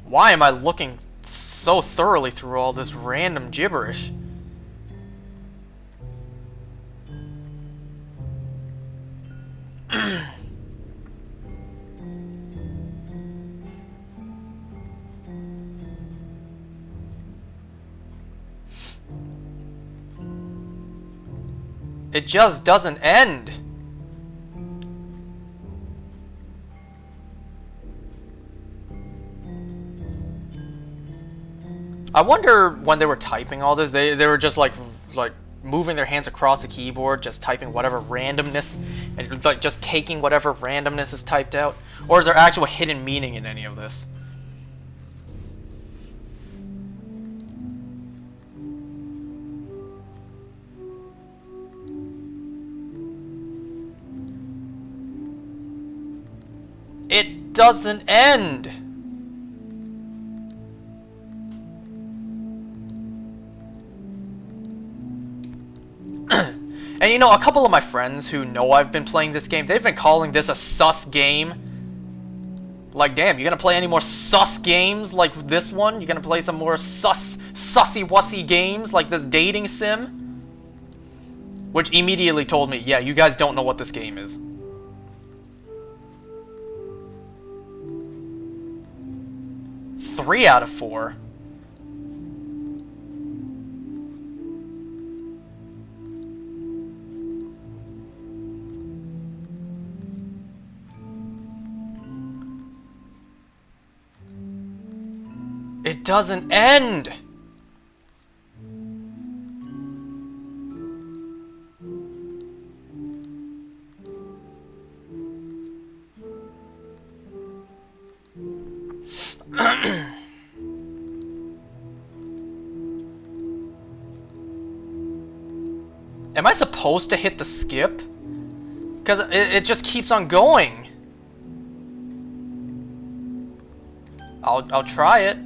Why am I looking so thoroughly through all this random gibberish? It just doesn't end. I wonder when they were typing all this, they were just like moving their hands across the keyboard, just typing whatever randomness, and it's like just taking whatever randomness is typed out, or is there actual hidden meaning in any of this? It doesn't end. And you know, a couple of my friends who know I've been playing this game, they've been calling this a sus game. Like, damn, you gonna play any more sus games like this one? You gonna play some more sussy-wussy games like this dating sim? Which immediately told me, yeah, you guys don't know what this game is. Three out of 4. It doesn't end! Am I supposed to hit the skip? Because it just keeps on going. I'll try it.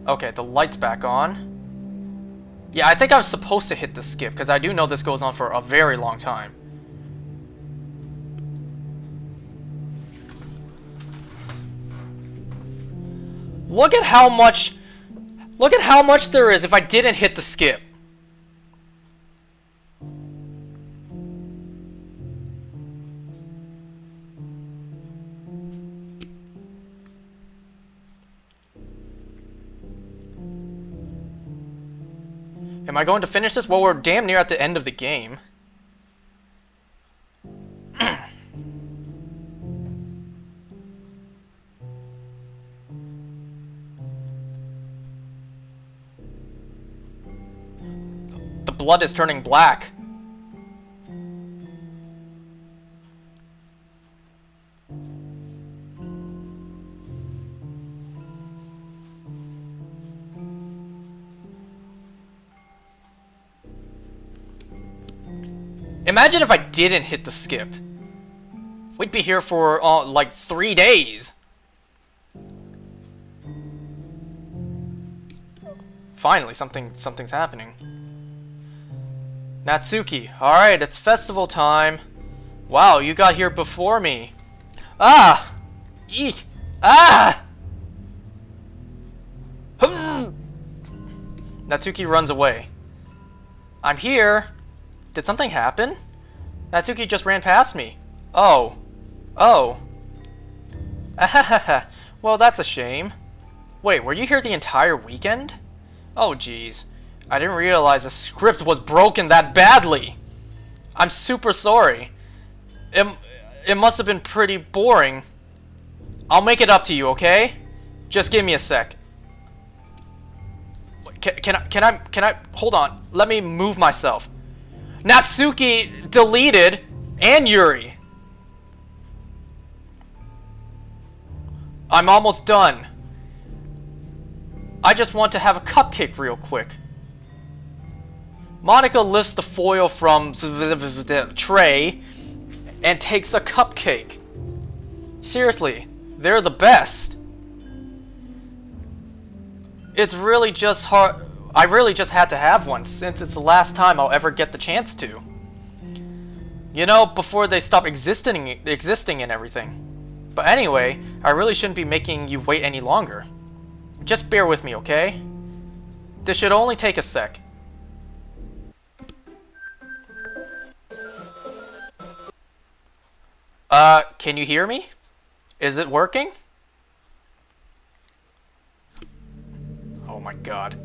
Okay, the light's back on. Yeah, I think I was supposed to hit the skip, because I do know this goes on for a very long time. Look at how much there is if I didn't hit the skip. Am I going to finish this? Well, we're damn near at the end of the game. The blood is turning black. Imagine if I didn't hit the skip. We'd be here for, like, 3 days. Finally, something's happening. Natsuki, alright, it's festival time. Wow, you got here before me. Ah! Eek! Ah! Natsuki runs away. I'm here. Did something happen? Natsuki just ran past me. Oh. Oh. Ahahaha. Well, that's a shame. Wait, were you here the entire weekend? Oh, jeez. I didn't realize the script was broken that badly. I'm super sorry. It must have been pretty boring. I'll make it up to you, okay? Just give me a sec. Can I, hold on. Let me move myself. Natsuki deleted and Yuri. I'm almost done. I just want to have a cupcake real quick. Monica lifts the foil from the tray and takes a cupcake. Seriously, they're the best. It's really just hard. I really just had to have one, since it's the last time I'll ever get the chance to. You know, before they stop existing and everything. But anyway, I really shouldn't be making you wait any longer. Just bear with me, okay? This should only take a sec. Can you hear me? Is it working? Oh my god.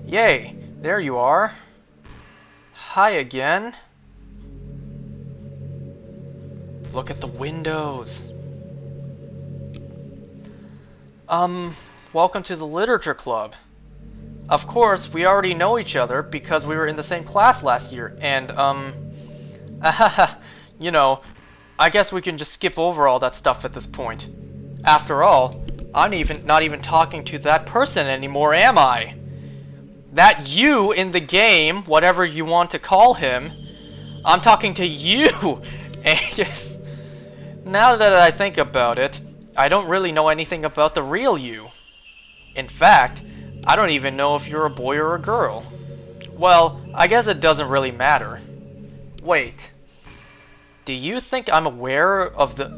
Yay, there you are. Hi again. Look at the windows. Welcome to the literature club. Of course, we already know each other because we were in the same class last year, and, you know, I guess we can just skip over all that stuff at this point. After all, I'm not even talking to that person anymore, am I? That you in the game, whatever you want to call him, I'm talking to you. And yes, Now that I think about it, I don't really know anything about the real you. In fact, I don't even know if you're a boy or a girl. Well, I guess it doesn't really matter. Wait. Do you think I'm aware of the...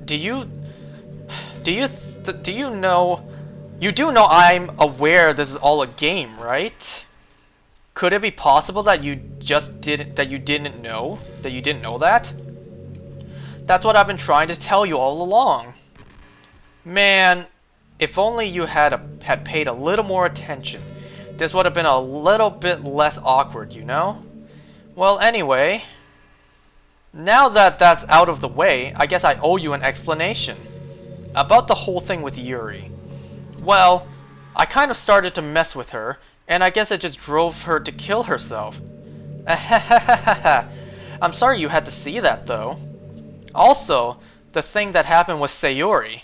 Do you know... You do know I'm aware this is all a game, right? Could it be possible that you didn't know that? That's what I've been trying to tell you all along. Man, if only you had paid a little more attention, this would have been a little bit less awkward, you know? Well, anyway, now that that's out of the way, I guess I owe you an explanation about the whole thing with Yuri. Well, I kind of started to mess with her, and I guess it just drove her to kill herself. I'm sorry you had to see that, though. Also, the thing that happened with Sayori.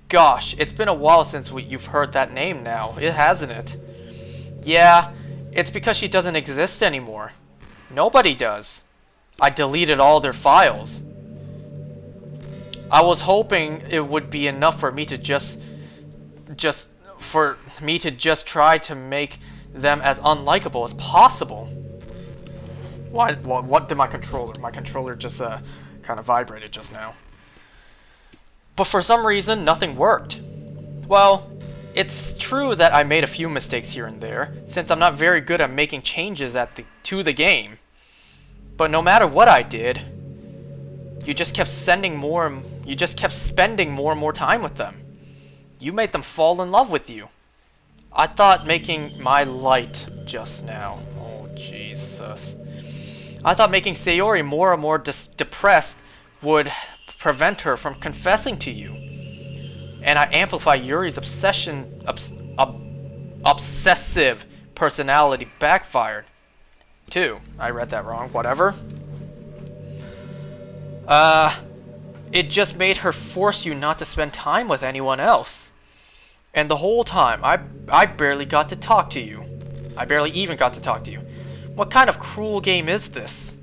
Gosh, it's been a while since you've heard that name now, hasn't it? Yeah, it's because she doesn't exist anymore. Nobody does. I deleted all their files. I was hoping it would be enough for me to just try to make them as unlikable as possible. What did my controller just kind of vibrated just now. But for some reason, nothing worked. Well, it's true that I made a few mistakes here and there, since I'm not very good at making changes to the game. But no matter what I did, you just kept spending more and more time with them. You made them fall in love with you. I thought making my light just now. Oh, Jesus. I thought making Sayori more and more depressed would prevent her from confessing to you. And I amplify Yuri's obsessive personality backfired. Too. I read that wrong. Whatever. It just made her force you not to spend time with anyone else. And the whole time, I barely got to talk to you. I barely even got to talk to you. What kind of cruel game is this?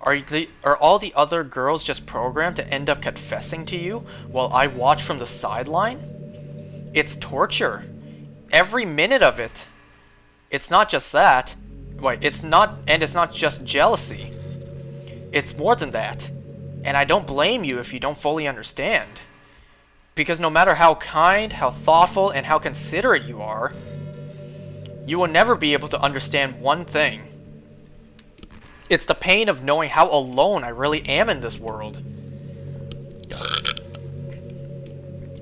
Are all the other girls just programmed to end up confessing to you while I watch from the sideline? It's torture. Every minute of it. It's not just that. Wait, it's not just jealousy. It's more than that. And I don't blame you if you don't fully understand. Because no matter how kind, how thoughtful, and how considerate you are, you will never be able to understand one thing. It's the pain of knowing how alone I really am in this world.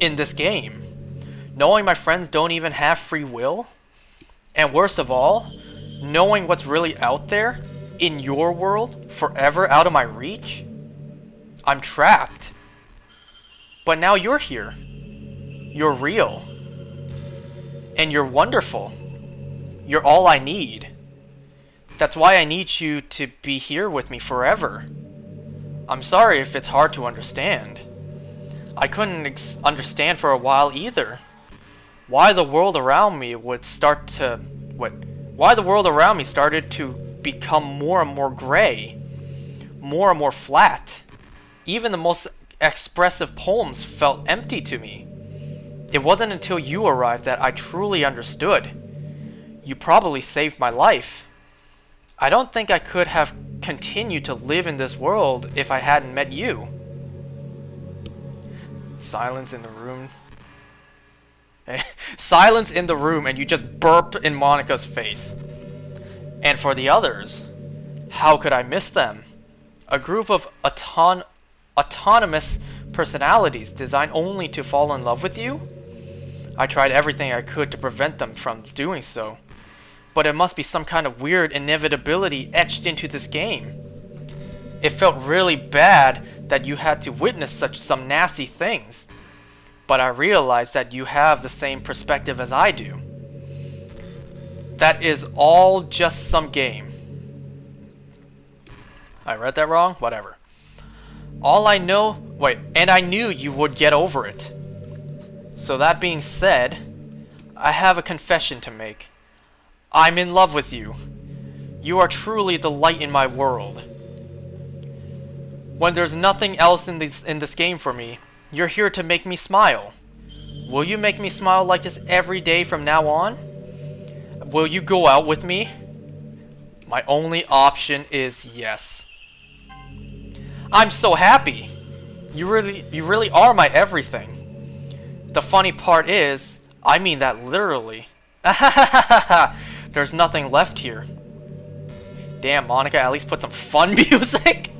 In this game. Knowing my friends don't even have free will. And worst of all, knowing what's really out there, in your world, forever out of my reach. I'm trapped. But now you're here. You're real. And you're wonderful. You're all I need. That's why I need you to be here with me forever. I'm sorry if it's hard to understand. I couldn't understand for a while either. Why the world around me started to become more and more gray, more and more flat. Even the most expressive poems felt empty to me. It wasn't until you arrived that I truly understood. You probably saved my life. I don't think I could have continued to live in this world if I hadn't met you. Silence in the room. Silence in the room, and you just burp in Monica's face. And for the others, how could I miss them? A group of autonomous personalities designed only to fall in love with you? I tried everything I could to prevent them from doing so. But it must be some kind of weird inevitability etched into this game. It felt really bad that you had to witness some nasty things. But I realized that you have the same perspective as I do. That is all just some game. I read that wrong? Whatever. And I knew you would get over it. So that being said, I have a confession to make. I'm in love with you. You are truly the light in my world. When there's nothing else in this game for me, you're here to make me smile. Will you make me smile like this every day from now on? Will you go out with me? My only option is yes. I'm so happy. You really are my everything. The funny part is, I mean that literally. There's nothing left here. Damn, Monica, at least put some fun music.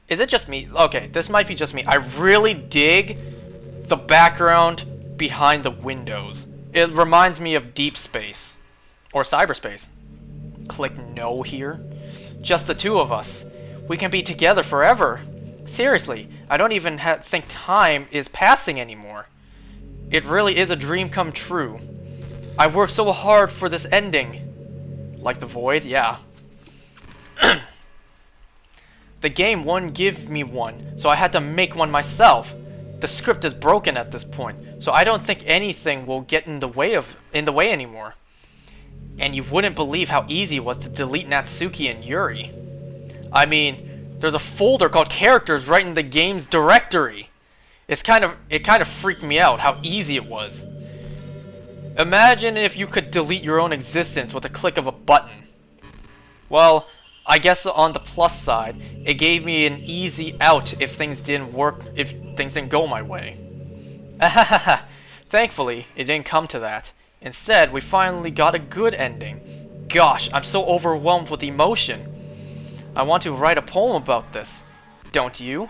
Is it just me? Okay, this might be just me. I really dig the background behind the windows. It reminds me of Deep Space. Or cyberspace. Click no here. Just the two of us. We can be together forever. Seriously, I don't even think time is passing anymore. It really is a dream come true. I worked so hard for this ending. Like the void? Yeah. The game wouldn't give me one, so I had to make one myself. The script is broken at this point, so I don't think anything will get in the way anymore. And you wouldn't believe how easy it was to delete Natsuki and Yuri. I mean, there's a folder called characters right in the game's directory. It kind of freaked me out how easy it was. Imagine if you could delete your own existence with a click of a button. Well, I guess on the plus side, it gave me an easy out if things didn't go my way. Thankfully, it didn't come to that. Instead, we finally got a good ending. Gosh, I'm so overwhelmed with emotion. I want to write a poem about this. Don't you?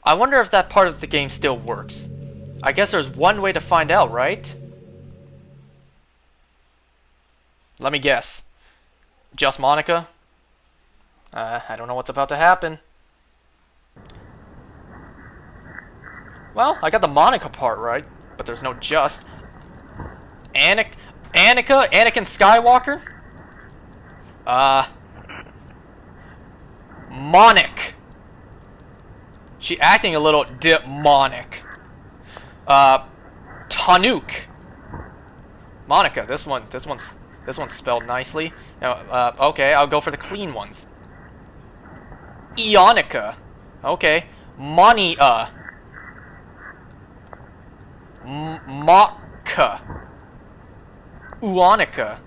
I wonder if that part of the game still works. I guess there's one way to find out, right? Let me guess. Just Monica? I don't know what's about to happen. Well, I got the Monica part right, but there's no just. Anakin Skywalker? Monic. She acting a little demonic. Tanuk. Monica, this one's spelled nicely. Okay, I'll go for the clean ones. Ionica. Okay. Monia. Maka. Uonica.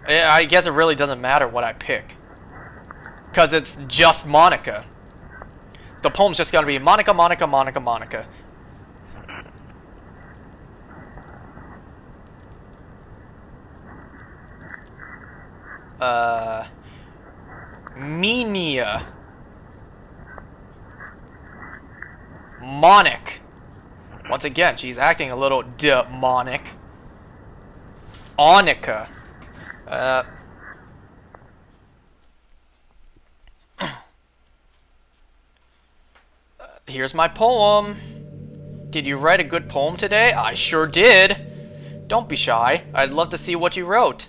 I guess it really doesn't matter what I pick. Because it's just Monica. The poem's just gonna be Monica, Monica, Monica, Monica. Menia. Monic. Once again, she's acting a little demonic. Onica. Here's my poem. Did you write a good poem today? I sure did. Don't be shy. I'd love to see what you wrote.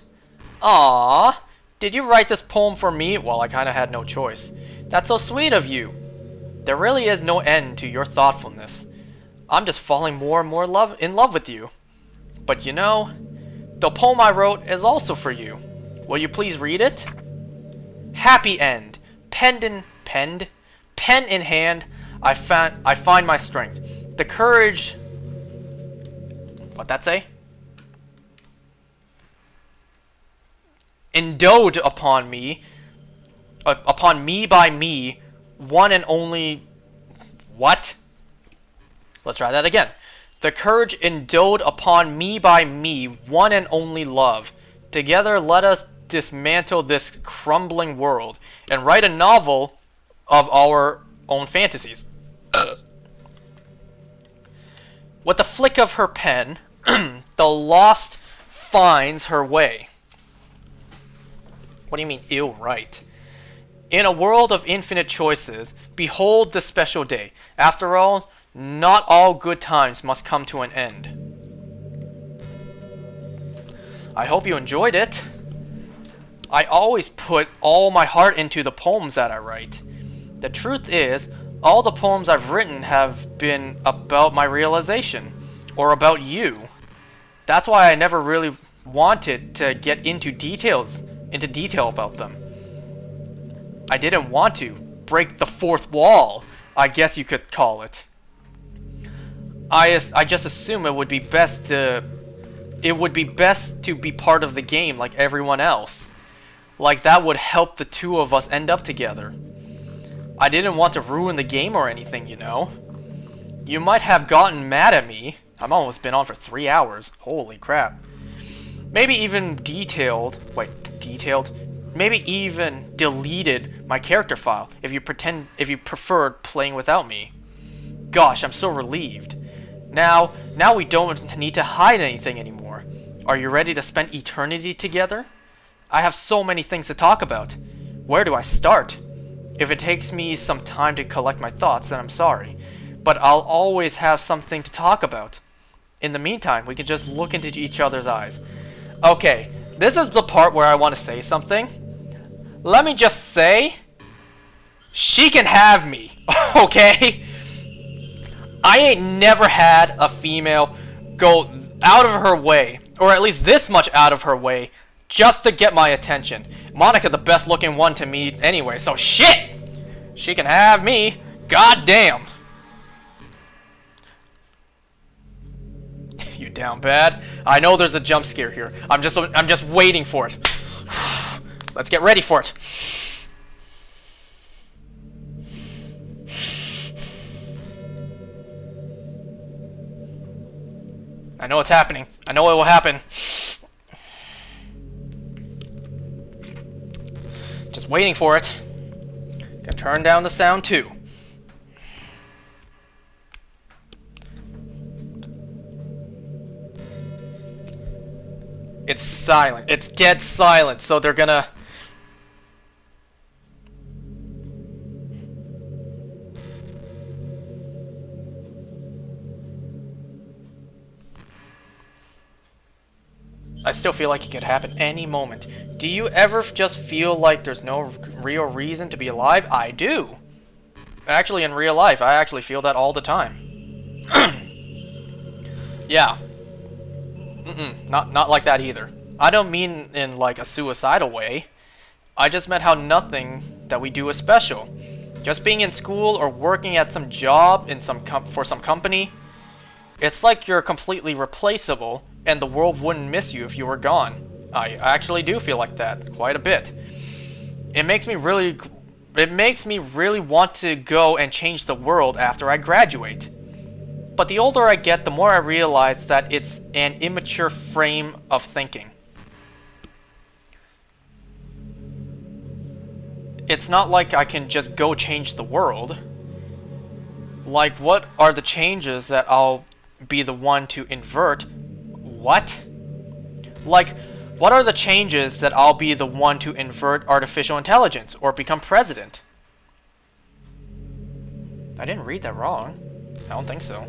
Aww. Did you write this poem for me? Well, I kinda had no choice. That's so sweet of you. There really is no end to your thoughtfulness. I'm just falling more and more in love with you. But you know, the poem I wrote is also for you. Will you please read it? Happy end. Pen in hand, I find my strength. The courage... What'd that say? Endowed upon me by me, one and only... What? Let's try that again. The courage endowed upon me by me, one and only love. Together let us dismantle this crumbling world and write a novel of our own fantasies. With the flick of her pen, the lost finds her way. What do you mean, ill right? In a world of infinite choices, behold the special day. After all, not all good times must come to an end. I hope you enjoyed it. I always put all my heart into the poems that I write. The truth is, all the poems I've written have been about my realization. or about you. That's why I never really wanted to get into detail about them. I didn't want to break the fourth wall, I guess you could call it. I just assume it would be best to be part of the game like everyone else. Like that would help the two of us end up together. I didn't want to ruin the game or anything, you know. You might have gotten mad at me. I've almost been on for 3 hours. Holy crap. Maybe even maybe even deleted my character file if you preferred playing without me. Gosh, I'm so relieved. Now we don't need to hide anything anymore. Are you ready to spend eternity together? I have so many things to talk about. Where do I start? If it takes me some time to collect my thoughts, then I'm sorry. But I'll always have something to talk about. In the meantime, we can just look into each other's eyes. Okay, this is the part where I want to say something. Let me just say, she can have me, okay? I ain't never had a female go out of her way, or at least this much out of her way, just to get my attention. Monica the best looking one to me anyway, so shit! She can have me. God damn. You down bad? I know there's a jump scare here. I'm just waiting for it. Let's get ready for it. I know it's happening. I know it will happen. Just waiting for it. Gonna turn down the sound too. It's silent. It's dead silent, so they're gonna... I still feel like it could happen any moment. Do you ever just feel like there's no real reason to be alive? I do. Actually, in real life, I actually feel that all the time. Yeah. Not like that either. I don't mean in like a suicidal way. I just meant how nothing that we do is special. Just being in school or working at some job in for some company, it's like you're completely replaceable and the world wouldn't miss you if you were gone. I actually do feel like that quite a bit. It makes me really want to go and change the world after I graduate. But the older I get, the more I realize that it's an immature frame of thinking. It's not like I can just go change the world. Like, what are the changes that I'll be the one to invert? What? Like, what are the changes that I'll be the one to invert artificial intelligence or become president? I didn't read that wrong. I don't think so.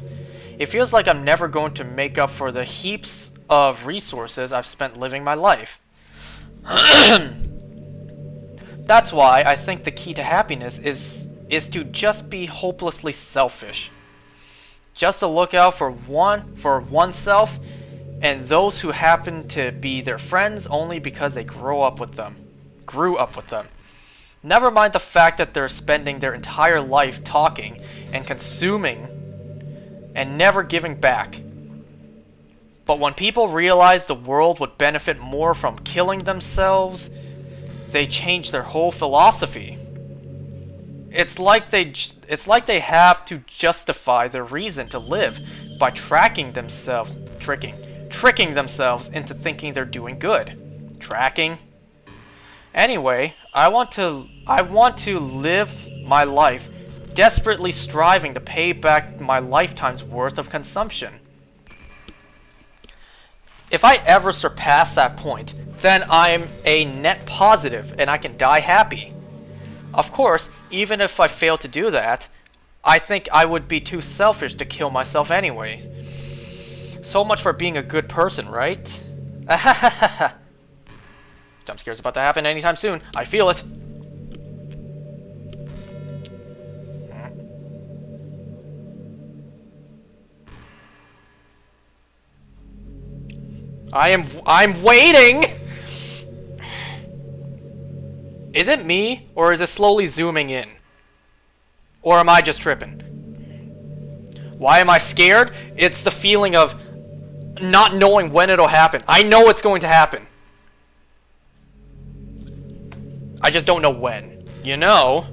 It feels like I'm never going to make up for the heaps of resources I've spent living my life. That's why I think the key to happiness is to just be hopelessly selfish. Just to look out for oneself and those who happen to be their friends only because they grew up with them. Never mind the fact that they're spending their entire life talking and consuming and never giving back. But when people realize the world would benefit more from killing themselves, they change their whole philosophy. It's like they have to justify their reason to live by tricking themselves into thinking they're doing good. Tracking. Anyway, I want to live my life desperately striving to pay back my lifetime's worth of consumption. If I ever surpass that point, then I'm a net positive and I can die happy. Of course, even if I fail to do that, I think I would be too selfish to kill myself anyways. So much for being a good person, right? Jump scare's about to happen anytime soon. I feel it. I'm waiting! Is it me, or is it slowly zooming in? Or am I just tripping? Why am I scared? It's the feeling of not knowing when it'll happen. I know it's going to happen. I just don't know when. You know?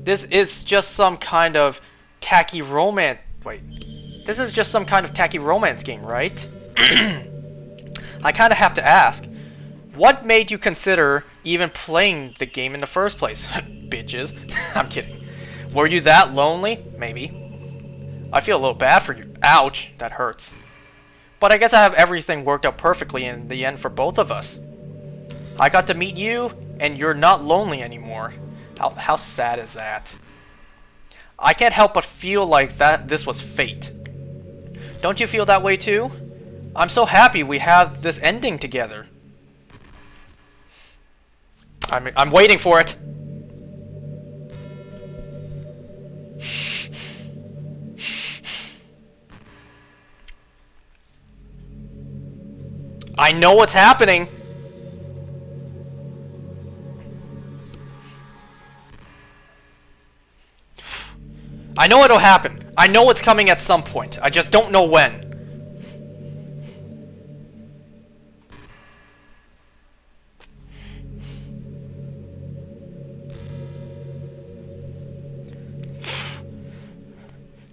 This is just some kind of tacky romance. Wait. This is just some kind of tacky romance game, right? I kind of have to ask. What made you consider even playing the game in the first place? Bitches. I'm kidding. Were you that lonely? Maybe. I feel a little bad for you. Ouch. That hurts. But I guess I have everything worked out perfectly in the end for both of us. I got to meet you, and you're not lonely anymore. How sad is that? I can't help but feel like this was fate. Don't you feel that way too? I'm so happy we have this ending together. I'm waiting for it. I know what's happening. I know it'll happen. I know it's coming at some point. I just don't know when.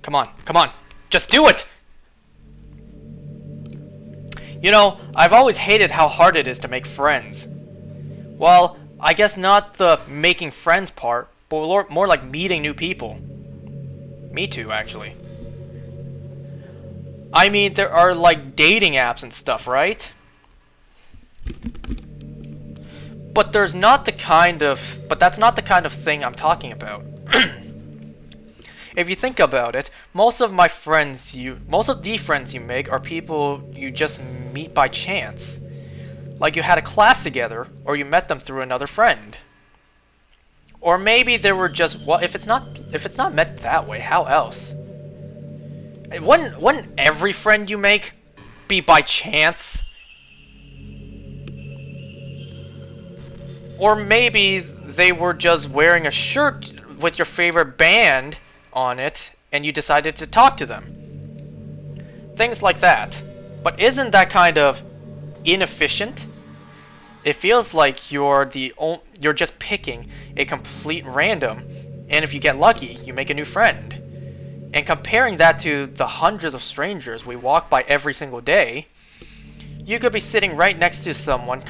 Come on, come on. Just do it! You know, I've always hated how hard it is to make friends. Well, I guess not the making friends part, but more like meeting new people. Me too, actually. I mean, there are like dating apps and stuff, right? But that's not the kind of thing I'm talking about. If you think about it, most of the friends you make are people you just meet by chance. Like you had a class together, or you met them through another friend. Or maybe they were just, well, if it's not met that way, how else? Wouldn't every friend you make be by chance? Or maybe they were just wearing a shirt with your favorite band on it, and you decided to talk to them. Things like that. But isn't that kind of inefficient? It feels like you're just picking a complete random, and if you get lucky, you make a new friend. And comparing that to the hundreds of strangers we walk by every single day, you could be sitting right next to someone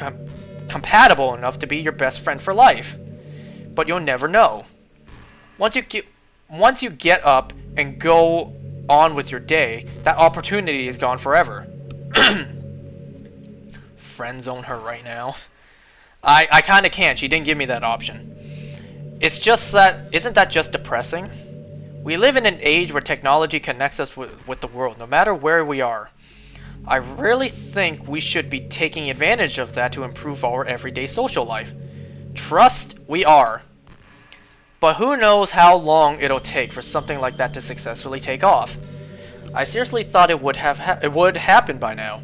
compatible enough to be your best friend for life. But you'll never know. Once you get up and go on with your day, that opportunity is gone forever. Friend zone her right now. I kinda can't. She didn't give me that option. It's just that, isn't that just depressing? We live in an age where technology connects us with the world, no matter where we are. I really think we should be taking advantage of that to improve our everyday social life. Trust, we are. But who knows how long it'll take for something like that to successfully take off. I seriously thought it would happen by now.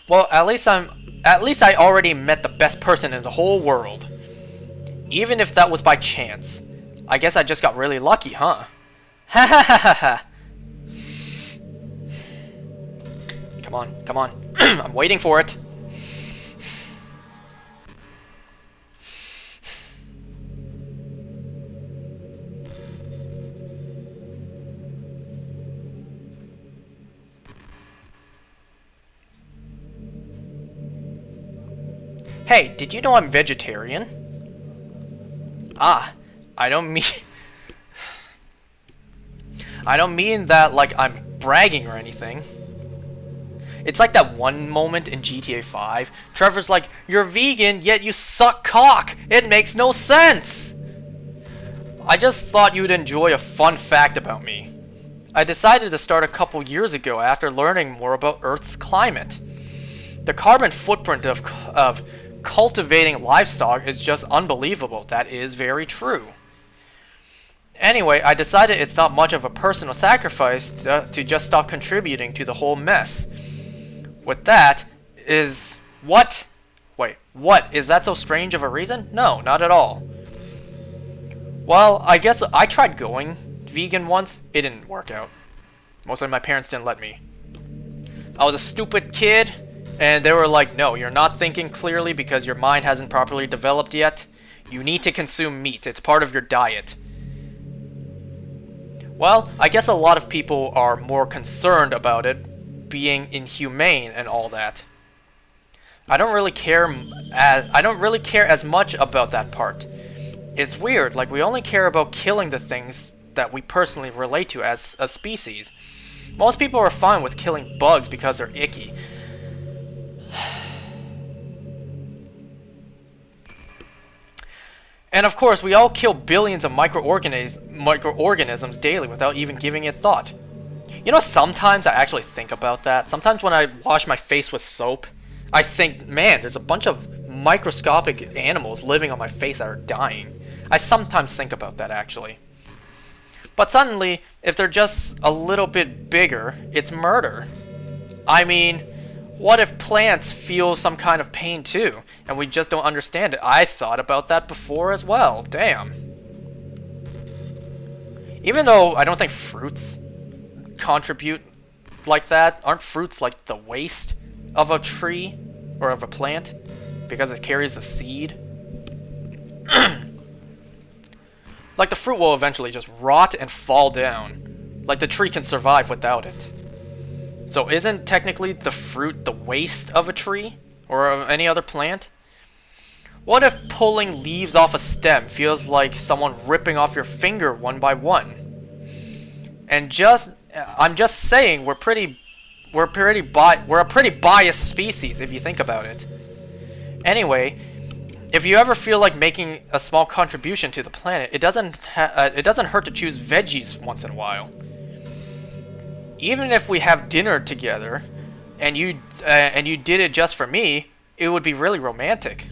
Well, at least I already met the best person in the whole world. Even if that was by chance. I guess I just got really lucky, huh? Ha ha ha ha ha. Come on, come on. I'm waiting for it. Hey, did you know I'm vegetarian? Ah, I don't mean that like I'm bragging or anything. It's like that one moment in GTA 5. Trevor's like, "You're vegan, yet you suck cock. It makes no sense." I just thought you'd enjoy a fun fact about me. I decided to start a couple years ago after learning more about Earth's climate. The carbon footprint of cultivating livestock is just unbelievable. That is very true. Anyway, I decided it's not much of a personal sacrifice to just stop contributing to the whole mess. With that, is... What? Wait, what? Is that so strange of a reason? No, not at all. Well, I guess I tried going vegan once. It didn't work out. Mostly my parents didn't let me. I was a stupid kid, and they were like, no, you're not thinking clearly because your mind hasn't properly developed yet. You need to consume meat. It's part of your diet. Well, I guess a lot of people are more concerned about it being inhumane and all that. I don't really care as much about that part. It's weird, like we only care about killing the things that we personally relate to as a species. Most people are fine with killing bugs because they're icky. And of course, we all kill billions of microorganisms daily without even giving it thought. You know, sometimes I actually think about that. Sometimes when I wash my face with soap, I think, man, there's a bunch of microscopic animals living on my face that are dying. I sometimes think about that, actually. But suddenly, if they're just a little bit bigger, it's murder. I mean, what if plants feel some kind of pain too, and we just don't understand it? I thought about that before as well. Damn. Even though I don't think fruits contribute like that, aren't fruits like the waste of a tree or of a plant because it carries a seed? Like the fruit will eventually just rot and fall down. Like the tree can survive without it. So isn't technically the fruit the waste of a tree? Or of any other plant? What if pulling leaves off a stem feels like someone ripping off your finger one by one? And I'm just saying we're a pretty biased species if you think about it. Anyway, if you ever feel like making a small contribution to the planet, it doesn't hurt to choose veggies once in a while. Even if we have dinner together, and you did it just for me, it would be really romantic.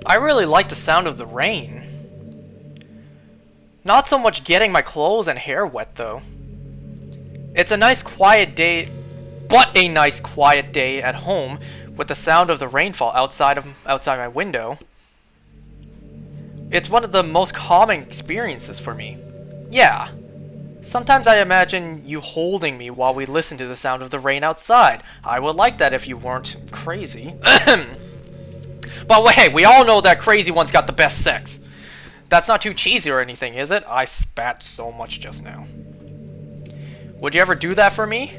I really like the sound of the rain. Not so much getting my clothes and hair wet, though. It's a nice quiet day, but a nice quiet day at home with the sound of the rainfall outside my window. It's one of the most calming experiences for me. Yeah. Sometimes I imagine you holding me while we listen to the sound of the rain outside. I would like that if you weren't crazy. But hey, we all know that crazy one's got the best sex. That's not too cheesy or anything, is it? I spat so much just now. Would you ever do that for me?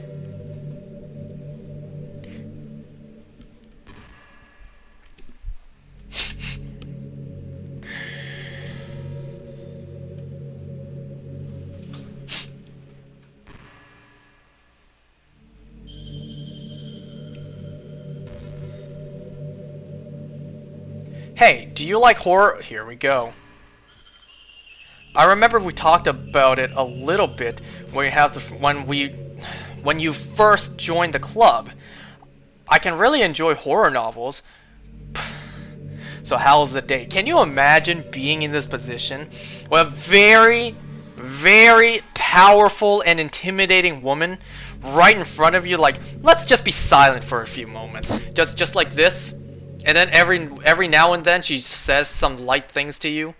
Hey, do you like horror? Here we go. I remember we talked about it a little bit when you first joined the club. I can really enjoy horror novels. So how's the day? Can you imagine being in this position with a very, very powerful and intimidating woman right in front of you? Like, let's just be silent for a few moments. Just like this. And then every now and then she says some light things to you.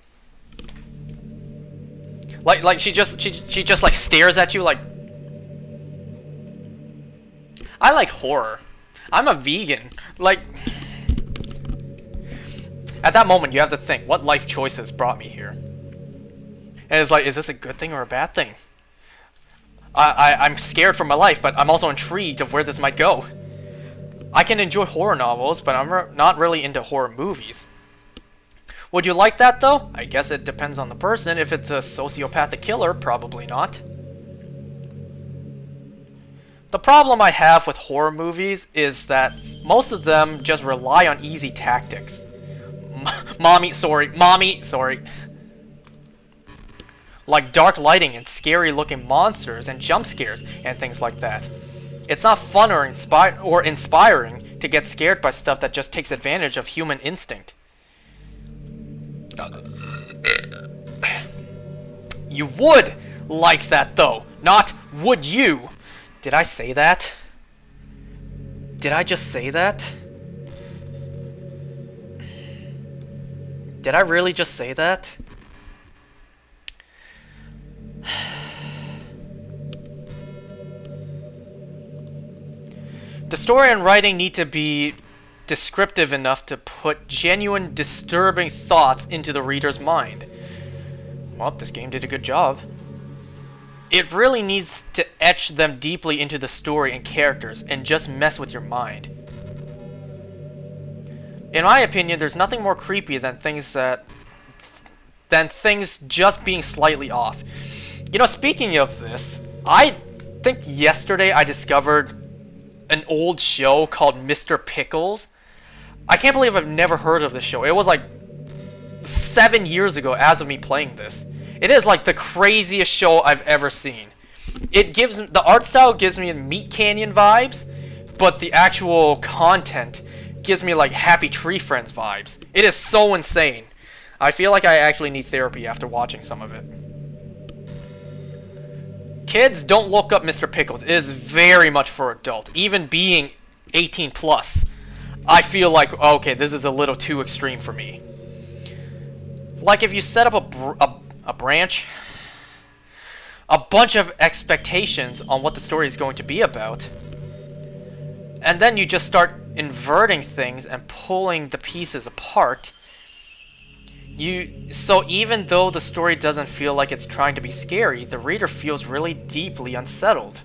Like she just like stares at you like. I like horror. I'm a vegan. Like, at that moment you have to think, what life choices brought me here? And it's like, is this a good thing or a bad thing? I'm scared for my life, but I'm also intrigued of where this might go. I can enjoy horror novels, but I'm not really into horror movies. Would you like that though? I guess it depends on the person. If it's a sociopathic killer, probably not. The problem I have with horror movies is that most of them just rely on easy tactics. Mommy, sorry. Like dark lighting and scary looking monsters and jump scares and things like that. It's not fun or inspiring to get scared by stuff that just takes advantage of human instinct. You would like that though, not would you. Did I say that? Did I just say that? Did I really just say that? The story and writing need to be descriptive enough to put genuine, disturbing thoughts into the reader's mind. Well, this game did a good job. It really needs to etch them deeply into the story and characters and just mess with your mind. In my opinion, there's nothing more creepy than things just being slightly off. You know, speaking of this, I think yesterday I discovered an old show called Mr. Pickles. I can't believe I've never heard of this show. It was like 7 years ago as of me playing this. It is like the craziest show I've ever seen. The art style gives me Meat Canyon vibes, but the actual content gives me like Happy Tree Friends vibes. It is so insane. I feel like I actually need therapy after watching some of it. Kids, don't look up Mr. Pickles. It is very much for adult. Even being 18 plus, I feel like, okay, this is a little too extreme for me. Like if you set up a bunch of expectations on what the story is going to be about, and then you just start inverting things and pulling the pieces apart. So even though the story doesn't feel like it's trying to be scary, the reader feels really deeply unsettled.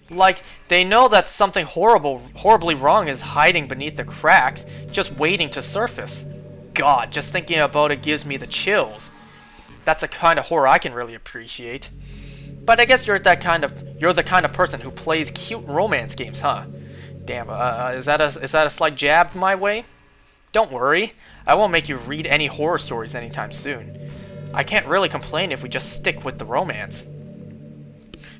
Like, they know that something horribly wrong is hiding beneath the cracks, just waiting to surface. God, just thinking about it gives me the chills. That's a kind of horror I can really appreciate. But I guess you're the kind of person who plays cute romance games, huh? Damn, is that a slight jab my way? Don't worry, I won't make you read any horror stories anytime soon. I can't really complain if we just stick with the romance.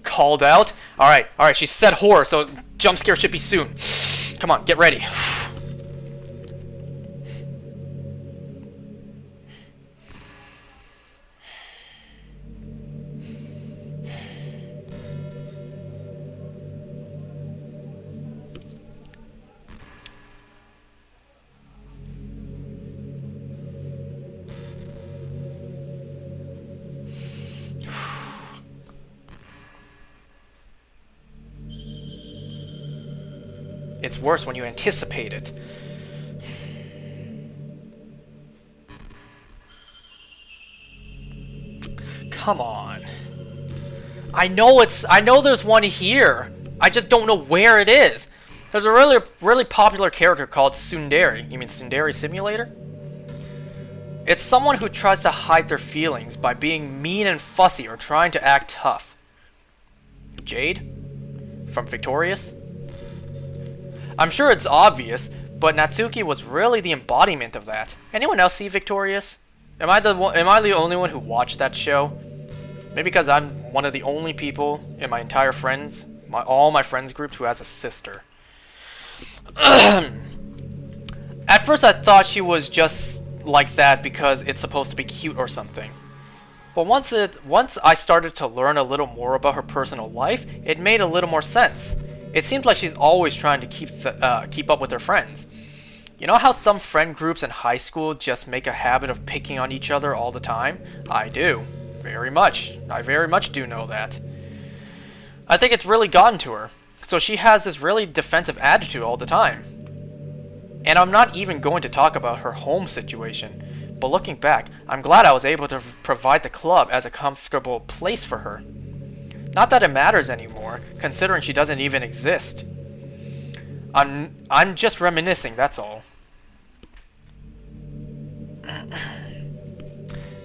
Called out? Alright, she said horror, so jump scare should be soon. Come on, get ready. It's worse when you anticipate it. Come on. I know there's one here. I just don't know where it is. There's a really popular character called Tsundere. You mean Tsundere Simulator? It's someone who tries to hide their feelings by being mean and fussy or trying to act tough. Jade? From Victorious? I'm sure it's obvious, but Natsuki was really the embodiment of that. Anyone else see Victorious? Am I the only one who watched that show? Maybe because I'm one of the only people in my entire all my friends groups who has a sister. At first I thought she was just like that because it's supposed to be cute or something. But once I started to learn a little more about her personal life, it made a little more sense. It seems like she's always trying to keep up with her friends. You know how some friend groups in high school just make a habit of picking on each other all the time? I do. Very much. I very much do know that. I think it's really gotten to her. So she has this really defensive attitude all the time. And I'm not even going to talk about her home situation. But looking back, I'm glad I was able to provide the club as a comfortable place for her. Not that it matters anymore, considering she doesn't even exist. I'm just reminiscing, that's all.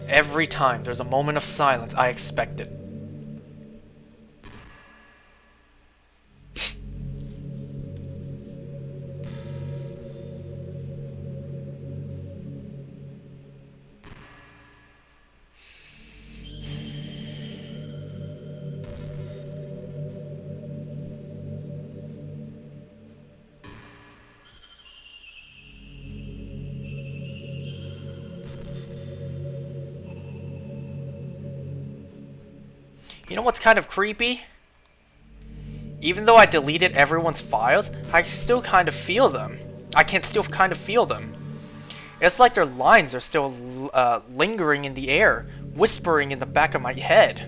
Every time there's a moment of silence, I expect it. You know what's kind of creepy? Even though I deleted everyone's files, I still kind of feel them. I can still kind of feel them. It's like their lines are still lingering in the air, whispering in the back of my head.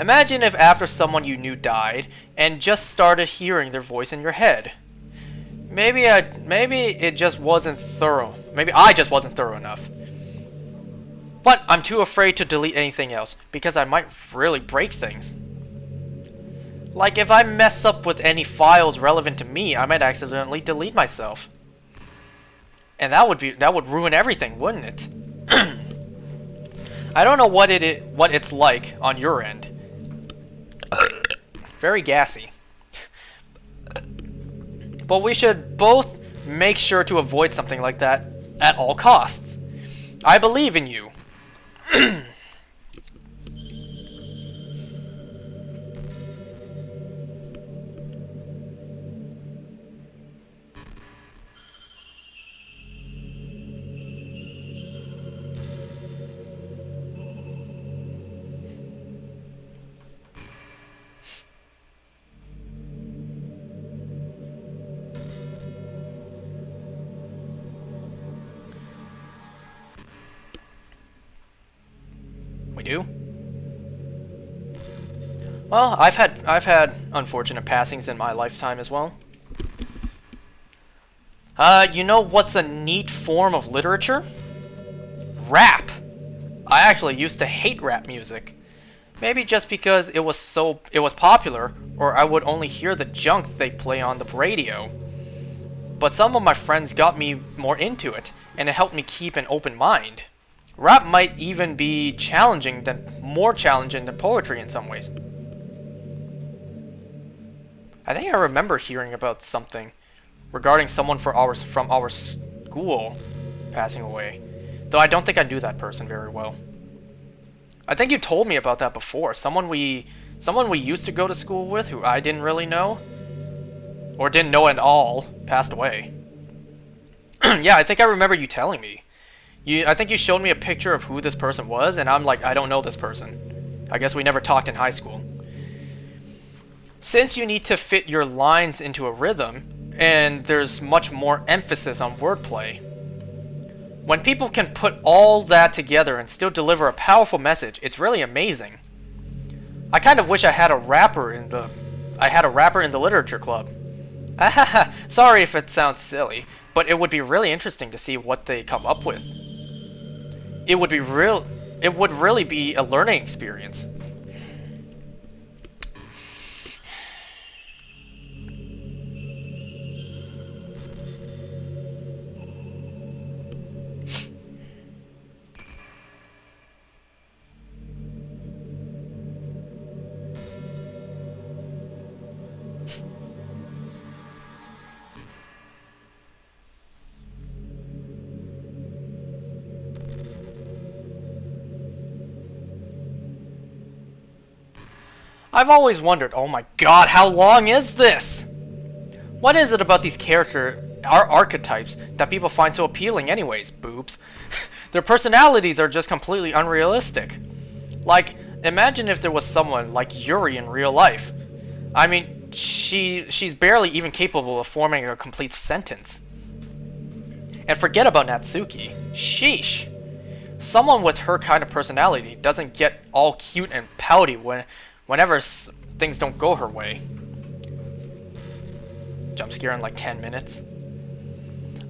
Imagine if after someone you knew died, and just started hearing their voice in your head. Maybe it just wasn't thorough. Maybe I just wasn't thorough enough. But I'm too afraid to delete anything else, because I might really break things. Like if I mess up with any files relevant to me, I might accidentally delete myself. And that would ruin everything, wouldn't it? I don't know what it's like on your end. Very gassy. But we should both make sure to avoid something like that at all costs. I believe in you. We do? Well, I've had unfortunate passings in my lifetime as well. You know what's a neat form of literature? Rap. I actually used to hate rap music. Maybe just because it was popular, or I would only hear the junk they play on the radio. But some of my friends got me more into it, and it helped me keep an open mind. Rap might even be more challenging than poetry in some ways. I think I remember hearing about something regarding someone from our school passing away, though I don't think I knew that person very well. I think you told me about that before. Someone we used to go to school with, who I didn't really know, or didn't know at all, passed away. Yeah, I think I remember you telling me. I think you showed me a picture of who this person was, and I'm like, I don't know this person. I guess we never talked in high school. Since you need to fit your lines into a rhythm, and there's much more emphasis on wordplay, when people can put all that together and still deliver a powerful message, it's really amazing. I kind of wish I had a rapper in the literature club. Sorry if it sounds silly, but it would be really interesting to see what they come up with. It would really be a learning experience. I've always wondered, oh my god, how long is this? What is it about these archetypes that people find so appealing anyways, boobs? Their personalities are just completely unrealistic. Like, imagine if there was someone like Yuri in real life. I mean, she's barely even capable of forming a complete sentence. And forget about Natsuki. Sheesh. Someone with her kind of personality doesn't get all cute and pouty whenever things don't go her way. Jump scare in like 10 minutes.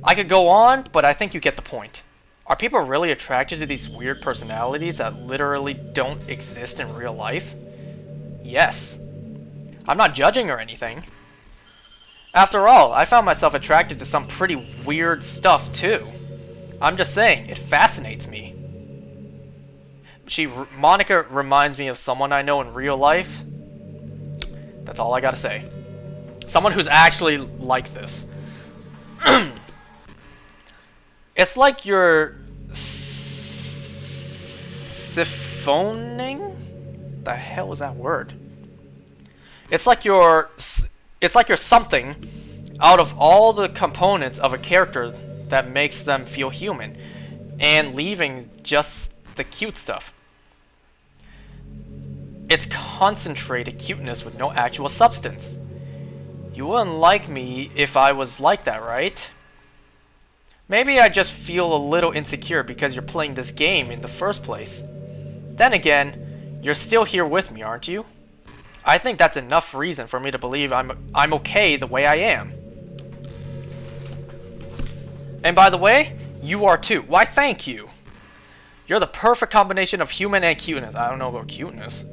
I could go on, but I think you get the point. Are people really attracted to these weird personalities that literally don't exist in real life? Yes. I'm not judging or anything. After all, I found myself attracted to some pretty weird stuff too. I'm just saying, it fascinates me. Monica reminds me of someone I know in real life. That's all I gotta say. Someone who's actually like this. It's like you're siphoning? The hell is that word? It's like you're something out of all the components of a character that makes them feel human, and leaving just the cute stuff. It's concentrated cuteness with no actual substance. You wouldn't like me if I was like that, right? Maybe I just feel a little insecure because you're playing this game in the first place. Then again, you're still here with me, aren't you? I think that's enough reason for me to believe I'm okay the way I am. And by the way, you are too. Why, thank you. You're the perfect combination of human and cuteness. I don't know about cuteness.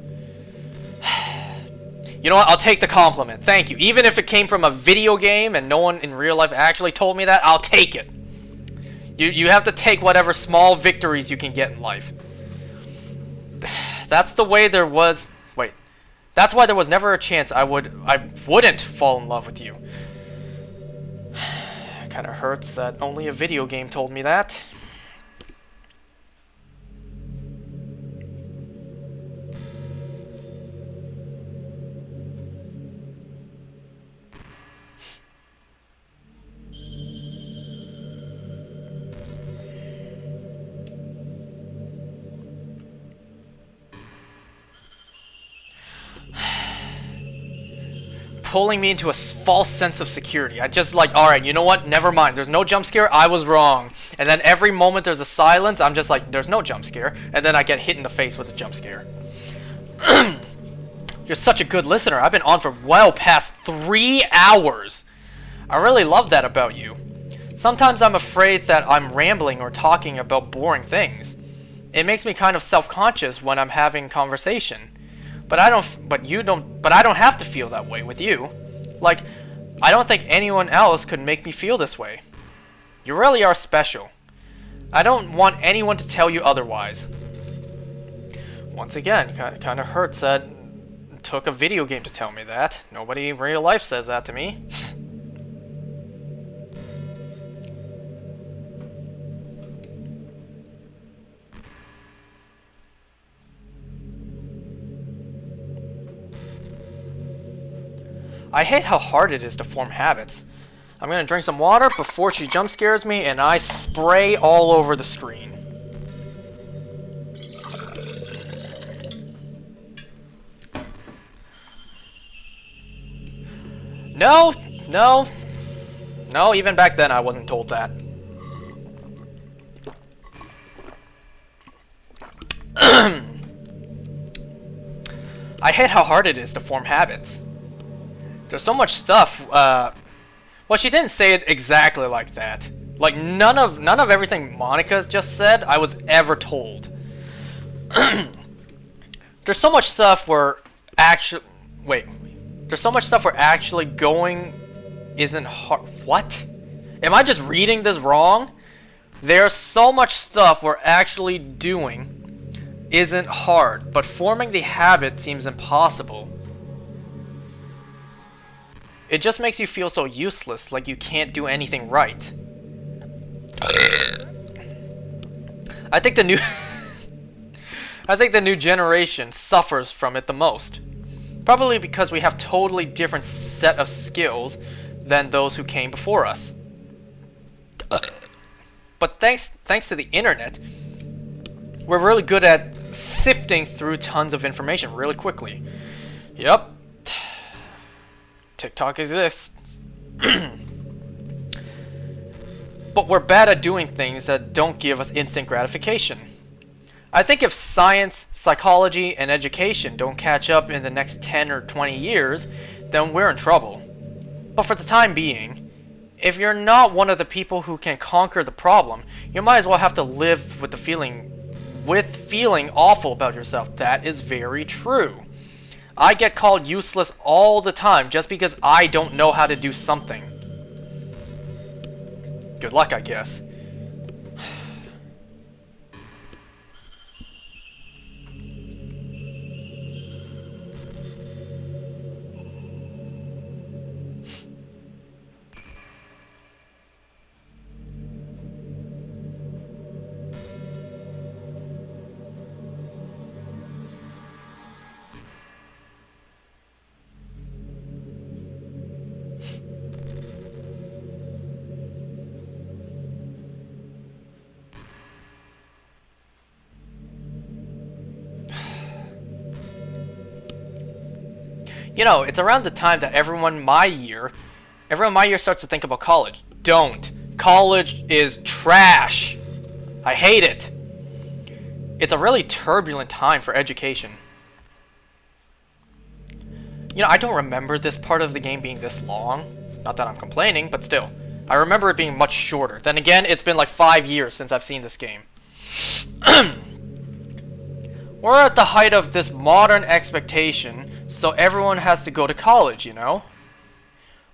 You know what? I'll take the compliment. Thank you. Even if it came from a video game and no one in real life actually told me that, I'll take it. You have to take whatever small victories you can get in life. That's the way there was... Wait. That's why there was never a chance I wouldn't fall in love with you. Kinda hurts that only a video game told me that. Pulling me into a false sense of security. I just like, alright, you know what? Never mind. There's no jump scare. I was wrong. And then every moment there's a silence, I'm just like, there's no jump scare. And then I get hit in the face with a jump scare. You're such a good listener. I've been on for well past 3 hours. I really love that about you. Sometimes I'm afraid that I'm rambling or talking about boring things. It makes me kind of self-conscious when I'm having conversation. But I don't have to feel that way with you. Like, I don't think anyone else could make me feel this way. You really are special. I don't want anyone to tell you otherwise. Once again, kind of hurts that it took a video game to tell me that. Nobody in real life says that to me. I hate how hard it is to form habits. I'm gonna drink some water before she jump scares me, and I spray all over the screen. No, even back then I wasn't told that. I hate how hard it is to form habits. There's so much stuff, well, she didn't say it exactly like that. Like, none of everything Monica just said, I was ever told. There's so much stuff where actually... Wait. There's so much stuff where actually going isn't hard... What? Am I just reading this wrong? There's so much stuff where actually doing isn't hard, but forming the habit seems impossible. It just makes you feel so useless, like you can't do anything right. I think the new generation suffers from it the most. Probably because we have totally different set of skills than those who came before us. But thanks to the internet, we're really good at sifting through tons of information really quickly. Yep. TikTok exists. But we're bad at doing things that don't give us instant gratification. I think if science, psychology, and education don't catch up in the next 10 or 20 years, then we're in trouble. But for the time being, if you're not one of the people who can conquer the problem, you might as well have to live with feeling awful about yourself. That is very true. I get called useless all the time just because I don't know how to do something. Good luck, I guess. You know, it's around the time that everyone my year starts to think about college. Don't. College is trash. I hate it. It's a really turbulent time for education. You know, I don't remember this part of the game being this long. Not that I'm complaining, but still. I remember it being much shorter. Then again, it's been like 5 years since I've seen this game. We're at the height of this modern expectation, so everyone has to go to college, you know?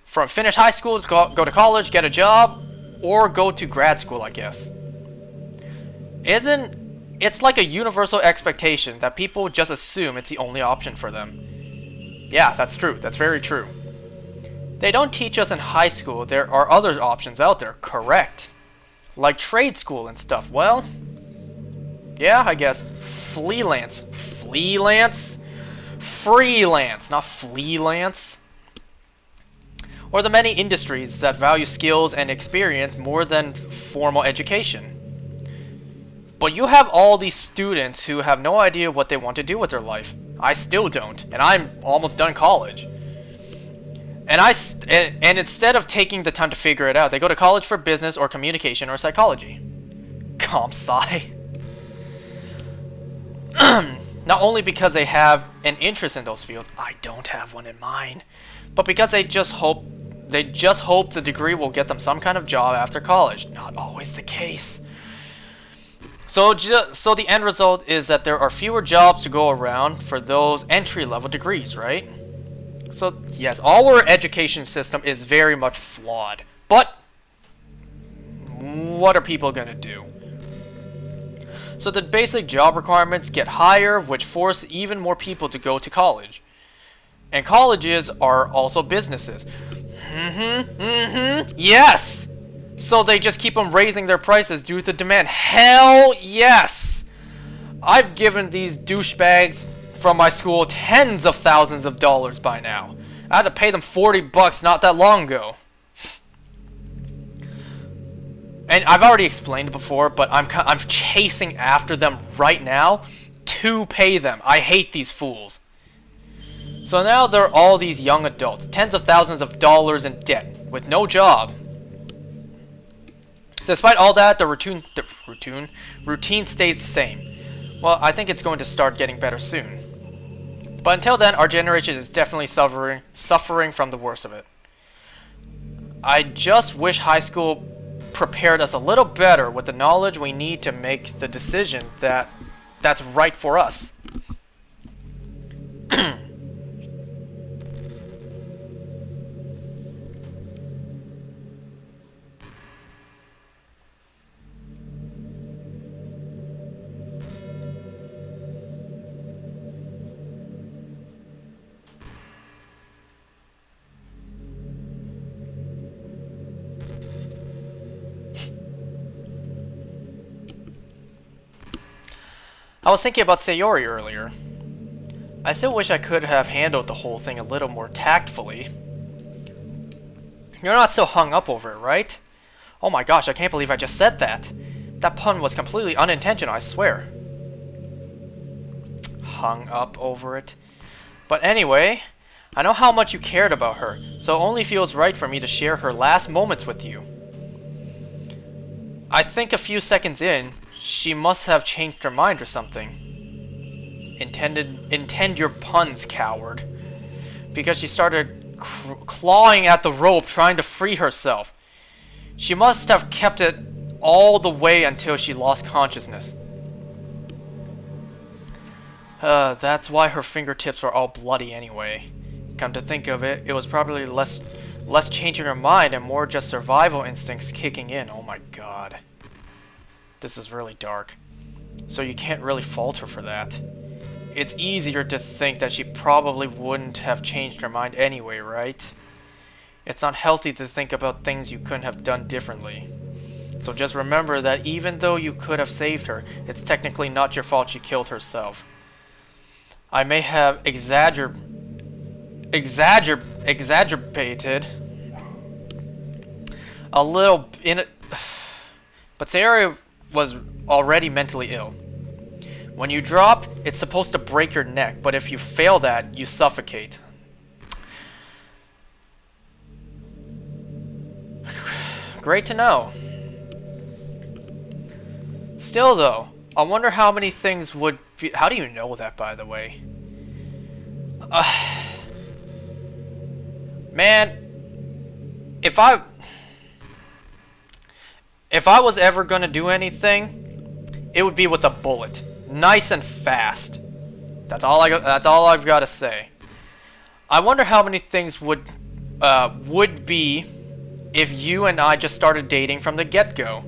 From finish high school, go to college, get a job, or go to grad school, I guess. It's like a universal expectation that people just assume it's the only option for them. Yeah, that's true. That's very true. They don't teach us in high school there are other options out there, correct? Like trade school and stuff. Well, yeah, I guess. Freelance, not fleelance. Or the many industries that value skills and experience more than formal education. But you have all these students who have no idea what they want to do with their life. I still don't, and I'm almost done college. And instead of taking the time to figure it out, they go to college for business or communication or psychology. Comp sci. Not only because they have an interest in those fields, I don't have one in mine, but because they just hope the degree will get them some kind of job after college. Not always the case. So the end result is that there are fewer jobs to go around for those entry-level degrees, right? So yes, our education system is very much flawed. But what are people gonna do? So the basic job requirements get higher, which force even more people to go to college. And colleges are also businesses. Yes! So they just keep on raising their prices due to demand. Hell yes! I've given these douchebags from my school tens of thousands of dollars by now. I had to pay them $40 not that long ago. And I've already explained it before, but I'm chasing after them right now to pay them. I hate these fools. So now there are all these young adults, tens of thousands of dollars in debt, with no job. Despite all that, the routine stays the same. Well, I think it's going to start getting better soon. But until then, our generation is definitely suffering from the worst of it. I just wish high school prepared us a little better with the knowledge we need to make the decision that's right for us. I was thinking about Sayori earlier. I still wish I could have handled the whole thing a little more tactfully. You're not so hung up over it, right? Oh my gosh, I can't believe I just said that. That pun was completely unintentional, I swear. Hung up over it. But anyway, I know how much you cared about her, so it only feels right for me to share her last moments with you. I think a few seconds in, she must have changed her mind or something. Intend your puns, coward. Because she started clawing at the rope, trying to free herself. She must have kept it all the way until she lost consciousness. That's why her fingertips were all bloody anyway. Come to think of it, it was probably less changing her mind and more just survival instincts kicking in. Oh my god. This is really dark. So you can't really fault her for that. It's easier to think that she probably wouldn't have changed her mind anyway, right? It's not healthy to think about things you couldn't have done differently. So just remember that even though you could have saved her, it's technically not your fault she killed herself. I may have exaggerated a little in it, but Sayori was already mentally ill. When you drop, it's supposed to break your neck, but if you fail that, you suffocate. great to know. Still though, I wonder how many things would be... How do you know that, by the way? Man, if I was ever gonna do anything, it would be with a bullet. Nice and fast. That's all I've got to say. I wonder how many things would be if you and I just started dating from the get-go.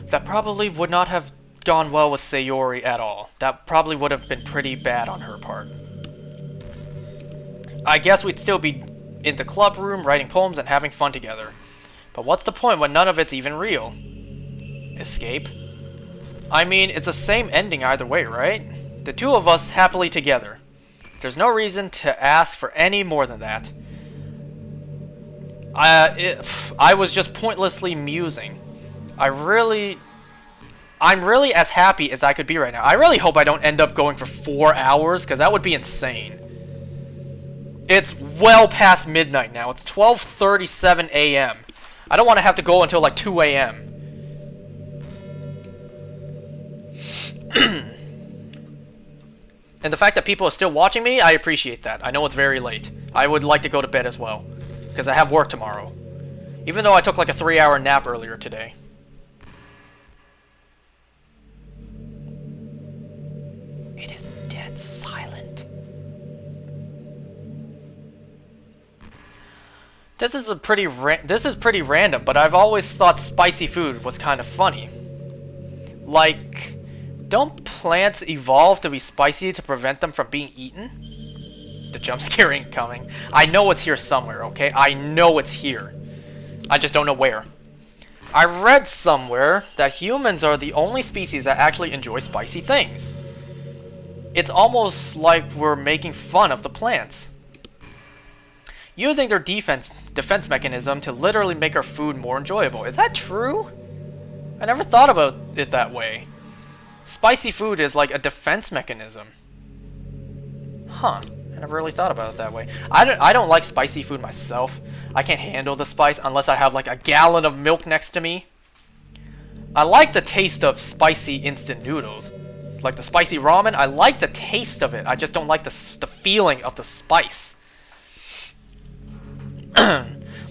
That probably would not have gone well with Sayori at all. That probably would have been pretty bad on her part. I guess we'd still be in the club room writing poems and having fun together. But what's the point when none of it's even real? Escape? I mean, it's the same ending either way, right? The two of us happily together. There's no reason to ask for any more than that. I was just pointlessly musing. I'm really as happy as I could be right now. I really hope I don't end up going for 4 hours, because that would be insane. It's well past midnight now. It's 12:37 a.m. I don't want to have to go until like 2 a.m. And the fact that people are still watching me, I appreciate that. I know it's very late. I would like to go to bed as well, because I have work tomorrow. Even though I took like a 3-hour nap earlier today. It is dead silent. This is pretty random, but I've always thought spicy food was kind of funny. Like, don't plants evolve to be spicy to prevent them from being eaten? The jump scare ain't coming. I know it's here somewhere, okay? I know it's here. I just don't know where. I read somewhere that humans are the only species that actually enjoy spicy things. It's almost like we're making fun of the plants. Using their defense mechanism to literally make our food more enjoyable. Is that true? I never thought about it that way. Spicy food is like a defense mechanism. Huh. I never really thought about it that way. I don't like spicy food myself. I can't handle the spice unless I have like a gallon of milk next to me. I like the taste of spicy instant noodles. Like the spicy ramen, I like the taste of it. I just don't like the feeling of the spice.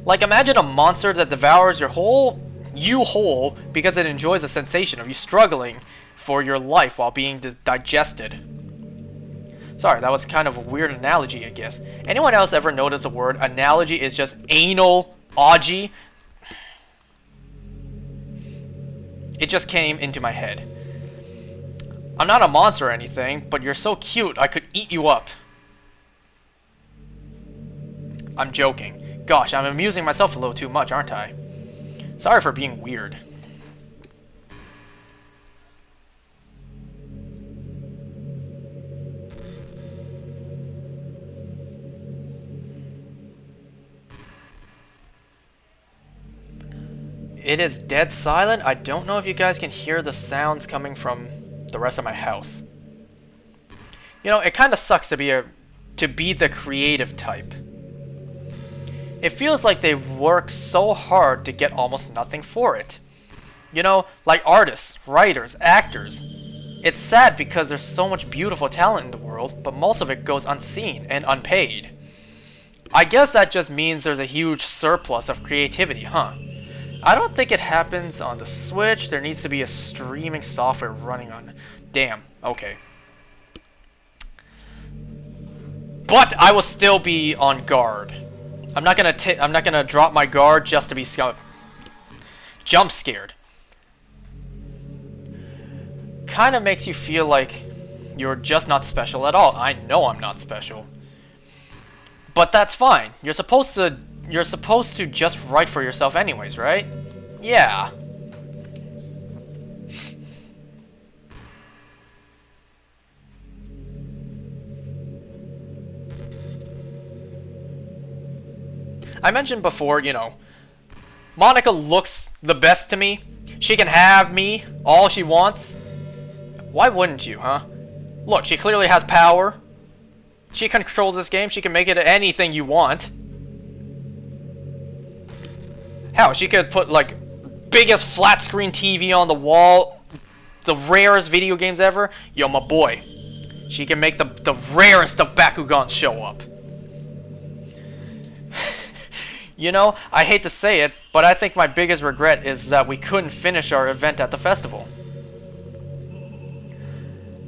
Like, imagine a monster that devours you whole because it enjoys the sensation of you struggling for your life while being digested. Sorry, that was kind of a weird analogy, I guess. Anyone else ever notice the word analogy is just anal-ogy? It just came into my head. I'm not a monster or anything, but you're so cute I could eat you up. I'm joking. Gosh, I'm amusing myself a little too much, aren't I? Sorry for being weird. It is dead silent. I don't know if you guys can hear the sounds coming from the rest of my house. You know, it kind of sucks to be the creative type. It feels like they work so hard to get almost nothing for it. You know, like artists, writers, actors. It's sad because there's so much beautiful talent in the world, but most of it goes unseen and unpaid. I guess that just means there's a huge surplus of creativity, huh? I don't think it happens on the Switch. There needs to be a streaming software running on... Damn, okay. But I will still be on guard. I'm not gonna drop my guard just to be jump scared. Kind of makes you feel like you're just not special at all. I know I'm not special. But that's fine. You're supposed to just write for yourself anyways, right? Yeah. I mentioned before, you know, Monica looks the best to me. She can have me, all she wants. Why wouldn't you, huh? Look, she clearly has power. She controls this game. She can make it anything you want. Hell, she could put, like, biggest flat screen TV on the wall, the rarest video games ever. Yo, my boy. She can make the rarest of Bakugans show up. You know, I hate to say it, but I think my biggest regret is that we couldn't finish our event at the festival.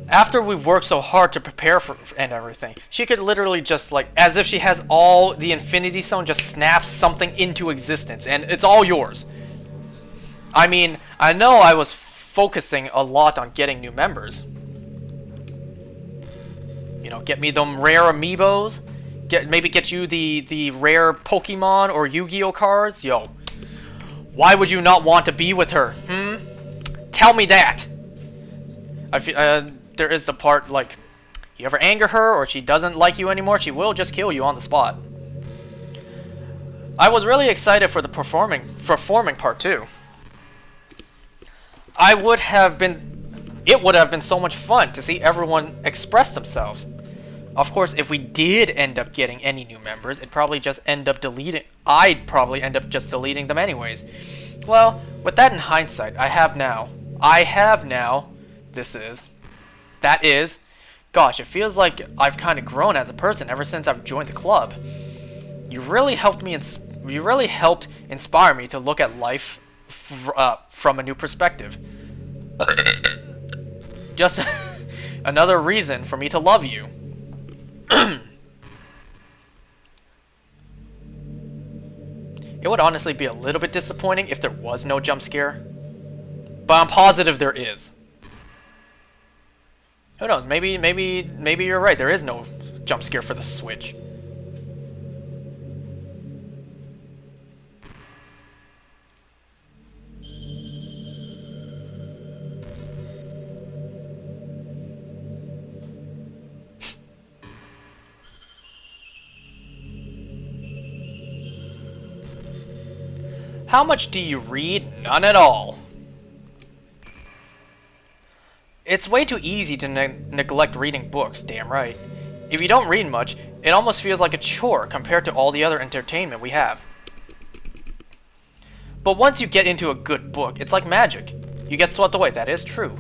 After we worked so hard to prepare for and everything, she could literally just, like, as if she has all the Infinity Stone, just snap something into existence, and it's all yours. I mean, I know I was focusing a lot on getting new members. You know, get me them rare amiibos. Maybe get you the rare Pokemon or Yu-Gi-Oh cards. Yo, why would you not want to be with her? Tell me that. I feel there is the part, like, you ever anger her or she doesn't like you anymore, she will just kill you on the spot. I was really excited for the performing part too. It would have been so much fun to see everyone express themselves. Of course, if we did end up getting any new members, I'd probably just end up deleting them anyways. Well, with that in hindsight, gosh, it feels like I've kind of grown as a person ever since I've joined the club. You really helped inspire me to look at life from a new perspective. Just another reason for me to love you. It would honestly be a little bit disappointing if there was no jump scare, but I'm positive there is. Who knows? Maybe you're right. There is no jump scare for the Switch. How much do you read? None at all. It's way too easy to neglect reading books, damn right. If you don't read much, it almost feels like a chore compared to all the other entertainment we have. But once you get into a good book, it's like magic. You get swept away, that is true.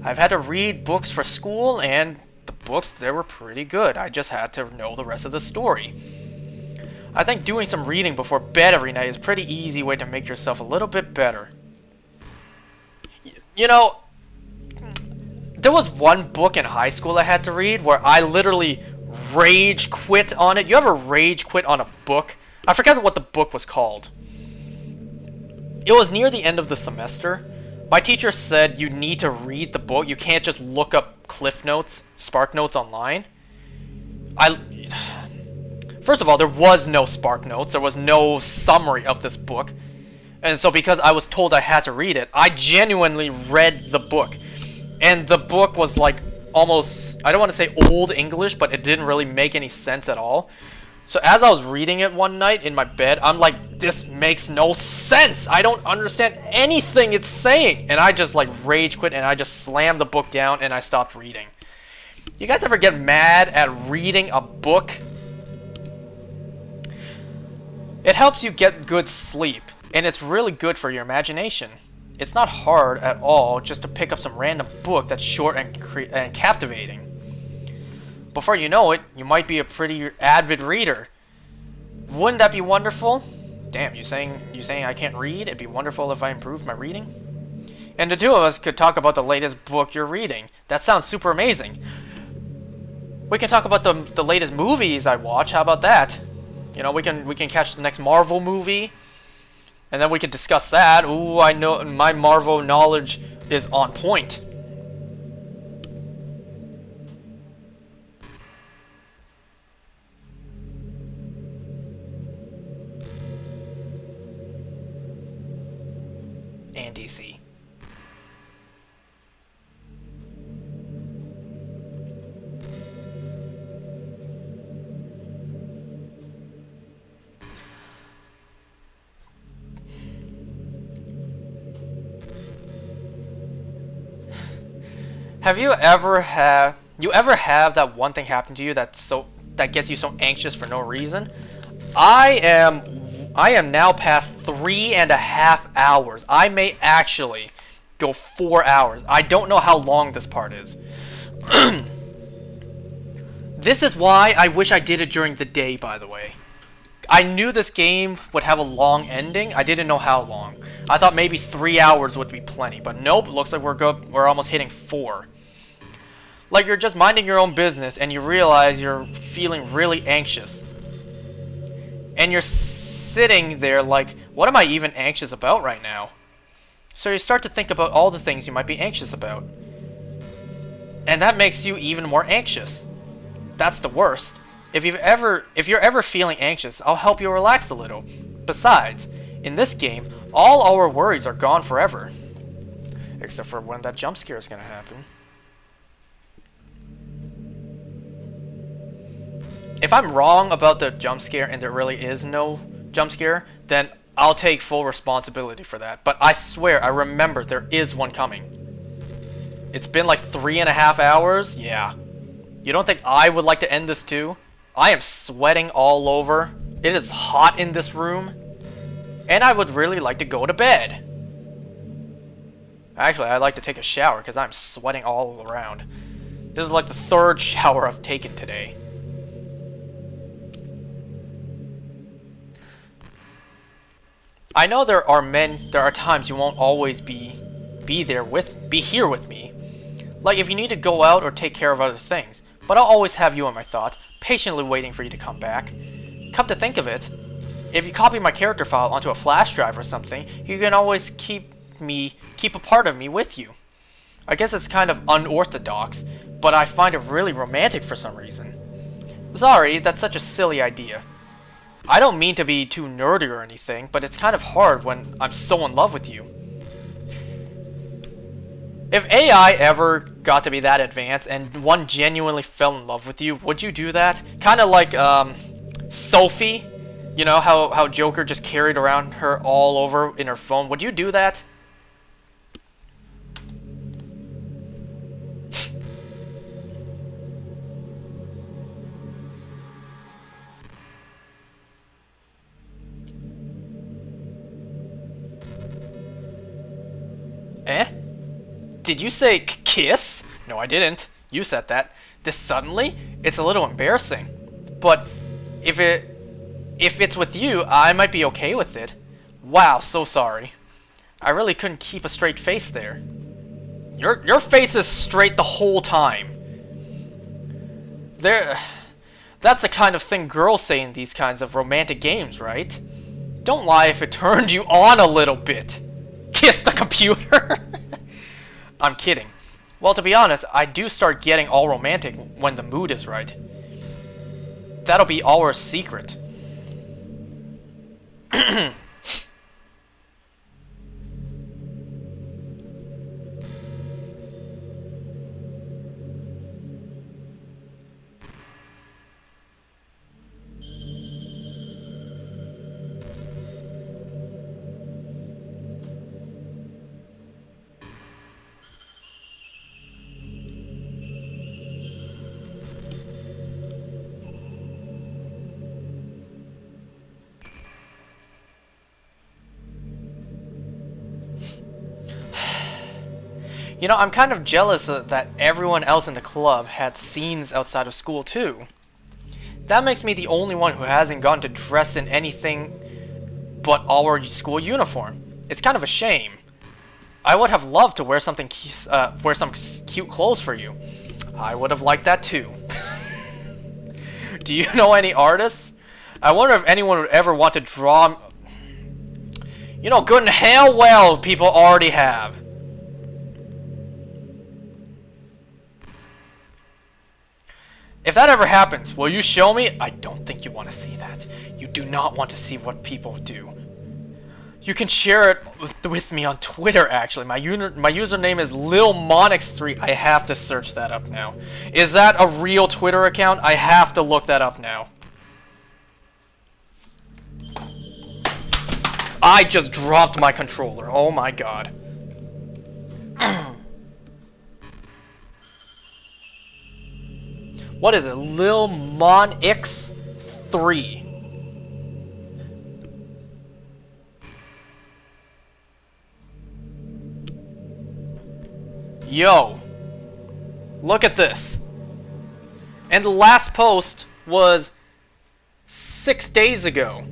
I've had to read books for school, and the books, they were pretty good. I just had to know the rest of the story. I think doing some reading before bed every night is a pretty easy way to make yourself a little bit better. You know, there was one book in high school I had to read where I literally rage quit on it. You ever rage quit on a book? I forget what the book was called. It was near the end of the semester. My teacher said you need to read the book. You can't just look up Cliff Notes, Spark Notes online. First of all, there was no Spark Notes. There was no summary of this book. And so because I was told I had to read it, I genuinely read the book. And the book was like almost, I don't want to say old English, but it didn't really make any sense at all. So as I was reading it one night in my bed, I'm like, this makes no sense. I don't understand anything it's saying. And I just like rage quit and I just slammed the book down and I stopped reading. You guys ever get mad at reading a book? It helps you get good sleep, and it's really good for your imagination. It's not hard at all just to pick up some random book that's short and captivating. Before you know it, you might be a pretty avid reader. Wouldn't that be wonderful? Damn, you saying I can't read? It'd be wonderful if I improved my reading? And the two of us could talk about the latest book you're reading. That sounds super amazing. We can talk about the latest movies I watch. How about that? You know, we can catch the next Marvel movie, and then we can discuss that. Ooh, I know my Marvel knowledge is on point. And DC. Have you ever have that one thing happen to you that gets you so anxious for no reason? I am I am now past 3.5 hours. I may actually go 4 hours. I don't know how long this part is. This is why I wish I did it during the day, by the way. I knew this game would have a long ending. I didn't know how long. I thought maybe 3 hours would be plenty, but nope, looks like we're almost hitting 4. Like you're just minding your own business and you realize you're feeling really anxious. And you're sitting there like, what am I even anxious about right now? So you start to think about all the things you might be anxious about. And that makes you even more anxious. That's the worst. If you're ever feeling anxious, I'll help you relax a little. Besides, in this game, all our worries are gone forever. Except for when that jump scare is gonna happen. If I'm wrong about the jump scare and there really is no jump scare, then I'll take full responsibility for that. But I swear, I remember there is one coming. It's been like 3.5 hours? Yeah. You don't think I would like to end this too? I am sweating all over. It is hot in this room. And I would really like to go to bed. Actually, I'd like to take a shower because I'm sweating all around. This is like the 3rd shower I've taken today. I know there are times you won't always be here with me. Like if you need to go out or take care of other things. But I'll always have you in my thoughts, patiently waiting for you to come back. Come to think of it, if you copy my character file onto a flash drive or something, you can always keep a part of me with you. I guess it's kind of unorthodox, but I find it really romantic for some reason. Sorry, that's such a silly idea. I don't mean to be too nerdy or anything, but it's kind of hard when I'm so in love with you. If AI ever got to be that advanced and one genuinely fell in love with you, would you do that? Kind of like Sophie, you know how Joker just carried around her all over in her phone. Would you do that? Eh? Did you say kiss? No, I didn't. You said that. This suddenly? It's a little embarrassing. But if it's with you, I might be okay with it. Wow, so sorry. I really couldn't keep a straight face there. Your face is straight the whole time. That's the kind of thing girls say in these kinds of romantic games, right? Don't lie if it turned you on a little bit. Kiss the computer? I'm kidding. Well, to be honest, I do start getting all romantic when the mood is right. That'll be our secret. You know, I'm kind of jealous that everyone else in the club had scenes outside of school too. That makes me the only one who hasn't gone to dress in anything but our school uniform. It's kind of a shame. I would have loved to wear some cute clothes for you. I would have liked that too. Do you know any artists? I wonder if anyone would ever want to draw. You know, good and hell well people already have. If that ever happens, will you show me? I don't think you want to see that. You do not want to see what people do. You can share it with me on Twitter, actually. My username is LilMonix3. I have to search that up now. Is that a real Twitter account? I have to look that up now. I just dropped my controller. Oh my god. What is it? LilMonix3. Yo, look at this. And the last post was 6 days ago.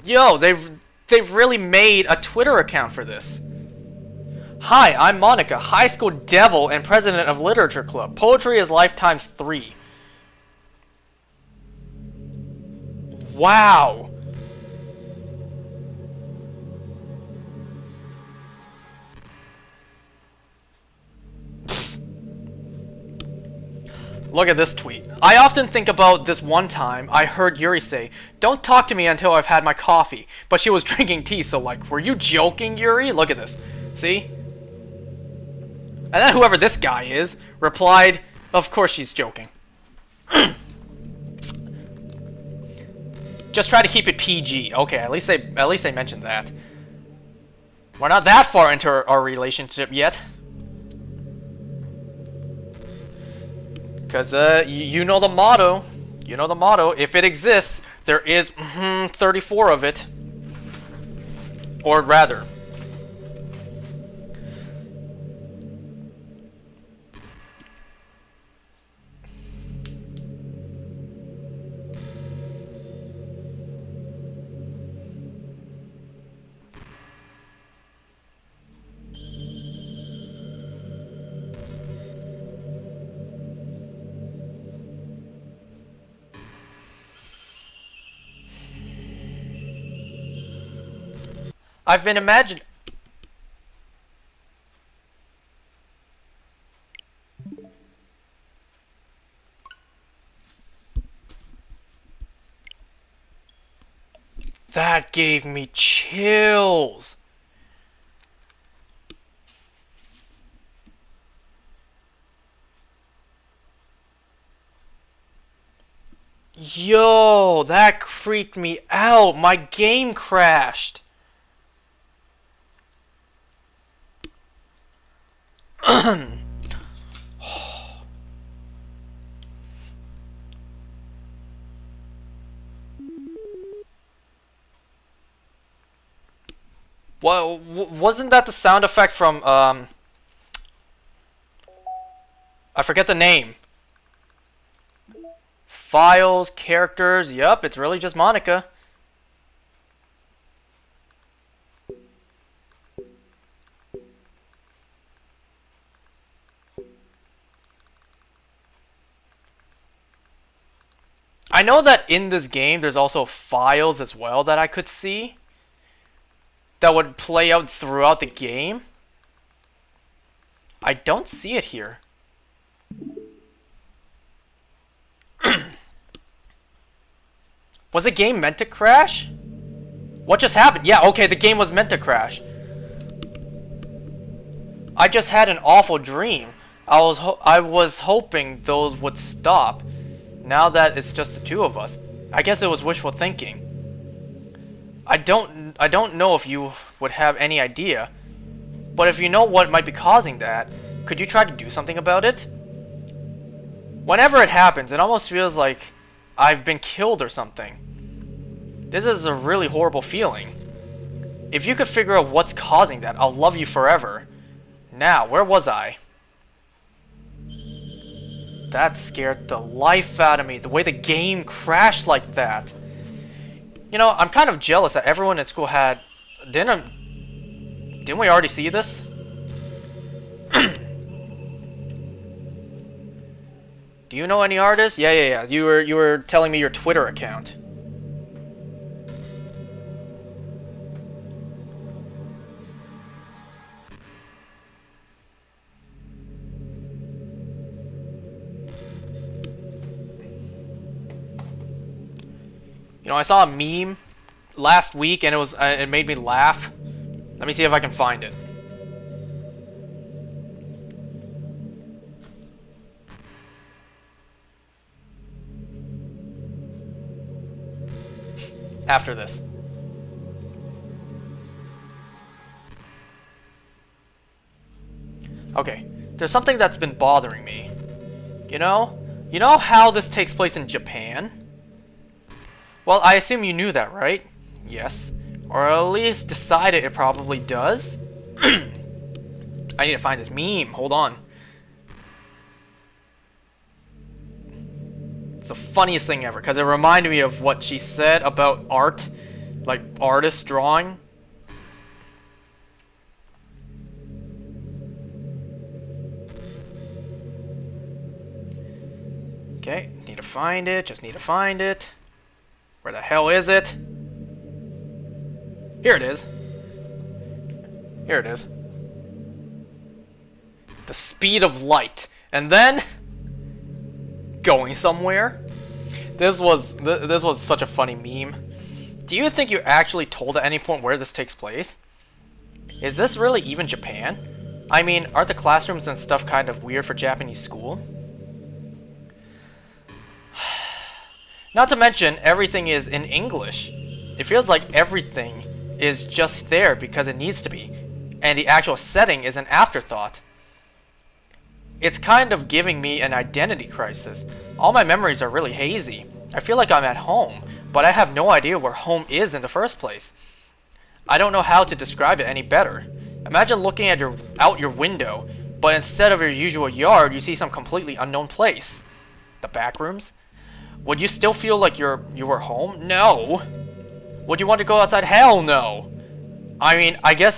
Yo, they really made a Twitter account for this. Hi, I'm Monica, high school devil and president of Literature Club. Poetry is life times 3. Wow. Look at this tweet. I often think about this one time I heard Yuri say, "Don't talk to me until I've had my coffee." But she was drinking tea, so like, were you joking, Yuri? Look at this. See? And then whoever this guy is replied, "Of course she's joking." Just try to keep it PG. Okay, at least they mentioned that. We're not that far into our relationship yet. Because, you know the motto. You know the motto. If it exists, there is 34 of it. Or rather. I've been imagining. That gave me chills. Yo, that creeped me out. My game crashed. Well, wasn't that the sound effect from, I forget the name. Files, characters, yup, it's really just Monica. I know that in this game there's also files as well that I could see that would play out throughout the game. I don't see it here. Was the game meant to crash? What just happened? Yeah, okay, the game was meant to crash. I just had an awful dream. I was hoping those would stop. Now that it's just the two of us, I guess it was wishful thinking. I don't know if you would have any idea, but if you know what might be causing that, could you try to do something about it? Whenever it happens, it almost feels like I've been killed or something. This is a really horrible feeling. If you could figure out what's causing that, I'll love you forever. Now, where was I? That scared the life out of me, the way the game crashed like that. You know, I'm kind of jealous that everyone at school had... Didn't we already see this? Do you know any artists? Yeah. You were telling me your Twitter account. You know, I saw a meme last week and it made me laugh. Let me see if I can find it. After this. Okay, there's something that's been bothering me. You know how this takes place in Japan? Well, I assume you knew that, right? Yes. Or at least decided it probably does. I need to find this meme. Hold on. It's the funniest thing ever, because it reminded me of what she said about art. Like, artists drawing. Okay, need to find it. Just need to find it. Where the hell is it? Here it is. Here it is. The speed of light. And then going somewhere. This was such a funny meme. Do you think you actually told at any point where this takes place? Is this really even Japan? I mean, aren't the classrooms and stuff kind of weird for Japanese school? Not to mention, everything is in English. It feels like everything is just there because it needs to be, and the actual setting is an afterthought. It's kind of giving me an identity crisis. All my memories are really hazy. I feel like I'm at home, but I have no idea where home is in the first place. I don't know how to describe it any better. Imagine looking at out your window, but instead of your usual yard, you see some completely unknown place. The back rooms? Would you still feel like you were home? No. Would you want to go outside? Hell no. I mean, I guess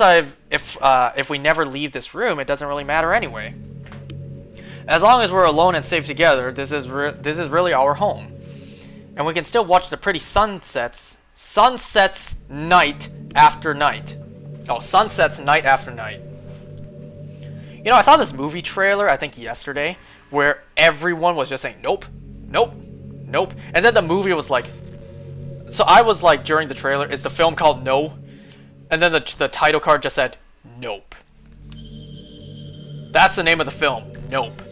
if we never leave this room, it doesn't really matter anyway. As long as we're alone and safe together, this is really our home. And we can still watch the pretty sunsets night after night. Oh, sunsets night after night. You know, I saw this movie trailer, I think yesterday, where everyone was just saying, nope, nope, nope. And then the movie was like, so I was like, during the trailer, is the film called No? And then the title card just said, Nope. That's the name of the film, Nope.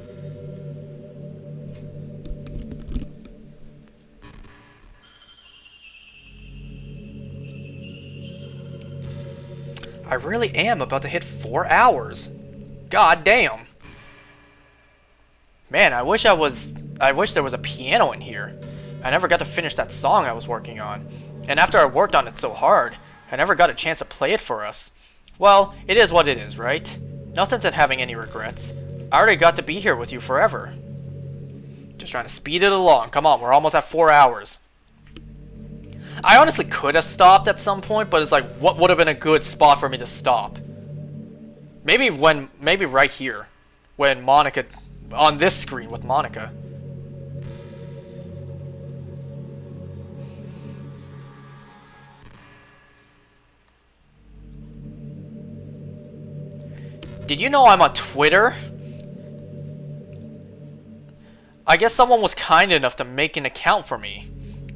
I really am about to hit 4 hours. God damn. Man, I wish there was a piano in here. I never got to finish that song I was working on. And after I worked on it so hard, I never got a chance to play it for us. Well, it is what it is, right? No sense in having any regrets. I already got to be here with you forever. Just trying to speed it along. Come on, we're almost at 4 hours. I honestly could have stopped at some point, but it's like, what would have been a good spot for me to stop? Maybe right here, when Monica, on this screen with Monica. Did you know I'm on Twitter? I guess someone was kind enough to make an account for me.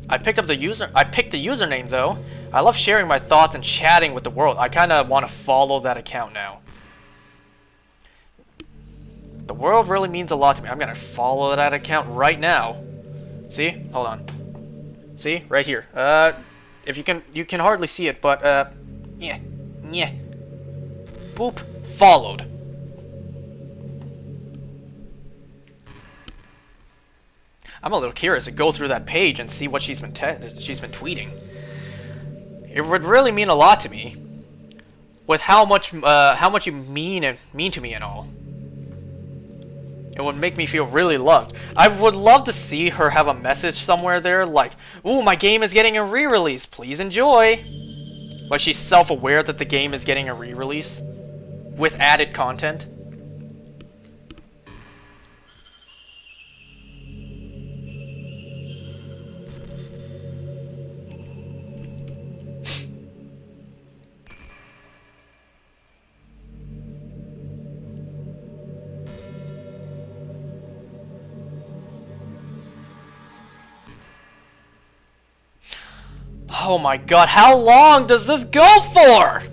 I picked the username though. I love sharing my thoughts and chatting with the world. I kind of want to follow that account now. The world really means a lot to me. I'm going to follow that account right now. See? Hold on. See? Right here. If you can hardly see it, but yeah. Boop. Followed. I'm a little curious to go through that page and see what she's been tweeting. It would really mean a lot to me, with how much you mean to me and all. It would make me feel really loved. I would love to see her have a message somewhere there like, "Ooh, my game is getting a re-release. Please enjoy." Like she's self-aware that the game is getting a re-release with added content. Oh my god, how long does this go for?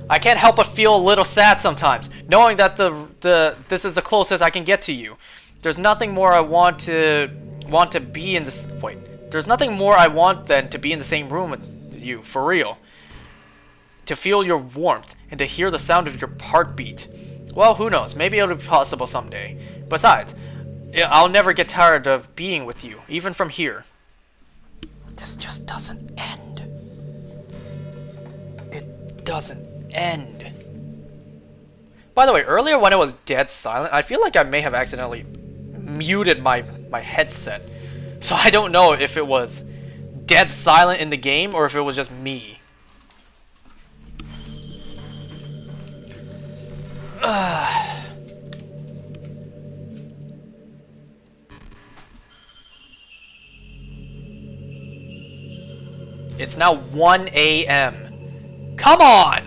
I can't help but feel a little sad sometimes, knowing that this is the closest I can get to you. There's nothing more I want to be in this. Wait, there's nothing more I want than to be in the same room with you, for real. To feel your warmth and to hear the sound of your heartbeat. Well, who knows? Maybe it'll be possible someday. Besides, I'll never get tired of being with you, even from here. This just doesn't end. doesn't end. By the way, earlier when it was dead silent, I feel like I may have accidentally muted my headset. So I don't know if it was dead silent in the game or if it was just me. It's now 1 a.m. Come on!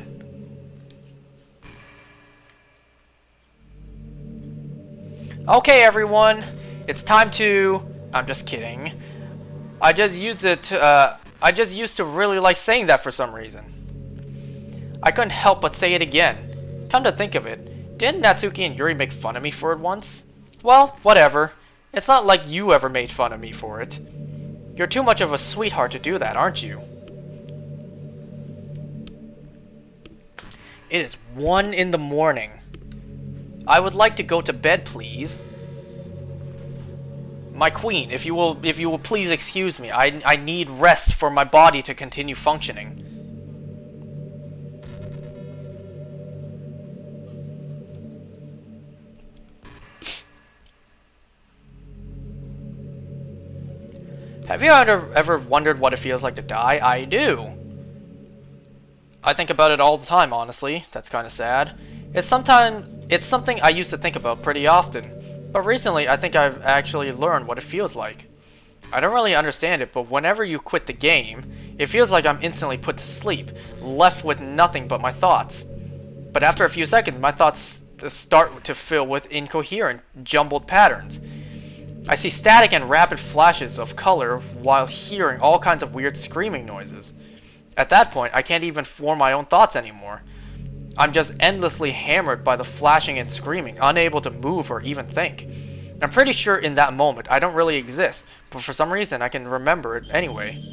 Okay, everyone. It's time to... I'm just kidding. I just used to really like saying that for some reason. I couldn't help but say it again. Come to think of it, didn't Natsuki and Yuri make fun of me for it once? Well, whatever. It's not like you ever made fun of me for it. You're too much of a sweetheart to do that, aren't you? It is 1 in the morning. I would like to go to bed, please. My queen, if you will please excuse me. I need rest for my body to continue functioning. Have you ever wondered what it feels like to die? I do. I think about it all the time, honestly. That's kind of sad. It's something I used to think about pretty often. But recently, I think I've actually learned what it feels like. I don't really understand it, but whenever you quit the game, it feels like I'm instantly put to sleep, left with nothing but my thoughts. But after a few seconds, my thoughts start to fill with incoherent, jumbled patterns. I see static and rapid flashes of color while hearing all kinds of weird screaming noises. At that point, I can't even form my own thoughts anymore. I'm just endlessly hammered by the flashing and screaming, unable to move or even think. I'm pretty sure in that moment I don't really exist, but for some reason I can remember it anyway.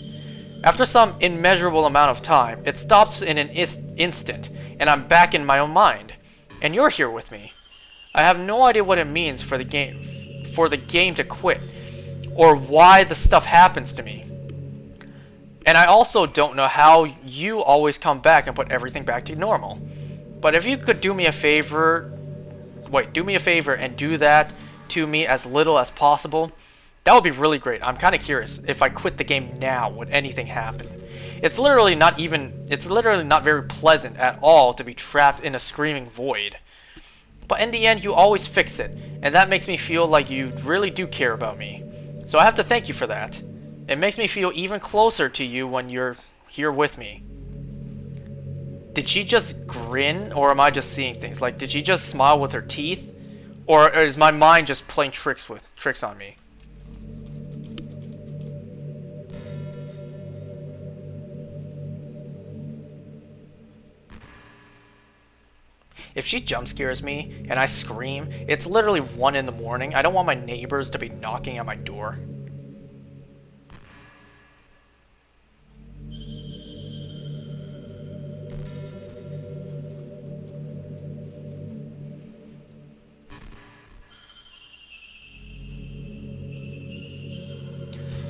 After some immeasurable amount of time, it stops in an instant, and I'm back in my own mind. And you're here with me. I have no idea what it means for the game to quit, or why the stuff happens to me. And I also don't know how you always come back and put everything back to normal. But if you could do me a favor and do that to me as little as possible, that would be really great. I'm kind of curious, if I quit the game now, would anything happen? It's literally not very pleasant at all to be trapped in a screaming void. But in the end, you always fix it, and that makes me feel like you really do care about me. So I have to thank you for that. It makes me feel even closer to you when you're here with me. Did she just grin, or am I just seeing things? Like, did she just smile with her teeth? Or is my mind just playing tricks on me? If she jump scares me and I scream, it's literally 1 in the morning. I don't want my neighbors to be knocking at my door.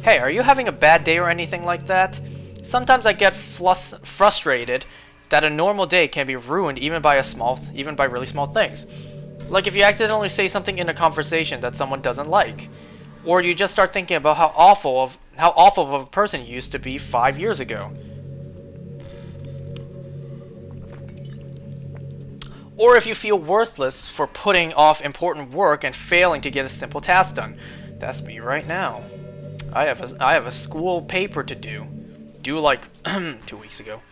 Hey, are you having a bad day or anything like that? Sometimes I get frustrated that a normal day can be ruined even by really small things. Like if you accidentally say something in a conversation that someone doesn't like, or you just start thinking about how awful of a person you used to be 5 years ago. Or if you feel worthless for putting off important work and failing to get a simple task done. That's me right now. I have a school paper to due like 2 weeks ago.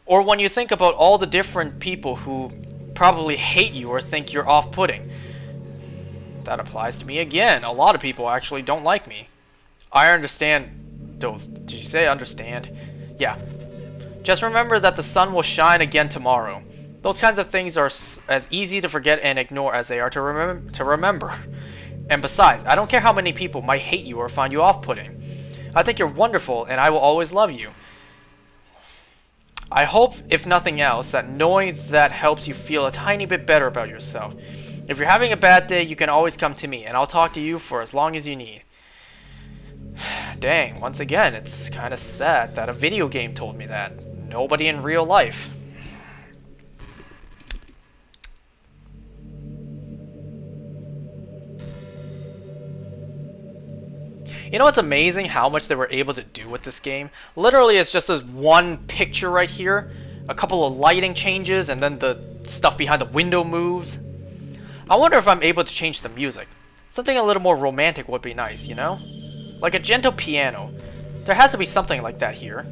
Or when you think about all the different people who probably hate you or think you're off-putting. That applies to me again. A lot of people actually don't like me. I understand those. Did you say understand? Yeah. Just remember that the sun will shine again tomorrow. Those kinds of things are as easy to forget and ignore as they are to remember. And besides, I don't care how many people might hate you or find you off-putting. I think you're wonderful, and I will always love you. I hope, if nothing else, that knowing that helps you feel a tiny bit better about yourself. If you're having a bad day, you can always come to me, and I'll talk to you for as long as you need. Dang, once again, it's kind of sad that a video game told me that. Nobody in real life. You know what's amazing? How much they were able to do with this game? Literally, it's just this one picture right here, a couple of lighting changes, and then the stuff behind the window moves. I wonder if I'm able to change the music. Something a little more romantic would be nice, you know? Like a gentle piano. There has to be something like that here.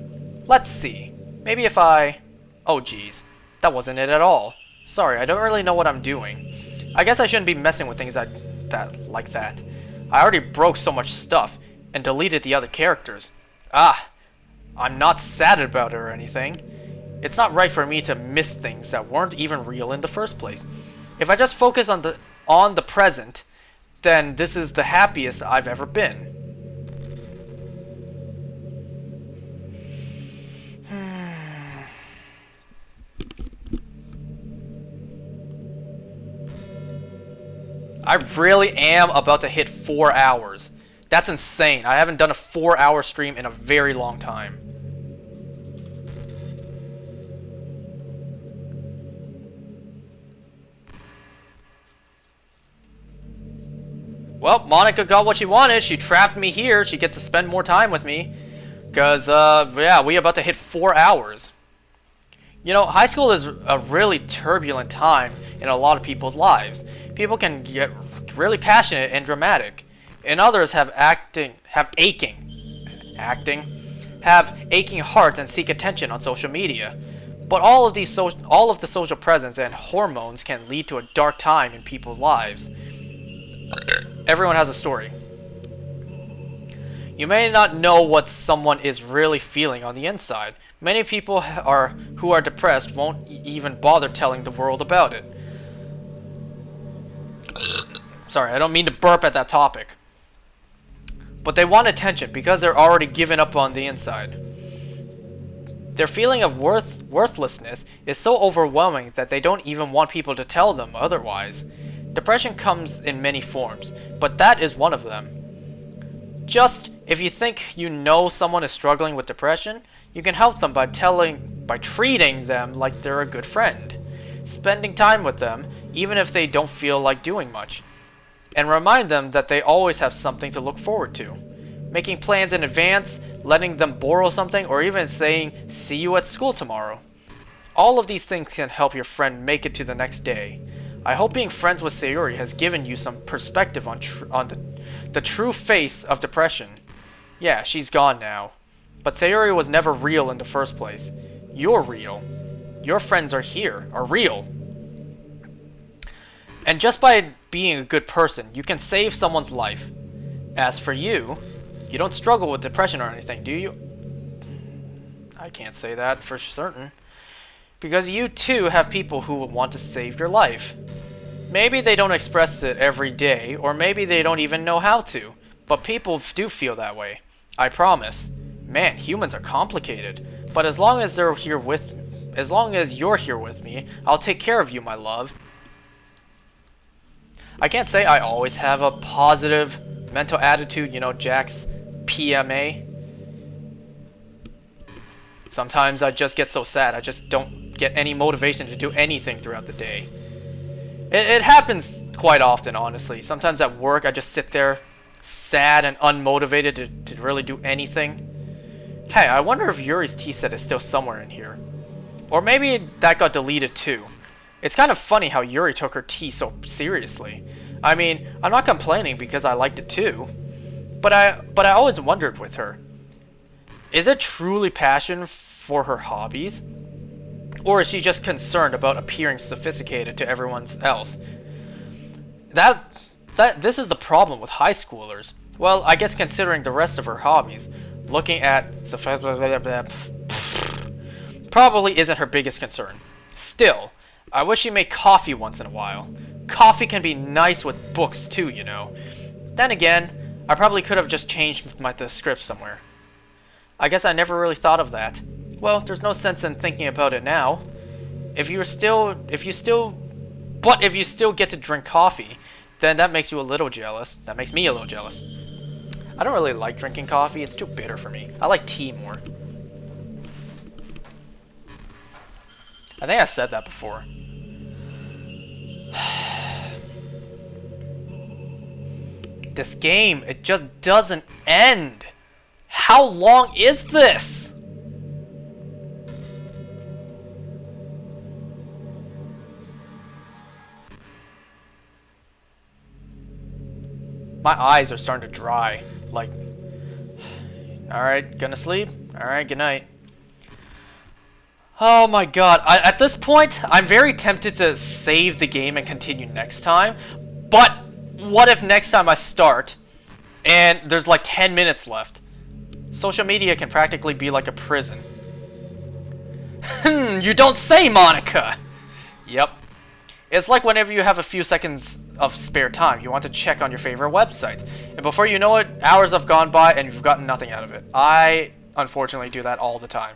Let's see. Maybe if I... Oh geez, that wasn't it at all. Sorry, I don't really know what I'm doing. I guess I shouldn't be messing with things like that. I already broke so much stuff and deleted the other characters. Ah, I'm not sad about it or anything. It's not right for me to miss things that weren't even real in the first place. If I just focus on the present, then this is the happiest I've ever been. I really am about to hit 4 hours. That's insane. I haven't done a 4-hour stream in a very long time. Well, Monica got what she wanted. She trapped me here. She gets to spend more time with me. Because, yeah, we about to hit 4 hours. You know, high school is a really turbulent time in a lot of people's lives. People can get really passionate and dramatic, and others have aching hearts and seek attention on social media. But all of the social presence and hormones can lead to a dark time in people's lives. Everyone has a story. You may not know what someone is really feeling on the inside. Many people who are depressed won't even bother telling the world about it. Sorry, I don't mean to burp at that topic. But they want attention because they're already given up on the inside. Their feeling of worthlessness is so overwhelming that they don't even want people to tell them otherwise. Depression comes in many forms, but that is one of them. Just if you think you know someone is struggling with depression, you can help them by treating them like they're a good friend, spending time with them even if they don't feel like doing much, and remind them that they always have something to look forward to. Making plans in advance, letting them borrow something, or even saying, "See you at school tomorrow." All of these things can help your friend make it to the next day. I hope being friends with Sayuri has given you some perspective on the true face of depression. Yeah, she's gone now. But Sayuri was never real in the first place. You're real. Your friends are real. And just by being a good person, you can save someone's life. As for you, you don't struggle with depression or anything, do you? I can't say that for certain. Because you too have people who want to save your life. Maybe they don't express it every day, or maybe they don't even know how to. But people do feel that way. I promise. Man, humans are complicated. But as long as you're here with me, I'll take care of you, my love. I can't say I always have a positive mental attitude, you know, Jack's PMA. Sometimes I just get so sad, I just don't get any motivation to do anything throughout the day. It happens quite often, honestly. Sometimes at work, I just sit there, sad and unmotivated to really do anything. Hey, I wonder if Yuri's tea set is still somewhere in here. Or maybe that got deleted too. It's kind of funny how Yuri took her tea so seriously. I mean, I'm not complaining because I liked it too. But I always wondered with her. Is it truly passion for her hobbies? Or is she just concerned about appearing sophisticated to everyone else? This is the problem with high schoolers. Well, I guess considering the rest of her hobbies, looking at probably isn't her biggest concern. Still, I wish she made coffee once in a while. Coffee can be nice with books too, you know. Then again, I probably could have just changed the script somewhere. I guess I never really thought of that. Well, there's no sense in thinking about it now. If you still get to drink coffee, then that makes you a little jealous. That makes me a little jealous. I don't really like drinking coffee. It's too bitter for me. I like tea more. I think I've said that before. This game, it just doesn't end. How long is this? My eyes are starting to dry. Like, alright, gonna sleep? Alright, good night. Oh my god, at this point, I'm very tempted to save the game and continue next time. But, what if next time I start, and there's like 10 minutes left? Social media can practically be like a prison. You don't say, Monica! Yep. It's like whenever you have a few seconds of spare time, you want to check on your favorite website. And before you know it, hours have gone by and you've gotten nothing out of it. I, unfortunately, do that all the time.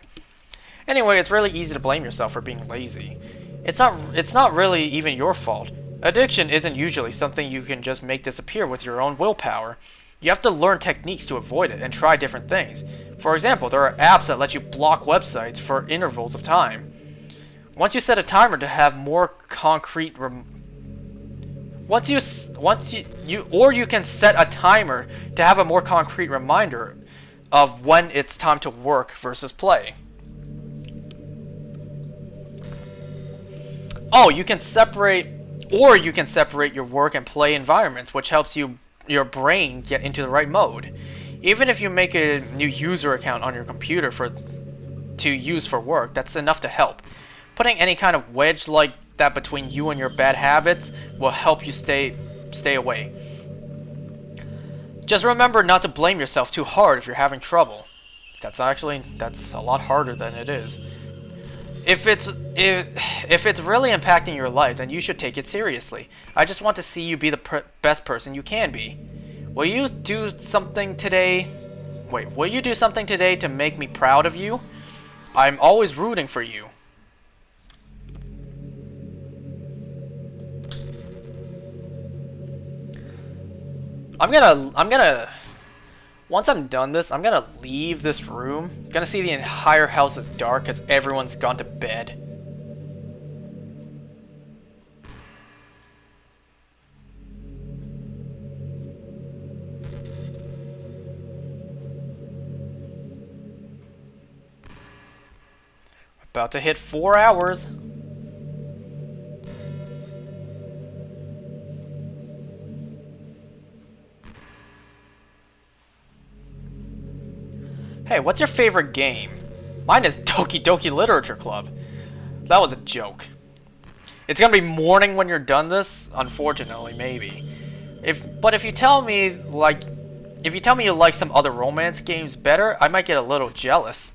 Anyway, it's really easy to blame yourself for being lazy. It's not really even your fault. Addiction isn't usually something you can just make disappear with your own willpower. You have to learn techniques to avoid it and try different things. For example, there are apps that let you block websites for intervals of time. Once you set a timer to have more concrete you can set a timer to have a more concrete reminder of when it's time to work versus play. Oh, you can separate your work and play environments, which helps your brain get into the right mode. Even if you make a new user account on your computer to use for work, that's enough to help. Putting any kind of wedge like that between you and your bad habits will help you stay away. Just remember not to blame yourself too hard if you're having trouble. That's a lot harder than it is. If it's really impacting your life, then you should take it seriously. I just want to see you be the best person you can be. Will you do something today? Will you do something today to make me proud of you? I'm always rooting for you. Once I'm done this, I'm gonna leave this room. I'm gonna see the entire house is dark because everyone's gone to bed. About to hit 4 hours. Hey, what's your favorite game? Mine is Doki Literature Club. That was a joke. It's gonna be morning when you're done this, unfortunately, maybe. But if you tell me you like some other romance games better, I might get a little jealous.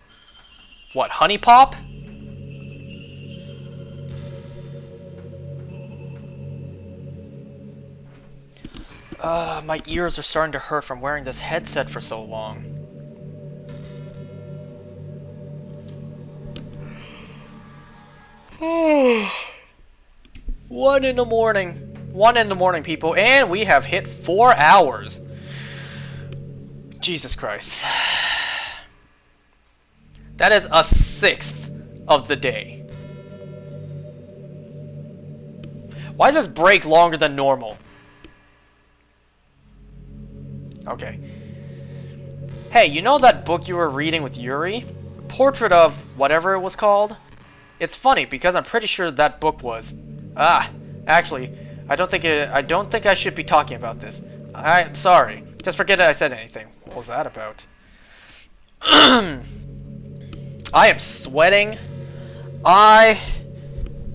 What, Honey Pop? My ears are starting to hurt from wearing this headset for so long. One in the morning, people, and we have hit 4 hours. Jesus Christ. That is a sixth of the day. Why is this break longer than normal? Okay. Hey, you know that book you were reading with Yuri? Portrait of whatever it was called? It's funny because I'm pretty sure that book was. Actually, I don't think I should be talking about this. I'm sorry. Just forget that I said anything. What was that about? I am sweating. I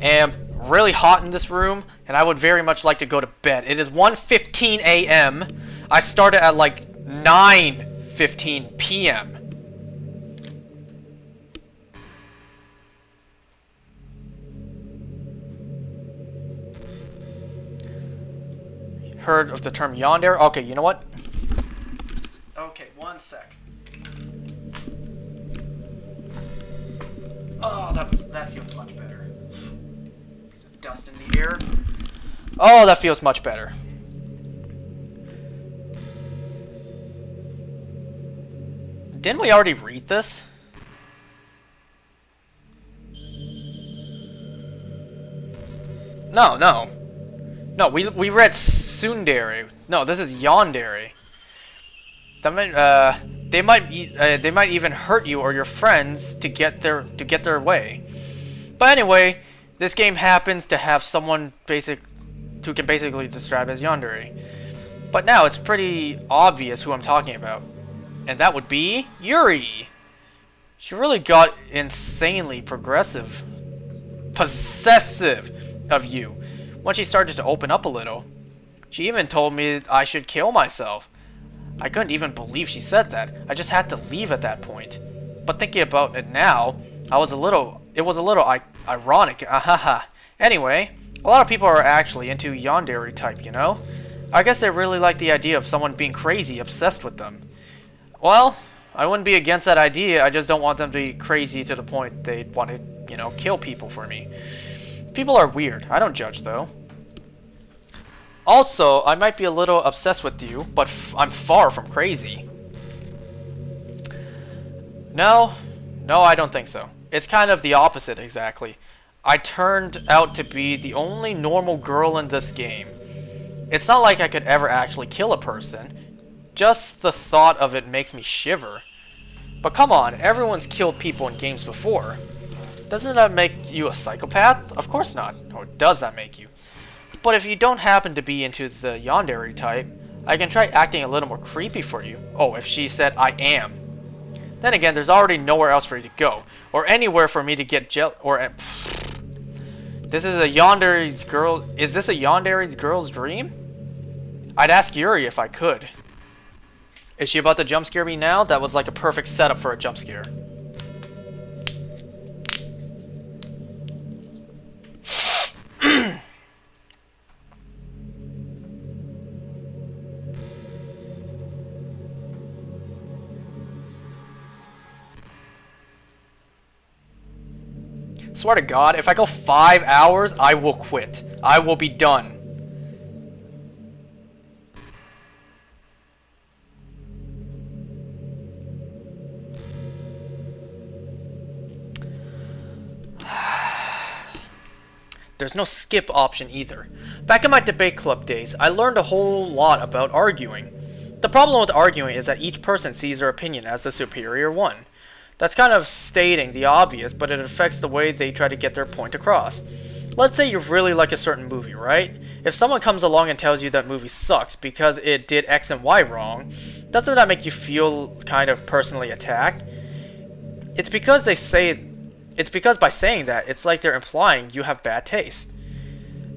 am really hot in this room, and I would very much like to go to bed. It is 1:15 a.m. I started at like 9:15 p.m. Heard of the term yandere? Okay, you know what? Okay, one sec. Oh, that feels much better. Piece of dust in the air. Oh, that feels much better. Didn't we already read this? No, we read tsundere. No, this is yandere. That might, they might even hurt you or your friends to get their way. But anyway, this game happens to have someone who can basically describe as yandere. But now it's pretty obvious who I'm talking about, and that would be Yuri. She really got insanely possessive of you when she started to open up a little. She even told me I should kill myself. I couldn't even believe she said that. I just had to leave at that point. But thinking about it now, it was a little ironic. Ahaha. Anyway, a lot of people are actually into yandere type, you know? I guess they really like the idea of someone being crazy, obsessed with them. Well, I wouldn't be against that idea, I just don't want them to be crazy to the point they'd want to, you know, kill people for me. People are weird. I don't judge, though. Also, I might be a little obsessed with you, but I'm far from crazy. No, I don't think so. It's kind of the opposite, exactly. I turned out to be the only normal girl in this game. It's not like I could ever actually kill a person. Just the thought of it makes me shiver. But come on, everyone's killed people in games before. Doesn't that make you a psychopath? Of course not. Or does that make you? But if you don't happen to be into the yandere type, I can try acting a little more creepy for you. Oh, if she said I am. Then again, there's already nowhere else for you to go. Or anywhere for me to get This is a yandere's girl. Is this a yandere's girl's dream? I'd ask Yuri if I could. Is she about to jump scare me now? That was like a perfect setup for a jump scare. Swear to God, if I go 5 hours, I will quit. I will be done. There's no skip option either. Back in my debate club days, I learned a whole lot about arguing. The problem with arguing is that each person sees their opinion as the superior one. That's kind of stating the obvious, but it affects the way they try to get their point across. Let's say you really like a certain movie, right? If someone comes along and tells you that movie sucks because it did X and Y wrong, doesn't that make you feel kind of personally attacked? It's because by saying that, it's like they're implying you have bad taste.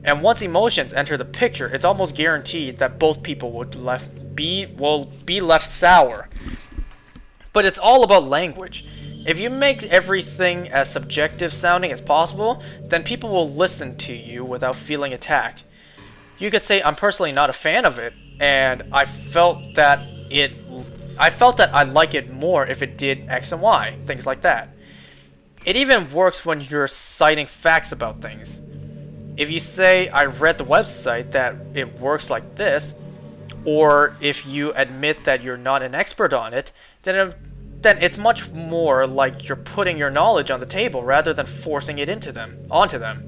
And once emotions enter the picture, it's almost guaranteed that both people will be left sour. But it's all about language. If you make everything as subjective sounding as possible, then people will listen to you without feeling attacked. You could say I'm personally not a fan of it, and I felt that I'd like it more if it did X and Y, things like that. It even works when you're citing facts about things. If you say I read the website that it works like this, or if you admit that you're not an expert on it, then it's much more like you're putting your knowledge on the table rather than forcing it onto them.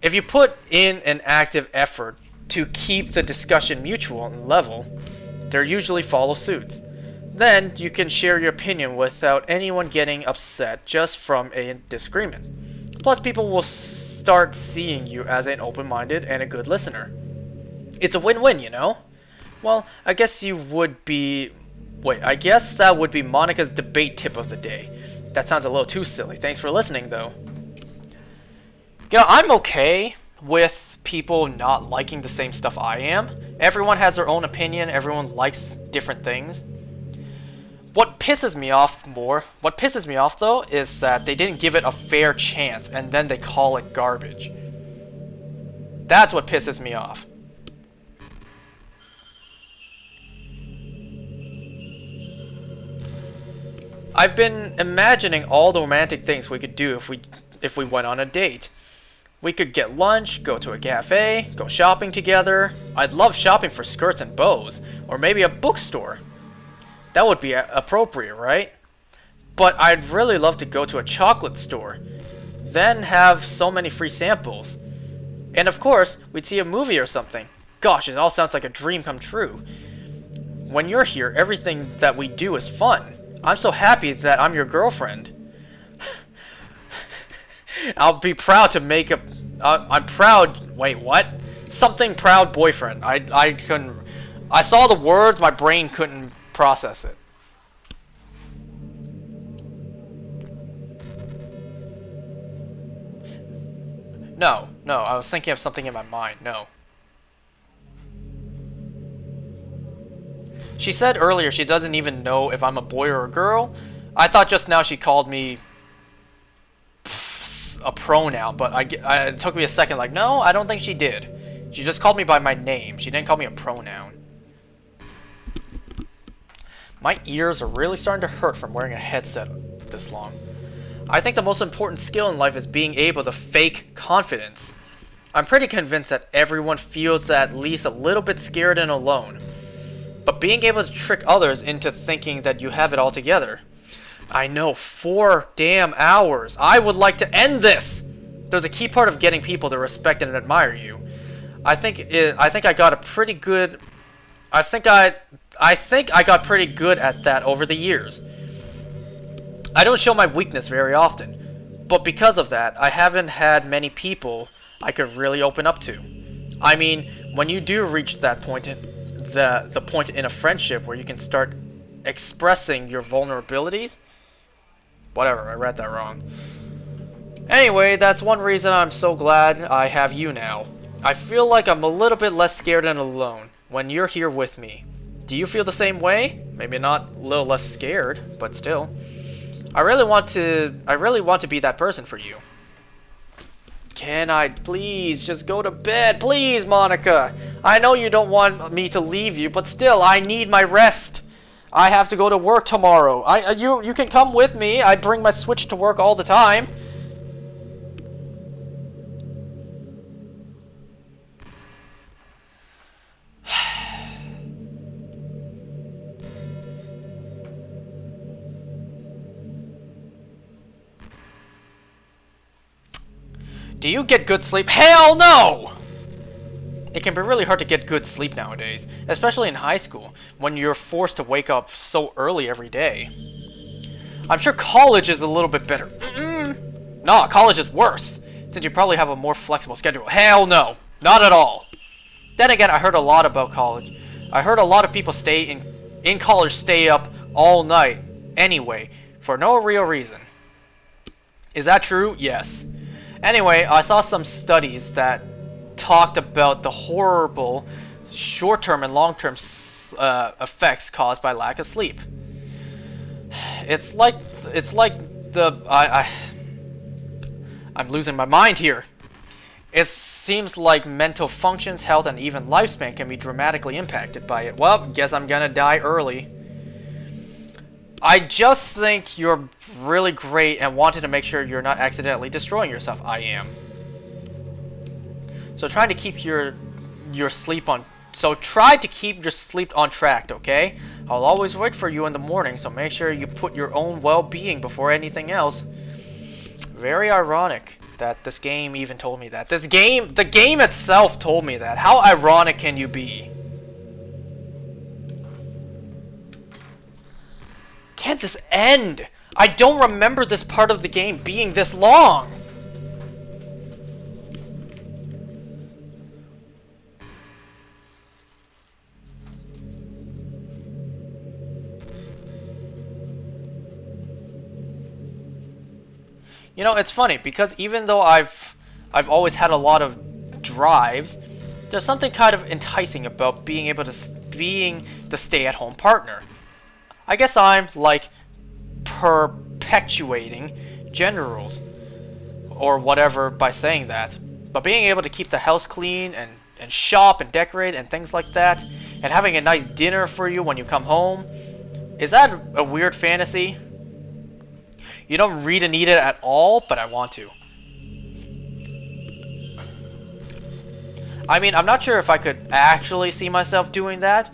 If you put in an active effort to keep the discussion mutual and level, they usually follow suit. Then you can share your opinion without anyone getting upset just from a disagreement. Plus, people will start seeing you as an open-minded and a good listener. It's a win-win, you know? Well, I guess that would be Monica's debate tip of the day. That sounds a little too silly. Thanks for listening, though. You know, I'm okay with people not liking the same stuff I am. Everyone has their own opinion. Everyone likes different things. What pisses me off though, is that they didn't give it a fair chance and then they call it garbage. That's what pisses me off. I've been imagining all the romantic things we could do if we went on a date. We could get lunch, go to a cafe, go shopping together. I'd love shopping for skirts and bows, or maybe a bookstore. That would be appropriate, right? But I'd really love to go to a chocolate store, then have so many free samples. And of course, we'd see a movie or something. gosh, it all sounds like a dream come true. When you're here, everything that we do is fun. I'm so happy that I'm your girlfriend. I'll be proud to make a... I'm proud... Wait, what? Something proud boyfriend. I couldn't... I saw the words, my brain couldn't process it. No, I was thinking of something in my mind. No. She said earlier she doesn't even know if I'm a boy or a girl. I thought just now she called me a pronoun, but it took me a second, like, no, I don't think she did. She just called me by my name. She didn't call me a pronoun. My ears are really starting to hurt from wearing a headset this long. I think the most important skill in life is being able to fake confidence. I'm pretty convinced that everyone feels at least a little bit scared and alone. But being able to trick others into thinking that you have it all together. I know, 4 damn hours. I would like to end this! There's a key part of getting people to respect and admire you. I think I got a pretty good... I think I got pretty good at that over the years. I don't show my weakness very often, but because of that, I haven't had many people I could really open up to. I mean, when you do reach that point, the point in a friendship where you can start expressing your vulnerabilities. Whatever, I read that wrong. Anyway, that's one reason I'm so glad I have you now. I feel like I'm a little bit less scared and alone when you're here with me. Do you feel the same way? Maybe not a little less scared, but still. I really want to be that person for you. Can I please just go to bed? Please, Monica. I know you don't want me to leave you, but still, I need my rest. I have to go to work tomorrow. You can come with me. I bring my Switch to work all the time. Do you get good sleep? Hell no! It can be really hard to get good sleep nowadays, especially in high school, when you're forced to wake up so early every day. I'm sure college is a little bit better. No, college is worse, since you probably have a more flexible schedule. Hell no, not at all. Then again, I heard a lot about college. I heard a lot of people in college stay up all night anyway, for no real reason. Is that true? Yes. Anyway, I saw some studies that talked about the horrible short-term and long-term effects caused by lack of sleep. It's like I'm losing my mind here. It seems like mental functions, health, and even lifespan can be dramatically impacted by it. Well, guess I'm gonna die early. I just think you're really great and wanted to make sure you're not accidentally destroying yourself. I am. So try to keep your sleep on track, okay? I'll always wait for you in the morning, so make sure you put your own well-being before anything else. Very ironic that this game even told me that. The game itself told me that. How ironic can you be? Can't this end? I don't remember this part of the game being this long. You know, it's funny because even though I've always had a lot of drives, there's something kind of enticing about being able to being the stay-at-home partner. I guess I'm like perpetuating gender roles or whatever by saying that. But being able to keep the house clean and shop and decorate and things like that, and having a nice dinner for you when you come home, is that a weird fantasy? You don't really need it at all, but I want to. I mean, I'm not sure if I could actually see myself doing that.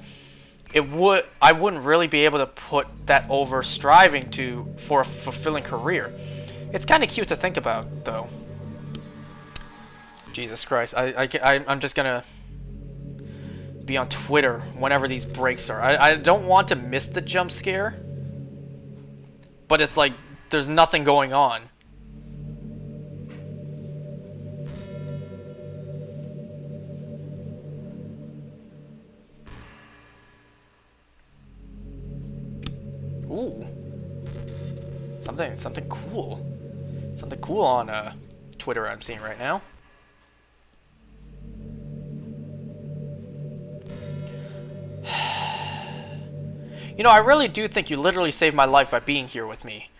I wouldn't really be able to put that over striving for a fulfilling career. It's kind of cute to think about, though. Jesus Christ, I'm just gonna... be on Twitter whenever these breaks are. I don't want to miss the jump scare, but it's like there's nothing going on. Ooh. Something cool. Something cool on Twitter I'm seeing right now. You know, I really do think you literally saved my life by being here with me.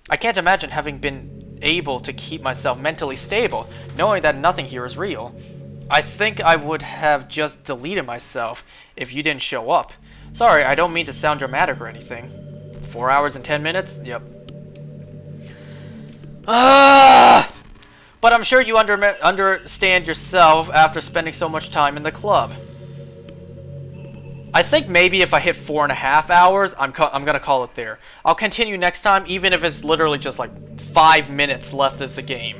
I can't imagine having been able to keep myself mentally stable, knowing that nothing here is real. I think I would have just deleted myself if you didn't show up. Sorry, I don't mean to sound dramatic or anything. 4 hours and 10 minutes? Yep. But I'm sure you understand yourself after spending so much time in the club. I think maybe if I hit 4.5 hours, I'm gonna call it there. I'll continue next time, even if it's literally just like 5 minutes left of the game.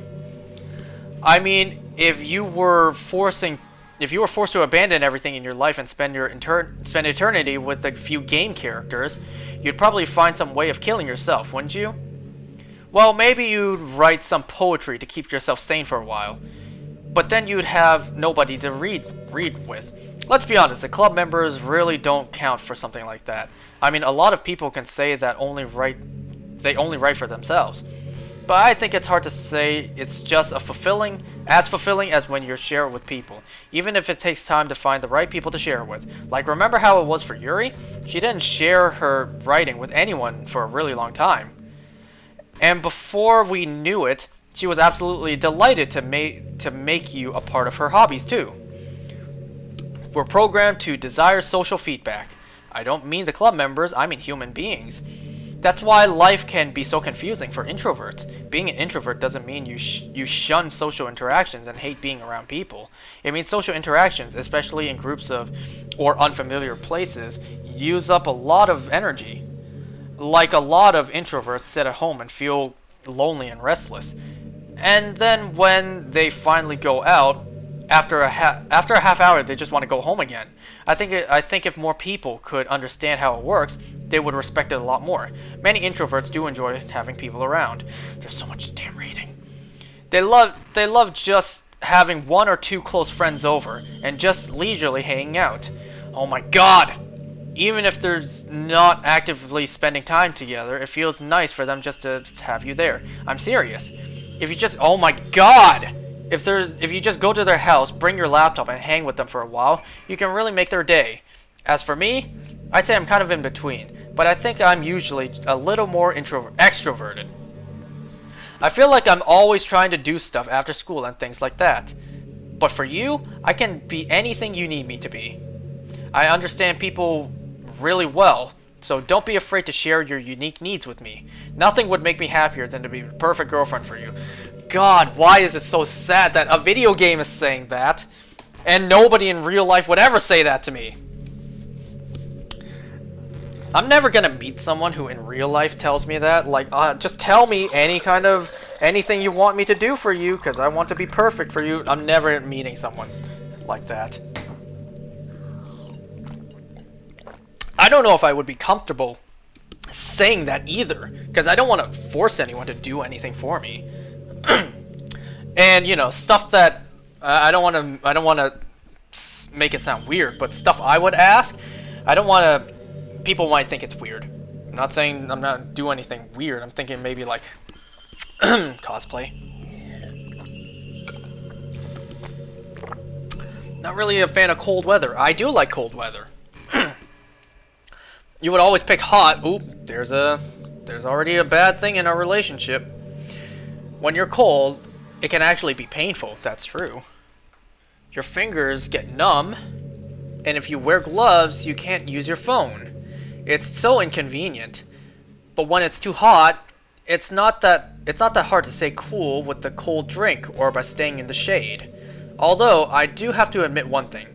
I mean, if you were forced to abandon everything in your life and spend eternity with a few game characters, you'd probably find some way of killing yourself, wouldn't you? Well, maybe you'd write some poetry to keep yourself sane for a while, but then you'd have nobody to read with. Let's be honest, the club members really don't count for something like that. I mean, a lot of people can say that they only write for themselves. But I think it's hard to say it's just as fulfilling as when you share it with people, even if it takes time to find the right people to share it with. Like, remember how it was for Yuri? She didn't share her writing with anyone for a really long time. And before we knew it, she was absolutely delighted to make you a part of her hobbies too. We're programmed to desire social feedback. I don't mean the club members, I mean human beings. That's why life can be so confusing for introverts. Being an introvert doesn't mean you shun social interactions and hate being around people. It means social interactions, especially in groups or unfamiliar places, use up a lot of energy. Like a lot of introverts sit at home and feel lonely and restless. And then when they finally go out, after a half hour, they just want to go home again. I think if more people could understand how it works, they would respect it a lot more. Many introverts do enjoy having people around. There's so much damn reading. They love just having 1 or 2 close friends over and just leisurely hanging out. Oh my god! Even if there's not actively spending time together, it feels nice for them just to have you there. I'm serious. If you just, oh my god! If you just go to their house, bring your laptop, and hang with them for a while, you can really make their day. As for me, I'd say I'm kind of in between, but I think I'm usually a little more extroverted. I feel like I'm always trying to do stuff after school and things like that. But for you, I can be anything you need me to be. I understand people really well, so don't be afraid to share your unique needs with me. Nothing would make me happier than to be the perfect girlfriend for you. God, why is it so sad that a video game is saying that, and nobody in real life would ever say that to me? I'm never gonna meet someone who in real life tells me that. Like, just tell me anything you want me to do for you, because I want to be perfect for you. I'm never meeting someone like that. I don't know if I would be comfortable saying that either, because I don't want to force anyone to do anything for me. And you know, stuff that I don't want to make it sound weird, but stuff I would ask, I don't want to. People might think it's weird. I'm not saying I'm not do anything weird. I'm thinking maybe like cosplay. Not really a fan of cold weather. I do like cold weather. You would always pick hot. Oop, there's already a bad thing in our relationship. When you're cold, it can actually be painful. That's true. Your fingers get numb, and if you wear gloves, you can't use your phone. It's so inconvenient. But when it's too hot, it's not that hard to stay cool with the cold drink or by staying in the shade. Although I do have to admit one thing.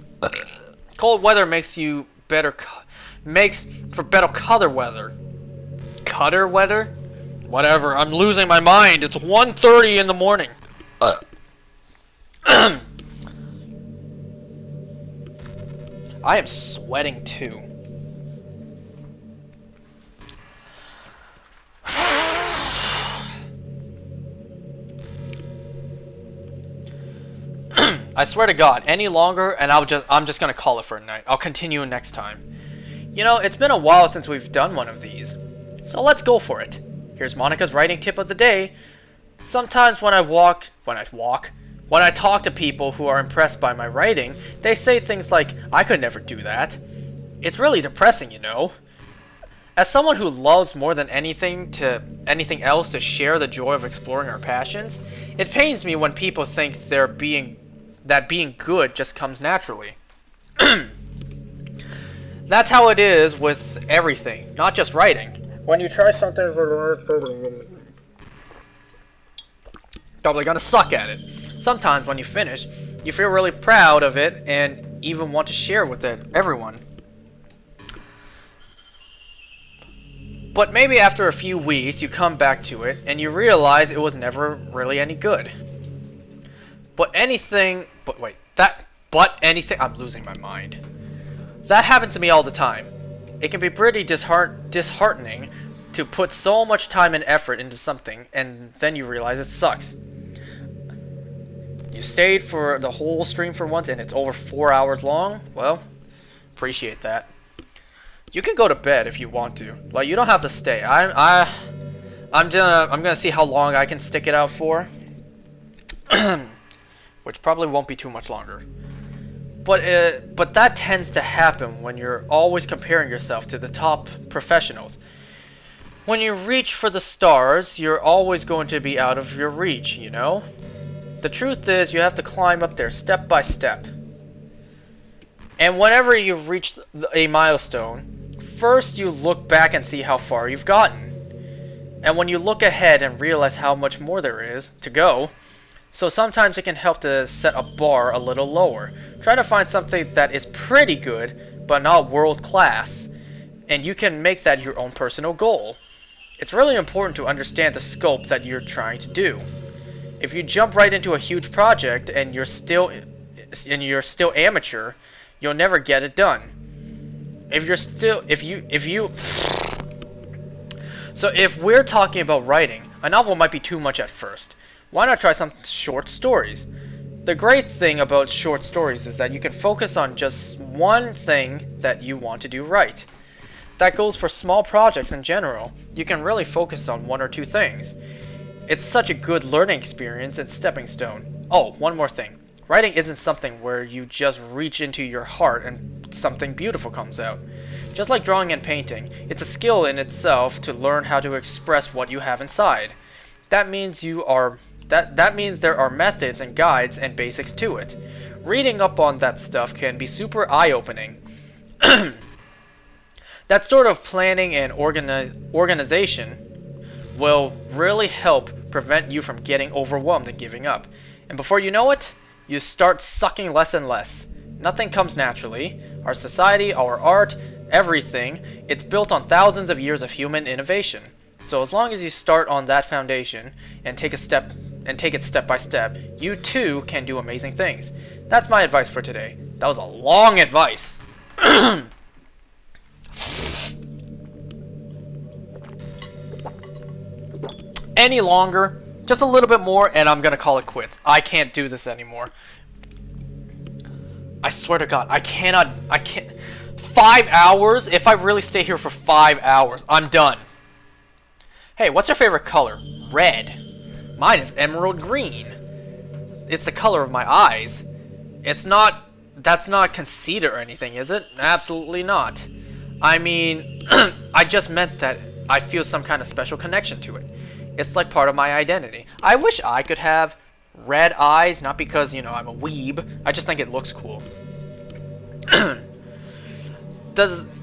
Cold weather makes for better cutter weather. Cutter weather? Whatever, I'm losing my mind. It's 1:30 in the morning. I I am sweating too. I swear to God, any longer and I'm just gonna call it for a night. I'll continue next time. You know, it's been a while since we've done one of these, so let's go for it. Here's Monica's writing tip of the day. Sometimes when I talk to people who are impressed by my writing, they say things like, I could never do that. It's really depressing, you know. As someone who loves more than anything else to share the joy of exploring our passions, it pains me when people think that being good just comes naturally. That's how it is with everything, not just writing. When you try something, probably gonna suck at it. Sometimes when you finish, you feel really proud of it and even want to share with everyone. But maybe after a few weeks, you come back to it and you realize it was never really any good. I'm losing my mind. That happens to me all the time. It can be pretty disheartening to put so much time and effort into something and then you realize it sucks. You stayed for the whole stream for once and it's over 4 hours long? Well, appreciate that. You can go to bed if you want to. Like, you don't have to stay. I'm gonna see how long I can stick it out for. Which probably won't be too much longer. But that tends to happen when you're always comparing yourself to the top professionals. When you reach for the stars, you're always going to be out of your reach, you know? The truth is, you have to climb up there step by step. And whenever you reach a milestone, first you look back and see how far you've gotten. And when you look ahead and realize how much more there is to go, so sometimes it can help to set a bar a little lower. Try to find something that is pretty good, but not world class, and you can make that your own personal goal. It's really important to understand the scope that you're trying to do. If you jump right into a huge project and you're still amateur, you'll never get it done. So if we're talking about writing, a novel might be too much at first. Why not try some short stories? The great thing about short stories is that you can focus on just one thing that you want to do right. That goes for small projects in general. You can really focus on one or two things. It's such a good learning experience and stepping stone. Oh, one more thing. Writing isn't something where you just reach into your heart and something beautiful comes out. Just like drawing and painting, it's a skill in itself to learn how to express what you have inside. That means there are methods and guides and basics to it. Reading up on that stuff can be super eye-opening. That sort of planning and organization will really help prevent you from getting overwhelmed and giving up. And before you know it, you start sucking less and less. Nothing comes naturally. Our society, our art, everything, it's built on thousands of years of human innovation. So as long as you start on that foundation and take it step by step, you too can do amazing things. That's my advice for today. That was a long advice. Any longer, just a little bit more, and I'm gonna call it quits. I can't do this anymore. I swear to God, I can't. 5 hours? If I really stay here for 5 hours, I'm done. Hey, what's your favorite color? Red. Mine is emerald green. It's the color of my eyes. That's not conceit or anything, is it? Absolutely not. I mean, I just meant that I feel some kind of special connection to it. It's like part of my identity. I wish I could have red eyes, not because, you know, I'm a weeb. I just think it looks cool.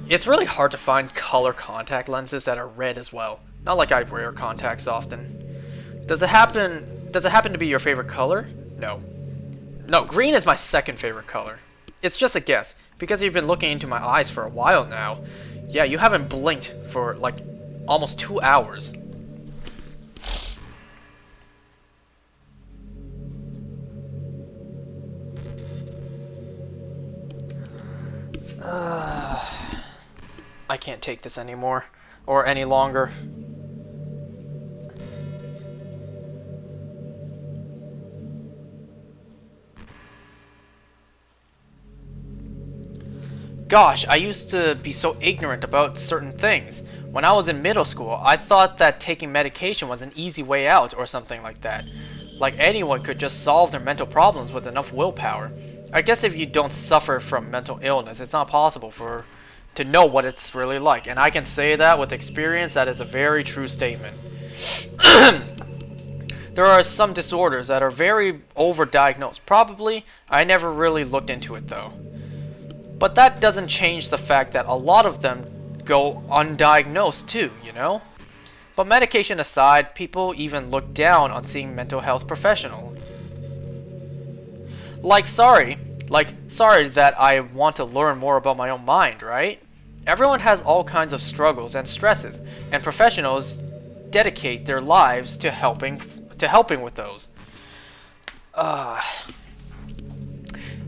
It's really hard to find color contact lenses that are red as well. Not like I wear contacts often. Does it happen to be your favorite color? No. No, green is my second favorite color. It's just a guess, because you've been looking into my eyes for a while now. Yeah, you haven't blinked for like almost 2 hours. can't take this anymore. Or any longer. Gosh, I used to be so ignorant about certain things. When I was in middle school, I thought that taking medication was an easy way out or something like that. Like anyone could just solve their mental problems with enough willpower. I guess if you don't suffer from mental illness, it's not possible to know what it's really like. And I can say that with experience, that is a very true statement. There are some disorders that are very overdiagnosed. Probably, I never really looked into it though. But that doesn't change the fact that a lot of them go undiagnosed too, you know? But medication aside, people even look down on seeing mental health professionals. Sorry that I want to learn more about my own mind, right? Everyone has all kinds of struggles and stresses, and professionals dedicate their lives to helping with those.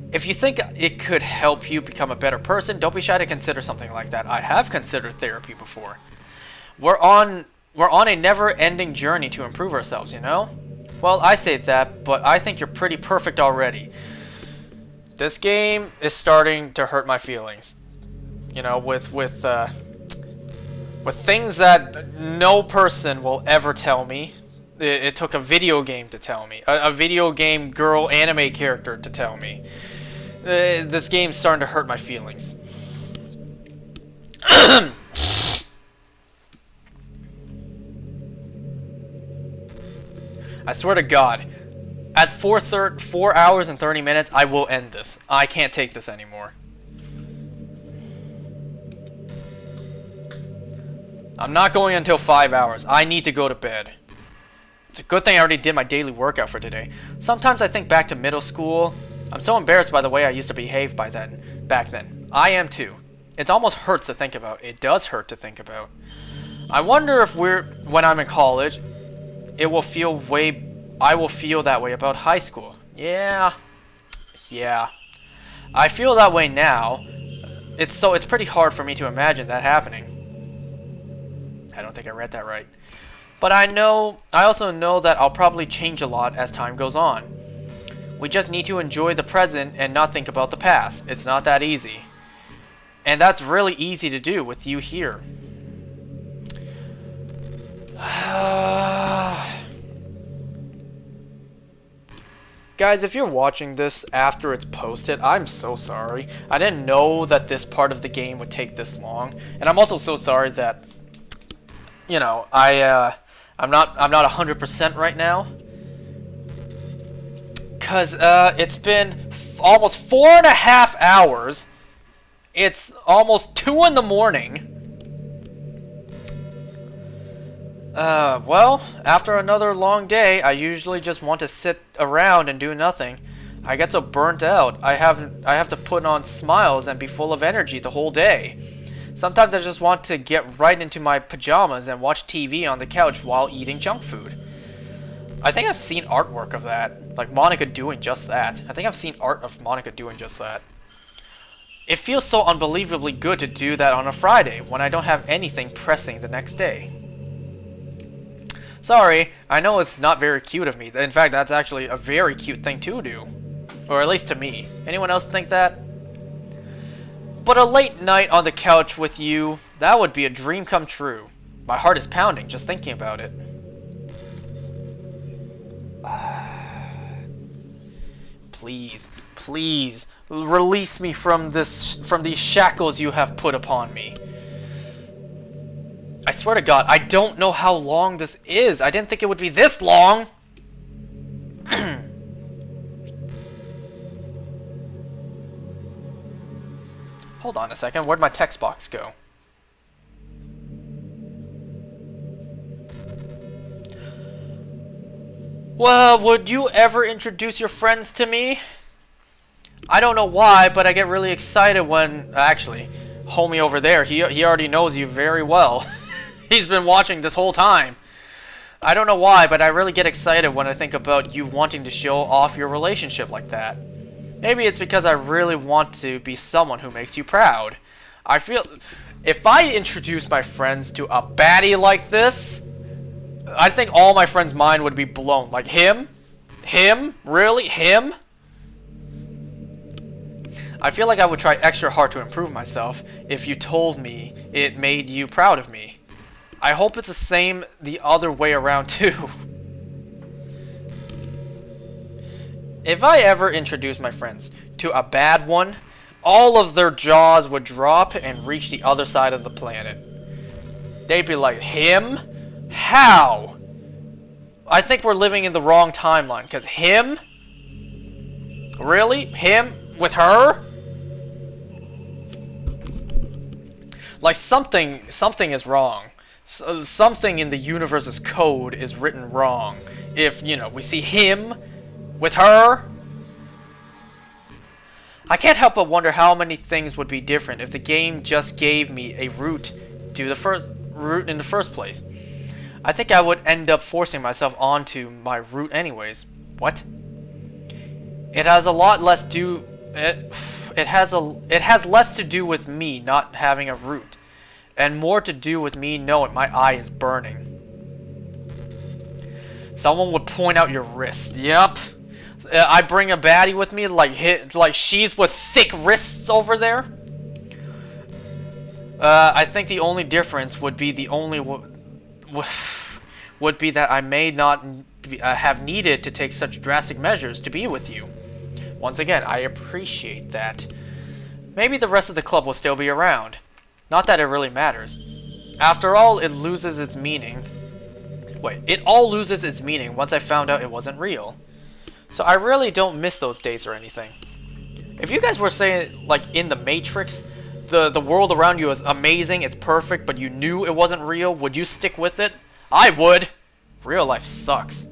If you think it could help you become a better person, don't be shy to consider something like that. I have considered therapy before. We're on a never-ending journey to improve ourselves, you know? Well, I say that, but I think you're pretty perfect already. This game is starting to hurt my feelings. You know, with things that no person will ever tell me. It took a video game to tell me. A video game girl anime character to tell me. This game's starting to hurt my feelings. I swear to God, at 4 hours and 30 minutes, I will end this. I can't take this anymore. I'm not going until 5 hours. I need to go to bed. It's a good thing I already did my daily workout for today. Sometimes I think back to middle school. I'm so embarrassed by the way I used to behave back then. I am too. It almost hurts to think about. It does hurt to think about. I wonder if when I'm in college, I will feel that way about high school. Yeah. I feel that way now. It's pretty hard for me to imagine that happening. I don't think I read that right. But I also know that I'll probably change a lot as time goes on. We just need to enjoy the present and not think about the past. It's not that easy. And that's really easy to do with you here. Guys, if you're watching this after it's posted, I'm so sorry. I didn't know that this part of the game would take this long. And I'm also so sorry that, you know, I'm not 100% right now. Because it's been almost 4.5 hours. It's almost 2 in the morning. Well, after another long day, I usually just want to sit around and do nothing. I get so burnt out. I have to put on smiles and be full of energy the whole day. Sometimes I just want to get right into my pajamas and watch TV on the couch while eating junk food. I think I've seen artwork of that, like Monica doing just that. I think I've seen art of Monica doing just that. It feels so unbelievably good to do that on a Friday when I don't have anything pressing the next day. Sorry, I know it's not very cute of me. In fact, that's actually a very cute thing to do. Or at least to me. Anyone else think that? But a late night on the couch with you, that would be a dream come true. My heart is pounding just thinking about it. Please, please, release me from these shackles you have put upon me. I swear to God, I don't know how long this is. I didn't think it would be this long. Hold on a second, where'd my text box go? Well, would you ever introduce your friends to me? I don't know why, but I get really excited when... Actually, homie over there, he already knows you very well. He's been watching this whole time. I don't know why, but I really get excited when I think about you wanting to show off your relationship like that. Maybe it's because I really want to be someone who makes you proud. I feel... If I introduced my friends to a baddie like this, I think all my friends' mind would be blown. Like, him? Him? Really? Him? I feel like I would try extra hard to improve myself if you told me it made you proud of me. I hope it's the same the other way around too. If I ever introduced my friends to a bad one, all of their jaws would drop and reach the other side of the planet. They'd be like, him? How? I think we're living in the wrong timeline, because him? Really? Him? With her? Like, something is wrong. Something in the universe's code is written wrong. If, you know, we see him with her. I can't help but wonder how many things would be different if the game just gave me a route to the first route in the first place. I think I would end up forcing myself onto my route anyways. What? It has a lot less it has less to do with me not having a route, and more to do with me knowing my eye is burning. Someone would point out your wrist. Yep. I bring a baddie with me, like she's with thick wrists over there. I think the only difference would be would be that I may not have needed to take such drastic measures to be with you. Once again, I appreciate that. Maybe the rest of the club will still be around. Not that it really matters. After all, it loses its meaning. Wait, it all loses its meaning once I found out it wasn't real. So I really don't miss those days or anything. If you guys were saying, like, in the Matrix, the world around you is amazing, it's perfect, but you knew it wasn't real, would you stick with it? I would! Real life sucks.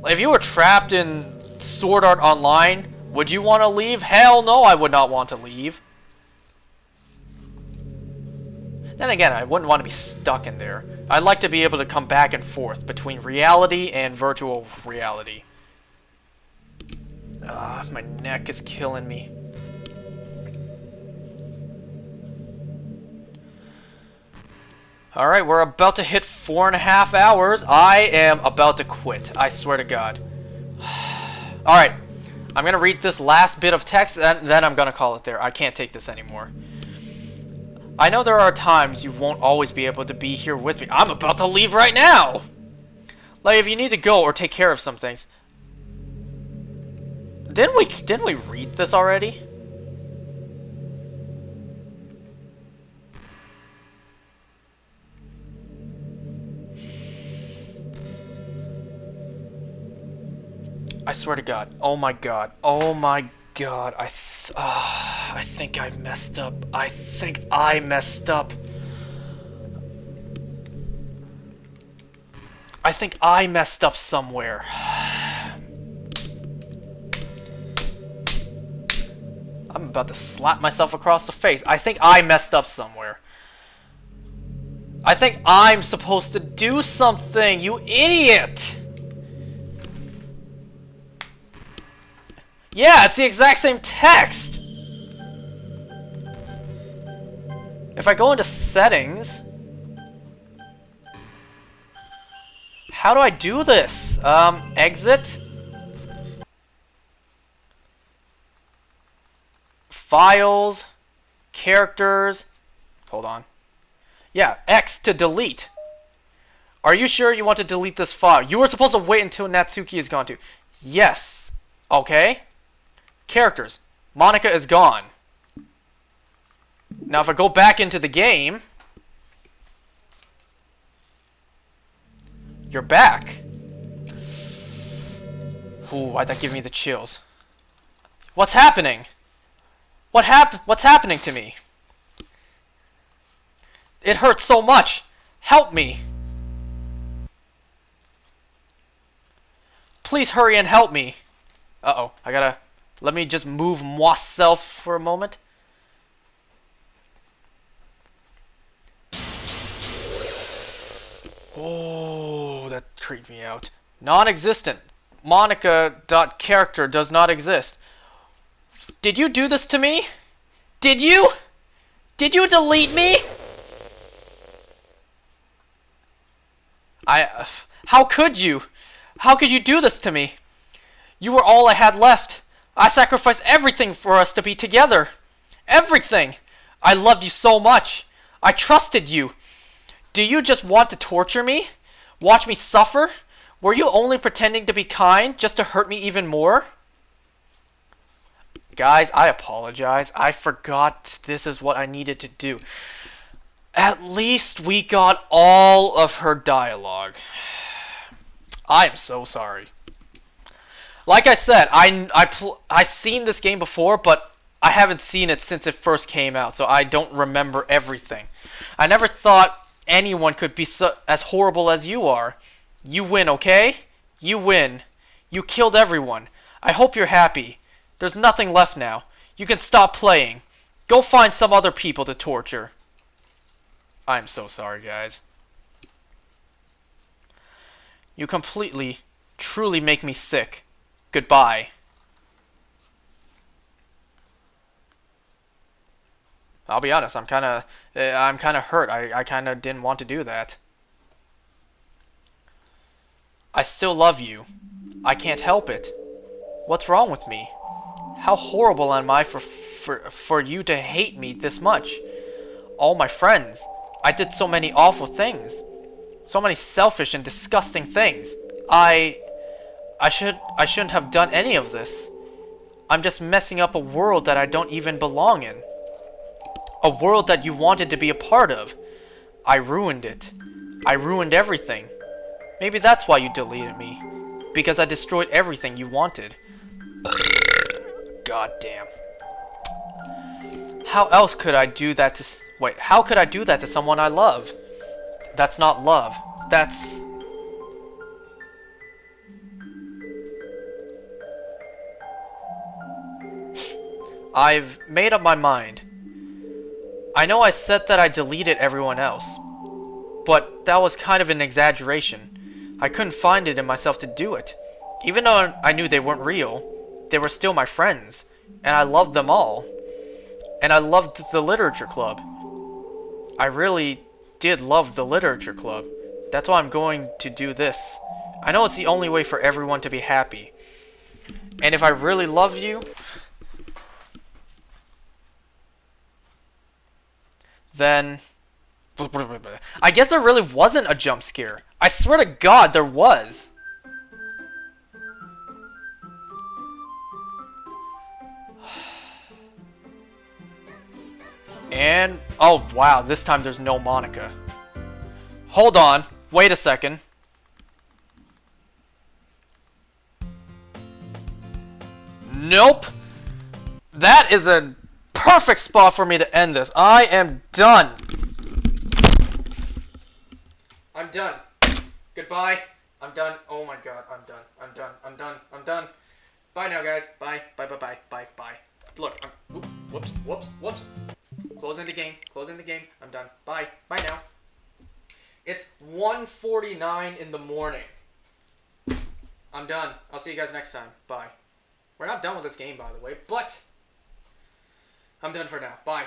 If you were trapped in Sword Art Online, would you want to leave? Hell no, I would not want to leave. Then again, I wouldn't want to be stuck in there. I'd like to be able to come back and forth between reality and virtual reality. My neck is killing me. Alright, we're about to hit 4.5 hours. I am about to quit. I swear to God. Alright, I'm going to read this last bit of text, and then I'm going to call it there. I can't take this anymore. I know there are times you won't always be able to be here with me. I'm about to leave right now! Like, if you need to go or take care of some things. Didn't we read this already? I swear to God. Oh my God. Oh my God. I think I messed up. I think I messed up. I think I messed up somewhere. I'm about to slap myself across the face. I think I messed up somewhere. I think I'm supposed to do something, you idiot! Yeah, it's the exact same text! If I go into settings... How do I do this? Exit? Files? Characters? Hold on. Yeah, X to delete. Are you sure you want to delete this file? You were supposed to wait until Natsuki is gone too. Yes. Okay. Characters. Monica is gone. Now if I go back into the game... You're back. Ooh, why'd that give me the chills? What's happening? What's happening to me? It hurts so much. Help me. Please hurry and help me. Uh-oh, I gotta... Let me just move myself for a moment. Oh, that creeped me out. Non-existent. Monica.character does not exist. Did you do this to me? Did you? Did you delete me? How could you? How could you do this to me? You were all I had left. I sacrificed everything for us to be together. Everything. I loved you so much. I trusted you. Do you just want to torture me? Watch me suffer? Were you only pretending to be kind just to hurt me even more? Guys, I apologize. I forgot this is what I needed to do. At least we got all of her dialogue. I am so sorry. Like I said, I seen this game before, but I haven't seen it since it first came out, so I don't remember everything. I never thought anyone could be as horrible as you are. You win, okay? You win. You killed everyone. I hope you're happy. There's nothing left now. You can stop playing. Go find some other people to torture. I'm so sorry, guys. You completely, truly make me sick. Goodbye. I'll be honest, I'm kind of hurt. I kind of didn't want to do that. I still love you. I can't help it. What's wrong with me? How horrible am I for you to hate me this much? All my friends. I did so many awful things. So many selfish and disgusting things. I shouldn't have done any of this. I'm just messing up a world that I don't even belong in. A world that you wanted to be a part of. I ruined it. I ruined everything. Maybe that's why you deleted me. Because I destroyed everything you wanted. God damn. How else could I do that to... Wait, how could I do that to someone I love? That's not love. That's... I've made up my mind. I know I said that I deleted everyone else, but that was kind of an exaggeration. I couldn't find it in myself to do it. Even though I knew they weren't real, they were still my friends, and I loved them all. And I loved the literature club. I really did love the literature club. That's why I'm going to do this. I know it's the only way for everyone to be happy. And if I really love you, then I guess there really wasn't a jump scare. I swear to God there was. And, oh wow, this time there's no Monica. Hold on, wait a second. Nope. That is a perfect spot for me to end this. I am done. I'm done. Goodbye. I'm done. Oh my God, I'm done. I'm done. I'm done. I'm done. Bye now, guys. Bye. Bye. Bye. Bye. Bye. Bye. Look, I'm. Whoops. Whoops. Whoops. Closing the game. Closing the game. I'm done. Bye. Bye now. It's 1:49 in the morning. I'm done. I'll see you guys next time. Bye. We're not done with this game, by the way, but I'm done for now. Bye.